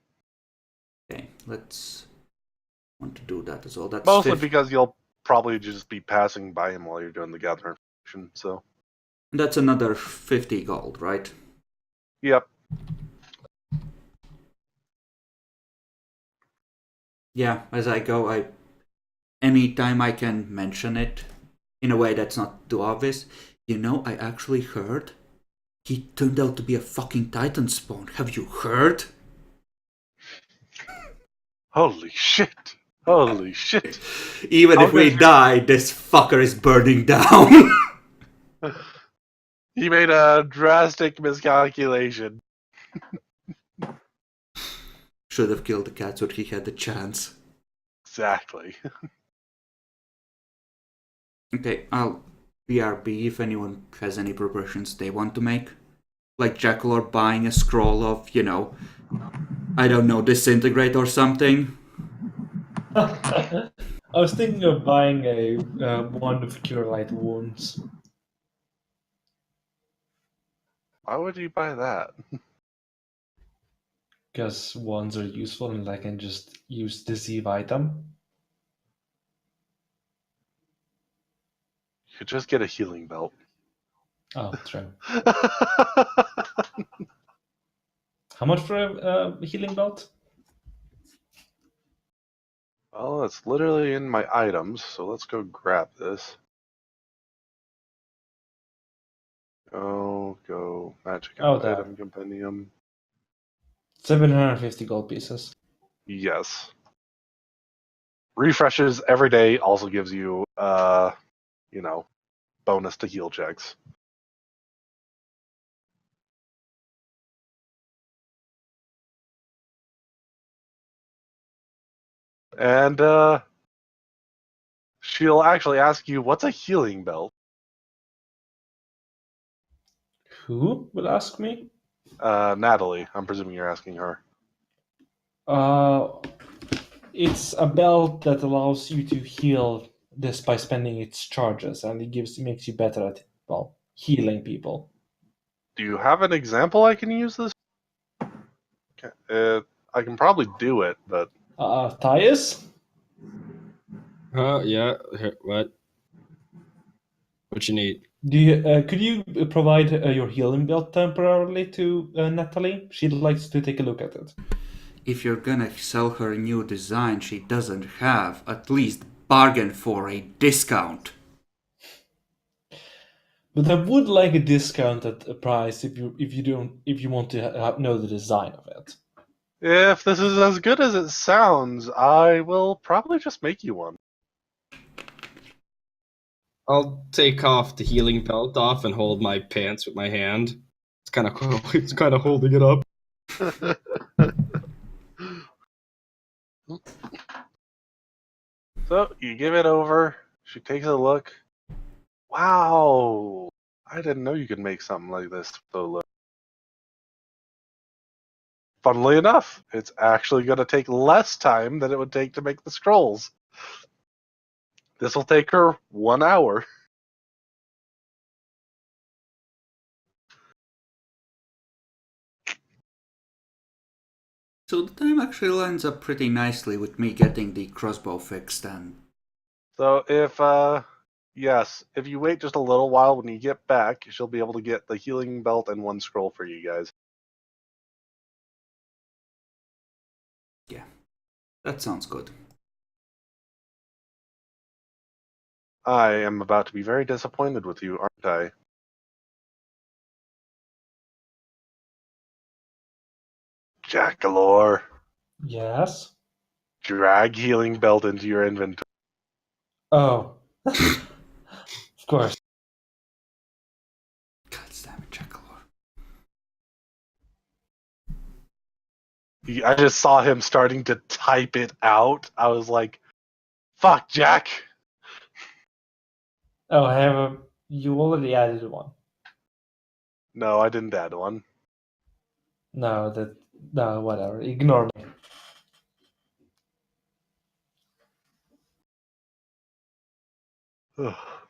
Okay, let's want to do that as well. That's Mostly because you'll probably just be passing by him while you're doing the gather information, so. That's another 50 gold, right? Yep. Yeah, as I go, anytime I can mention it in a way that's not too obvious. I actually heard he turned out to be a fucking Titan spawn. Have you heard? Holy shit. Holy shit. Even if we die, this fucker is burning down. He made a drastic miscalculation. Should have killed the cats when he had the chance. Exactly. Okay, I'll BRB if anyone has any preparations they want to make. Like Jackal or buying a scroll of, I don't know, disintegrate or something. I was thinking of buying a wand of cure light wounds. Why would you buy that? Because wands are useful and I can just use deceive item. You could just get a healing belt. Oh, true. How much for a healing belt? Well, it's literally in my items, so let's go grab this. Go magic item compendium. 750 gold pieces. Yes. Refreshes every day, also gives you bonus to heal checks. And she'll actually ask you, what's a healing belt? Who will ask me? Natalie, I'm presuming you're asking her. It's a belt that allows you to heal this by spending its charges, and makes you better at healing people. Do you have an example I can use this? I can probably do it, but Tyus? Yeah. What? What you need? Could you provide your healing belt temporarily to Natalie? She'd like to take a look at it. If you're gonna sell her a new design she doesn't have, at least bargain for a discount. But I would like a discounted price if you want to know the design of it. if this is as good as it sounds, I will probably just make you one. I'll take off the healing belt off and hold my pants with my hand. It's kind of it's kind of holding it up. So you give it over. She takes a look. Wow, I didn't know you could make something like this so low. Funnily enough, it's actually going to take less time than it would take to make the scrolls. This will take her 1 hour. So the time actually lines up pretty nicely with me getting the crossbow fixed and... So if you wait just a little while when you get back, she'll be able to get the healing belt and 1 scroll for you guys. Yeah, that sounds good. I am about to be very disappointed with you, aren't I? Jackalore, Yes. drag healing belt into your inventory. Oh, of course. God damn it, Jackalore. I just saw him starting to type it out. I was like, fuck, Jack. Oh, I have a. You already added one. No, I didn't add one. No, whatever. Ignore me.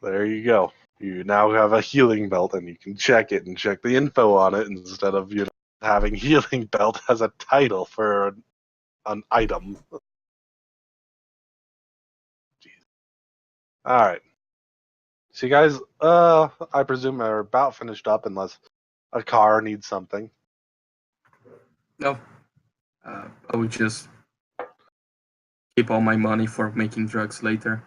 There you go. You now have a healing belt, and you can check it and check the info on it instead of having healing belt as a title for an item. Jeez. All right. So you guys, I presume are about finished up, unless a car needs something. No. I would just keep all my money for making drugs later.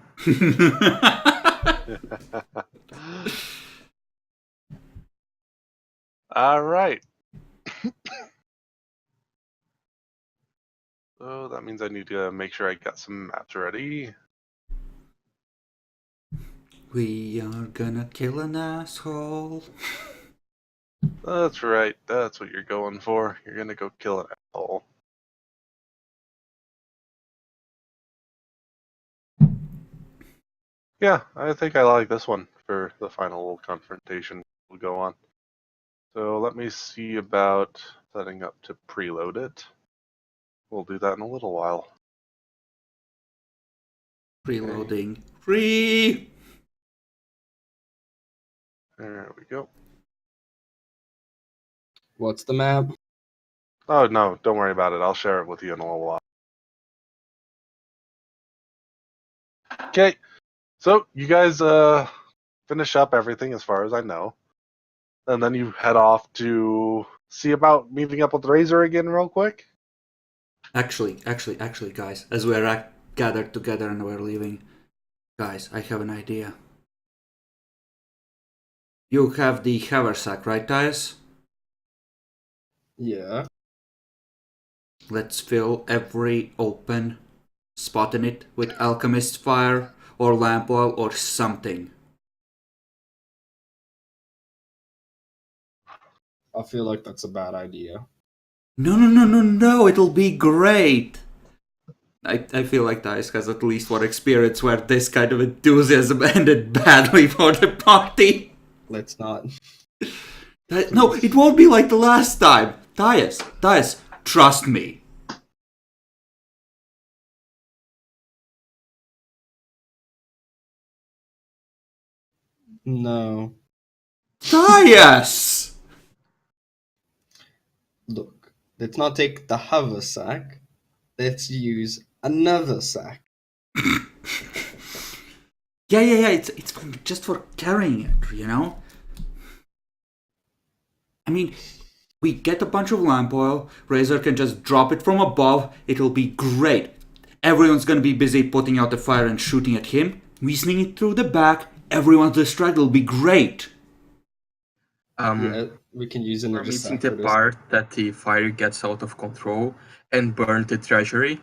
All right. So that means I need to make sure I got some maps ready. We are gonna kill an asshole. That's right. That's what you're going for. You're gonna go kill an asshole. Yeah, I think I like this one for the final confrontation we'll go on. So let me see about setting up to preload it. We'll do that in a little while. Reloading. Free! There we go. What's the map? Oh, no, don't worry about it. I'll share it with you in a little while. Okay, so you guys finish up everything as far as I know. And then you head off to see about meeting up with Razor again real quick. Actually, guys, as we're gathered together and we're leaving, guys, I have an idea. You have the haversack, right, Tyus? Yeah. Let's fill every open spot in it with alchemist fire or lamp oil or something. I feel like that's a bad idea. No, it'll be great. I feel like Dice has at least one experience where this kind of enthusiasm ended badly for the party. Let's not. No, it won't be like the last time. Dice, trust me. No. Dice! Look, let's not take the haversack. Let's use another sack. Yeah, it's just for carrying it, you know? I mean, we get a bunch of lamp oil, Razor can just drop it from above, it'll be great. Everyone's gonna be busy putting out the fire and shooting at him. We sneak it through the back, everyone's distracted, it'll be great. Yeah, we can use We're another missing sack the for this. part that the fire gets out of control and burn the treasury.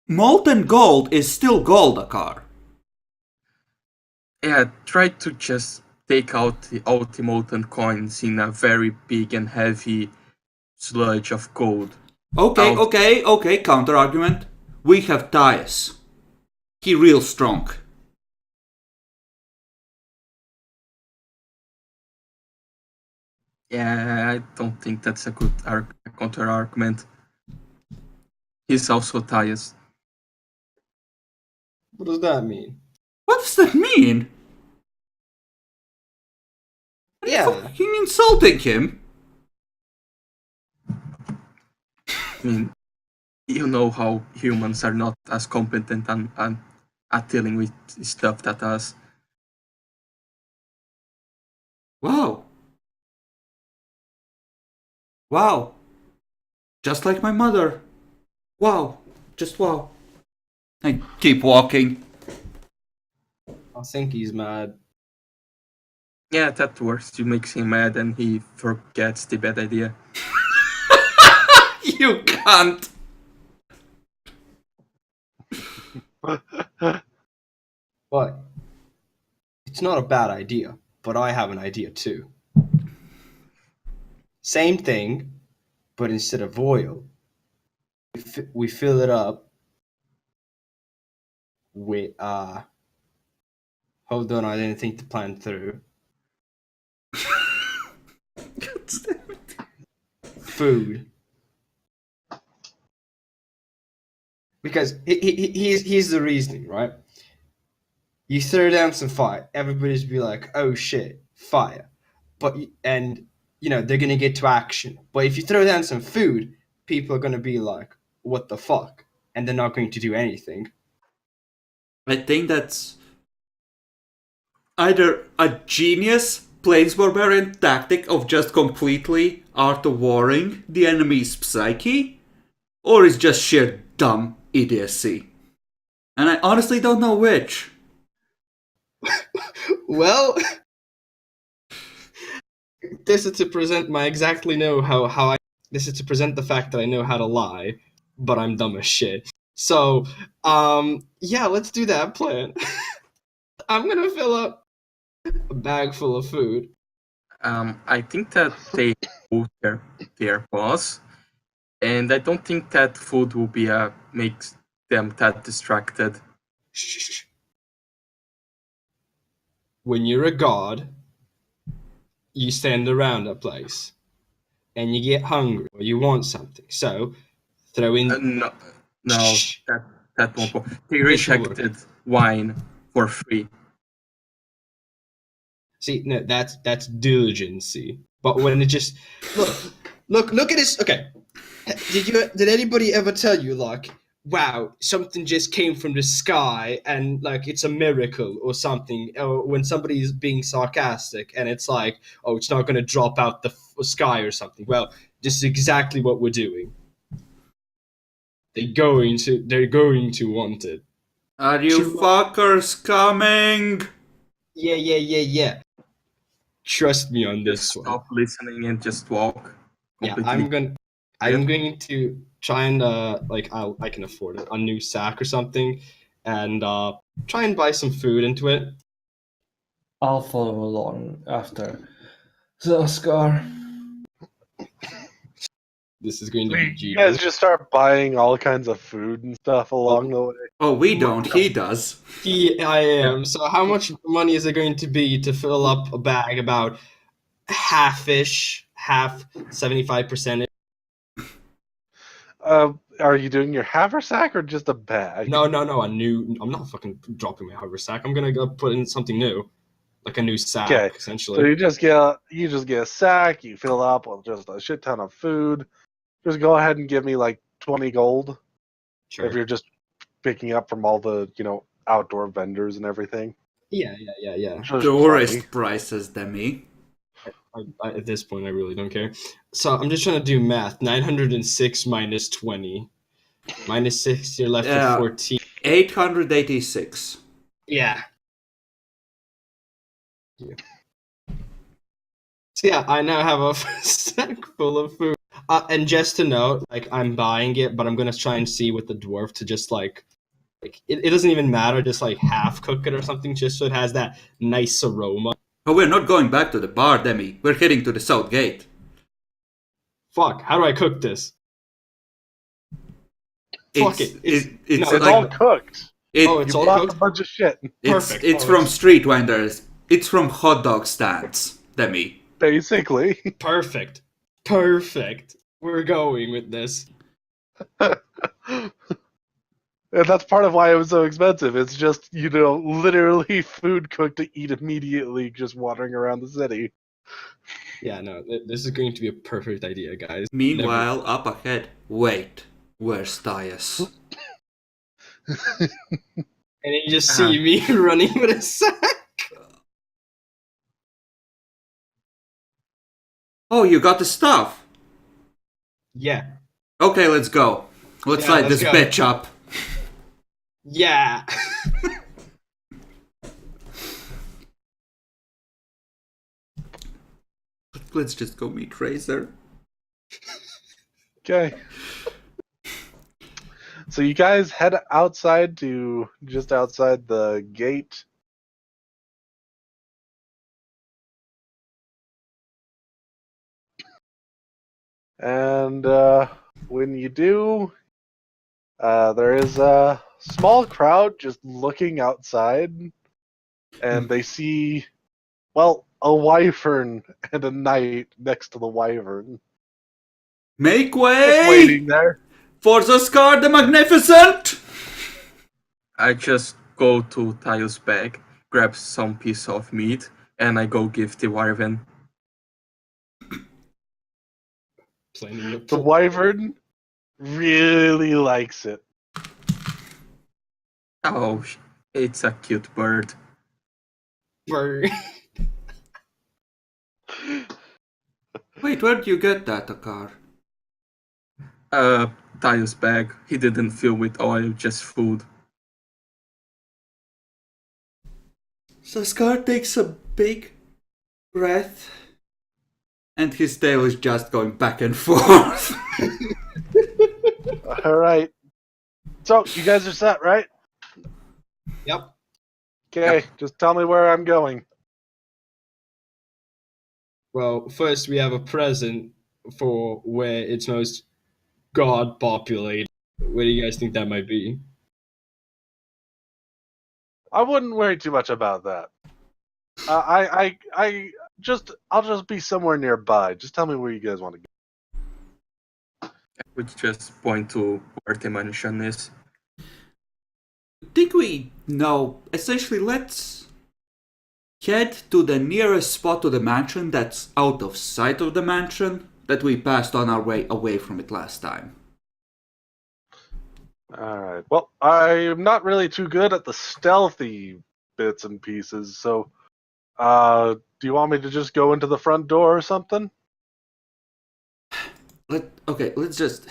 Molten gold is still gold, Akar. Yeah, try to just take out the molten coins in a very big and heavy sludge of gold. Okay, counter argument. We have Dias. He real strong. Yeah, I don't think that's a good counter argument. He's also Tyus. What does that mean? What does that mean? Yeah. Fucking insulting him. I mean, you know how humans are not as competent at dealing with stuff that us. Wow. Just like my mother. Wow. Just wow. I keep walking. I think he's mad. Yeah, that works. You make him mad and he forgets the bad idea. You can't. But it's not a bad idea, but I have an idea too. Same thing, but instead of oil, we fill it up with hold on, I didn't think the plan through. Food. Because here's the reasoning, right? You throw down some fire, everybody's be like, "Oh shit, fire!" And they're gonna get to action. But if you throw down some food, people are gonna be like, "What the fuck?" And they're not going to do anything. I think that's either a genius plains barbarian tactic of just completely art of warring the enemy's psyche, or it's just sheer dumb idiocy. And I honestly don't know which. Well, this is to present my exactly know how I. This is to present the fact that I know how to lie, but I'm dumb as shit. So, yeah, let's do that plan. I'm gonna fill up a bag full of food. I think that they know their boss, and I don't think that food will be makes them that distracted. Shh. When you're a god, you stand around a place, and you get hungry or you want something. So, throw in. No, Shh. that won't work. They This will work. rejected wine for free. See, no, that's diligency. But when it just look at this. Okay, did anybody ever tell you like, wow, something just came from the sky and like it's a miracle or something? Or when somebody's being sarcastic and it's like, oh, it's not going to drop out the sky or something. Well, this is exactly what we're doing. They're going to want it. Are you fuckers coming? Yeah. Trust me on this Just one. stop listening and just walk. Yeah, Completely. I'm going to try and I can afford it, a new sack or something, and try and buy some food into it. I'll follow along after. So, Oscar, This is going to be You genius. guys just start buying all kinds of food and stuff along the way. Oh, we don't. He does. I am. So how much money is it going to be to fill up a bag about half-ish, half 75%? Are you doing your haversack or just a bag? No, I'm not fucking dropping my haversack. I'm gonna go put in something new. Like a new sack, Okay, essentially. So you just get a sack, you fill up with just a shit ton of food. Just go ahead and give me like 20 gold Sure. if you're just picking up from all the, outdoor vendors and everything. Yeah. Just Tourist plenty. prices, Demi. At this point, I really don't care. So I'm just trying to do math. 906 minus 20. Minus 6, you're left Yeah. with 14. 886. Yeah. So yeah, I now have a sack full of food. And just to note, like, I'm buying it, but I'm gonna try and see with the dwarf to just like it doesn't even matter, just like half cook it or something, just so it has that nice aroma. Oh, we're not going back to the bar, Demi. We're heading to the south gate. Fuck, how do I cook this? Fuck it. It's It's all cooked. It's You all bought cooked? a bunch of shit, Perfect. It's from street vendors. It's from hot dog stands, Demi. basically. Perfect. We're going with this. And that's part of why it was so expensive. It's just, literally food cooked to eat immediately, just wandering around the city. Yeah, no, this is going to be a perfect idea, guys. Meanwhile, up ahead, wait, where's Tyus? And then you just see me running with a sack. Oh, you got the stuff. Yeah. Okay, let's go. Let's light this go. bitch up. Yeah. Let's just go meet Razor. Okay. So you guys head outside to just outside the gate. And when you do, there is a small crowd just looking outside, and they see, a wyvern and a knight next to the wyvern. Make Just way waiting there. for the Scar the Magnificent! I just go to Tayo's bag, grab some piece of meat, and I go give the wyvern. The wyvern really likes it. Oh, it's a cute bird. Bird. Wait, where'd you get that, Akar? Tayo's bag. He didn't fill with oil, just food. So Scar takes a big breath, and his tail is just going back and forth. Alright. So, you guys are set, right? Yep. Okay, just tell me where I'm going. Well, first we have a present for where it's most god populated. Where do you guys think that might be? I wouldn't worry too much about that. I'll just be somewhere nearby. Just tell me where you guys want to go. I would just point to where the mansion is. Think we know. Essentially, let's head to the nearest spot to the mansion that's out of sight of the mansion that we passed on our way away from it last time. Alright. Well, I'm not really too good at the stealthy bits and pieces, so do you want me to just go into the front door or something? Let's just...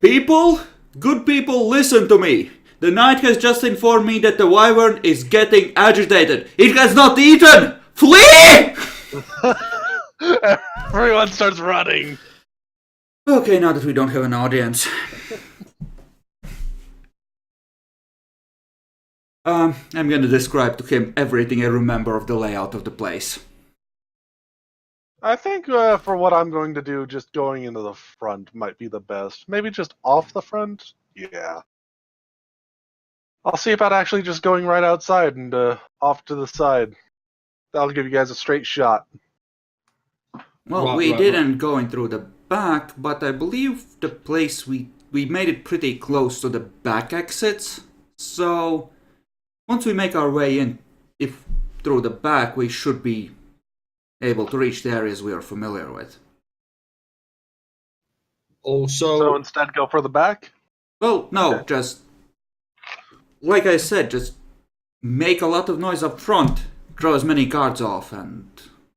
People, good people, listen to me. The knight has just informed me that the wyvern is getting agitated. It has not eaten! Flee! Everyone starts running. Okay, now that we don't have an audience. I'm gonna describe to him everything I remember of the layout of the place. I think for what I'm going to do, just going into the front might be the best. Maybe just off the front? Yeah. I'll see about actually just going right outside and off to the side. That'll give you guys a straight shot. Well, we didn't go in through the back, but I believe the place we made it pretty close to the back exits. So once we make our way in, if through the back, we should be able to reach the areas we are familiar with. So instead, go for the back? Well, no, Okay. just like I said, just make a lot of noise up front, draw as many guards off, and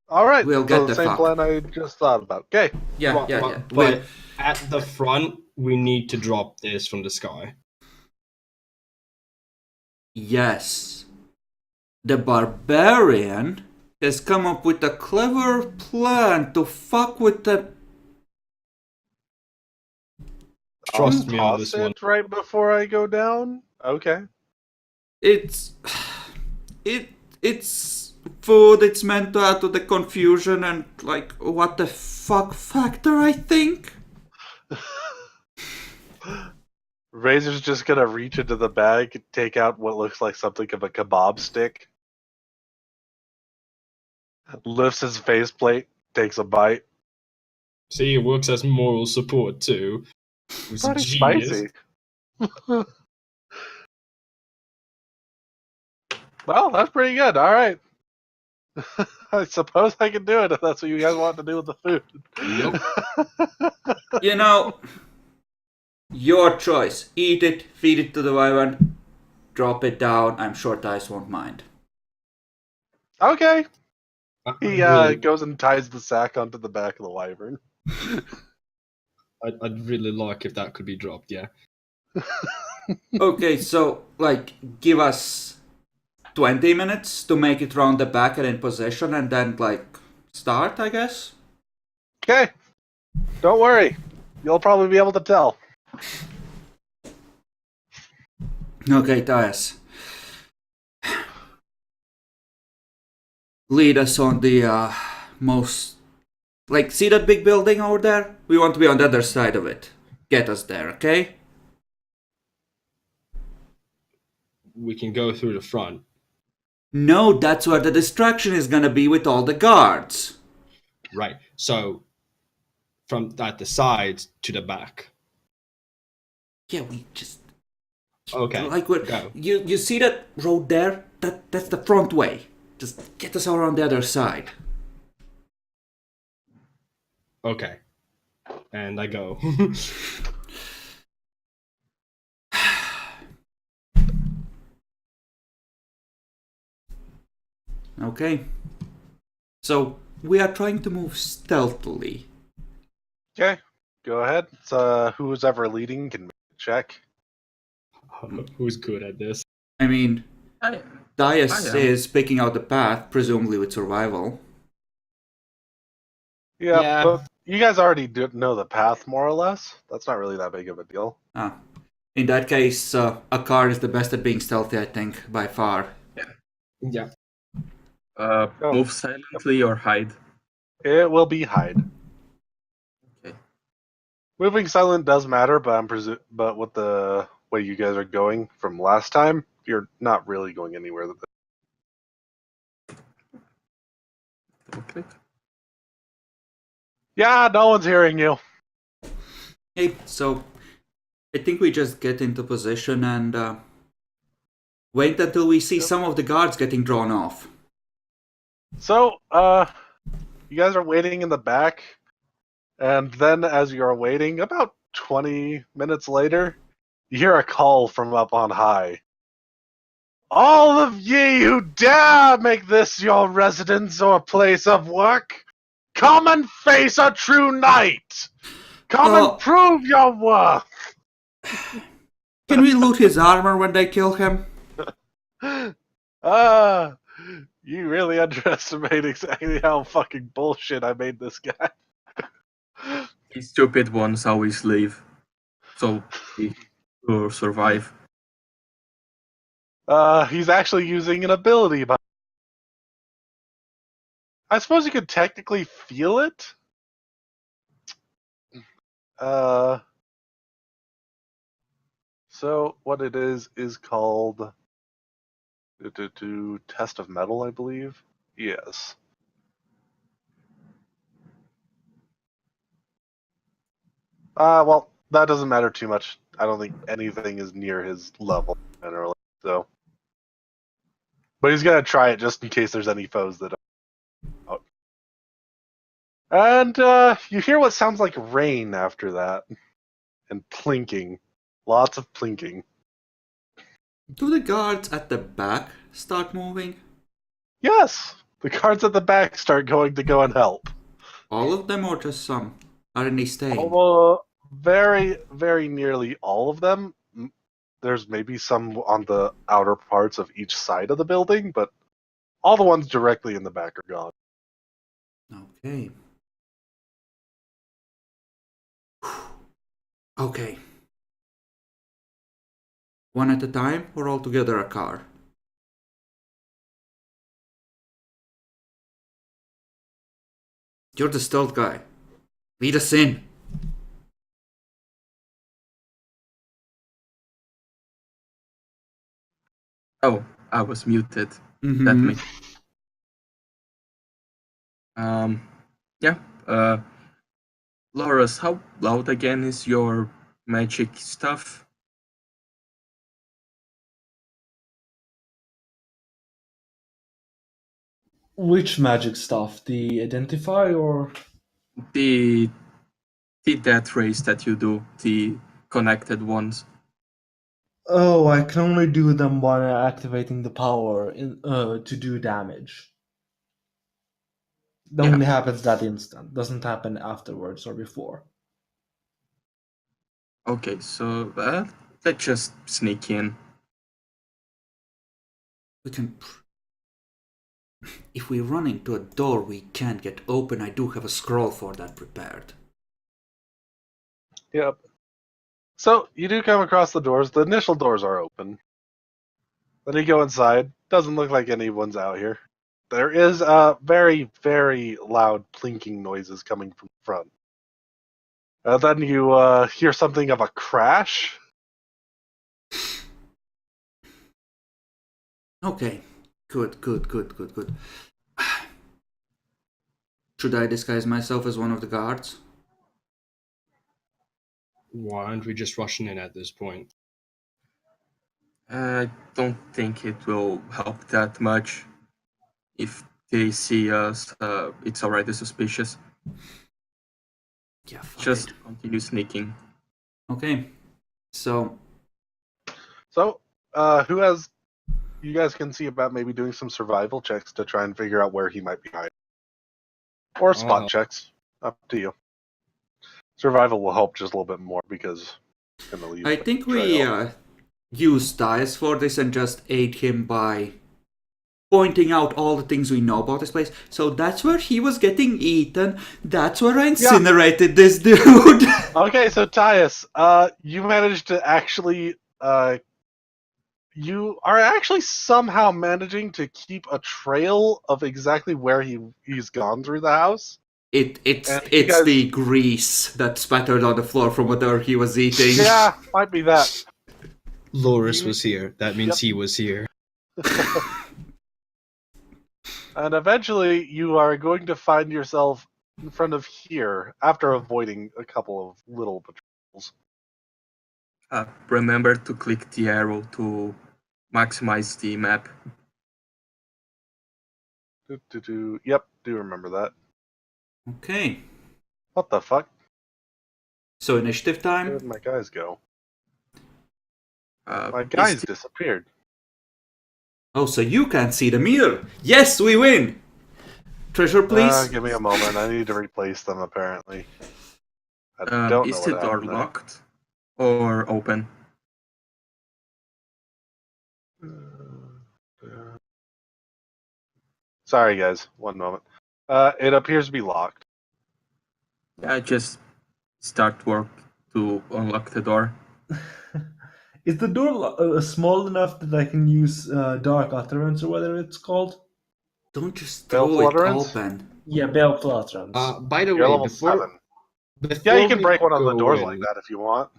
All right. we'll get the same fuck. plan I just thought about. Okay. Yeah. But at the front, we need to drop this from the sky. Yes. The barbarian has come up with a clever plan to fuck with the... Trust me on Toss this one. it right before I go down? Okay. It's food. It's meant to add to the confusion and like what the fuck factor, I think. Razor's just gonna reach into the bag and take out what looks like something of a kebab stick. Lifts his faceplate, takes a bite. See, it works as moral support too. It's Pretty genius. spicy. Well, that's pretty good. All right. I suppose I can do it if that's what you guys want to do with the food. You know, your choice. Eat it, feed it to the wyvern, drop it down. I'm sure Tice won't mind. Okay. He Really- goes and ties the sack onto the back of the wyvern. I'd really like if that could be dropped. Yeah. Okay, so like give us 20 minutes to make it round the back and in position, and then like start, I guess. Okay. Don't worry. You'll probably be able to tell. Okay, Tias. Lead us on the most... Like, see that big building over there? We want to be on the other side of it. Get us there, okay? We can go through the front. No, that's where the distraction is gonna be with all the guards. Right. So from at the sides to the back. Yeah, we just... Okay. Like, we're, Go. you see that road there? That's the front way. Just get us around the other side. Okay. And I go. Okay. So, we are trying to move stealthily. Okay. Go ahead. It's, who's ever leading can make a check. Who's good at this? I mean, Dias I am. is picking out the path, presumably with survival. Yeah, but you guys already know the path, more or less. That's not really that big of a deal. Ah. In that case, a car is the best at being stealthy, I think, by far. Yeah. Move silently or hide. It will be hide. Okay. Moving silent does matter, but but with the way you guys are going from last time, you're not really going anywhere. Okay. Yeah, no one's hearing you. Hey, so I think we just get into position and wait until we see some of the guards getting drawn off. So, you guys are waiting in the back, and then as you're waiting, about 20 minutes later, you hear a call from up on high. All of ye who dare make this your residence or place of work, come and face a true knight! Come Oh. and prove your worth! Can we loot his armor when they kill him? You really underestimate exactly how fucking bullshit I made this guy. These stupid ones always leave. So we will survive. He's actually using an ability, but I suppose you could technically feel it. So what it is called test of metal, I believe. Yes. Well, that doesn't matter too much. I don't think anything is near his level generally. So, but he's gonna try it just in case there's any foes that are out. And you hear what sounds like rain after that, and plinking, lots of plinking. Do the guards at the back start moving? Yes, the guards at the back start going to go and help. All of them or just some? Are any staying? Although very, very nearly all of them. There's maybe some on the outer parts of each side of the building, but all the ones directly in the back are gone. Okay. Okay. One at a time or all together a car? You're the stealth guy. Lead us in. Oh, I was muted. That Mm-hmm. makes. Yeah. Loris, how loud again is your magic stuff? Which magic stuff? The identify or? The death rays that you do, the connected ones. Oh, I can only do them by activating the power to do damage. That Yeah. only happens that instant. Doesn't happen afterwards or before. Okay, so let's just sneak in. We can. If we run into a door we can't get open, I do have a scroll for that prepared. Yep. So you do come across the doors. The initial doors are open. Then you go inside. Doesn't look like anyone's out here. There is very, very loud plinking noises coming from the front. Then you hear something of a crash. Okay. Good. Should I disguise myself as one of the guards? Why aren't we just rushing in at this point? I don't think it will help that much. If they see us, it's already suspicious. Yeah, fuck Just it. continue sneaking. Okay. So, So, who has? You guys can see about maybe doing some survival checks to try and figure out where he might be hiding, or spot help. checks. Up to you. Survival will help just a little bit more because it's gonna leave. I a think trail. we use dice for this and just aid him by pointing out all the things we know about this place. So that's where he was getting eaten. That's where I incinerated this dude. Okay, so Tyus, you managed to actually, you are actually somehow managing to keep a trail of exactly where he's gone through the house. It's And you guys- the grease that spattered on the floor from whatever he was eating. Yeah, might be that. Loris was here. That means Yep. he was here. And eventually, you are going to find yourself in front of here after avoiding a couple of little patrols. Remember to click the arrow to maximize the map. Yep, do remember that. Okay. What the fuck? So initiative Where time. did my guys go? My Is guys the- disappeared. Oh, so you can't see the meter. Yes, we win. Treasure, please. Give me a moment. I need to replace them. Apparently, I don't know is what the door happened there. locked or open? Sorry, guys. One moment. It appears to be locked. Yeah, just start work to unlock the door. Is the door small enough that I can use dark utterance or whatever it's called? Don't just Bell throw it flutterants? open. Yeah, Bell Flutterance. By the You're way, level before 7. before Yeah, you can we break one of the go doors in, like that if you want.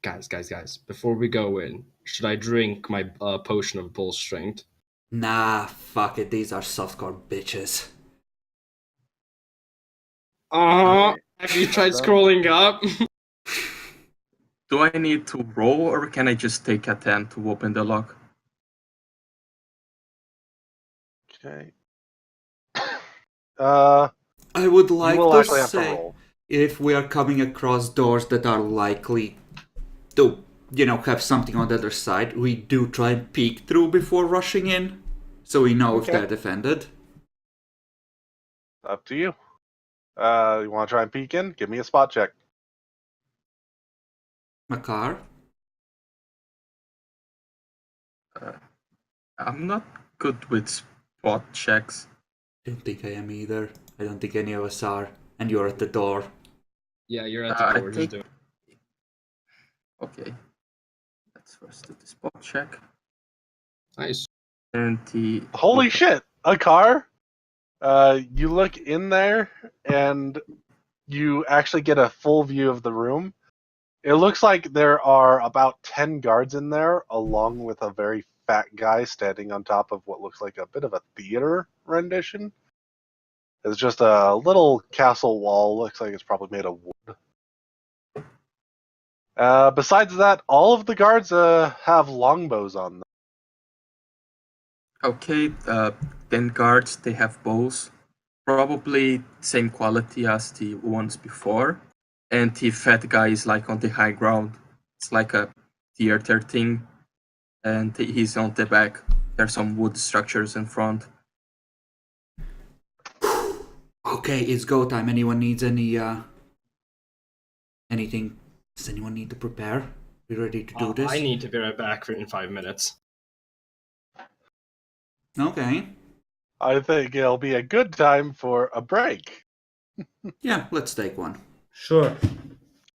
guys, before we go in, should I drink my potion of bull strength? Nah, fuck it. These are softcore bitches. Have you tried scrolling up? Do I need to roll, or can I just take a 10 to open the lock? Okay. I would You like will to actually have to say, roll. if we are coming across doors that are likely to, have something on the other side, we do try and peek through before rushing in, so we know if Okay. they're defended. Up to you. You want to try and peek in? Give me a spot check. Makar? I'm not good with spot checks. I don't think I am either. I don't think any of us are. And you're at the door. Yeah, you're at the I door. Just think- do it. Okay. Let's first do the spot check. Nice. And the Holy shit! A car? You look in there, and you actually get a full view of the room. It looks like there are about 10 guards in there, along with a very fat guy standing on top of what looks like a bit of a theater rendition. It's just a little castle wall. Looks like it's probably made of wood. Besides that, all of the guards have longbows on them. Okay, 10 guards, they have bows. Probably same quality as the ones before. And the fat guy is like on the high ground. It's like a theater thing. And he's on the back. There's some wood structures in front. Okay, it's go time. Anyone needs anything? Does anyone need to prepare? We ready to do this? I need to be right back in 5 minutes. Okay. I think it'll be a good time for a break. Yeah, let's take one. Sure.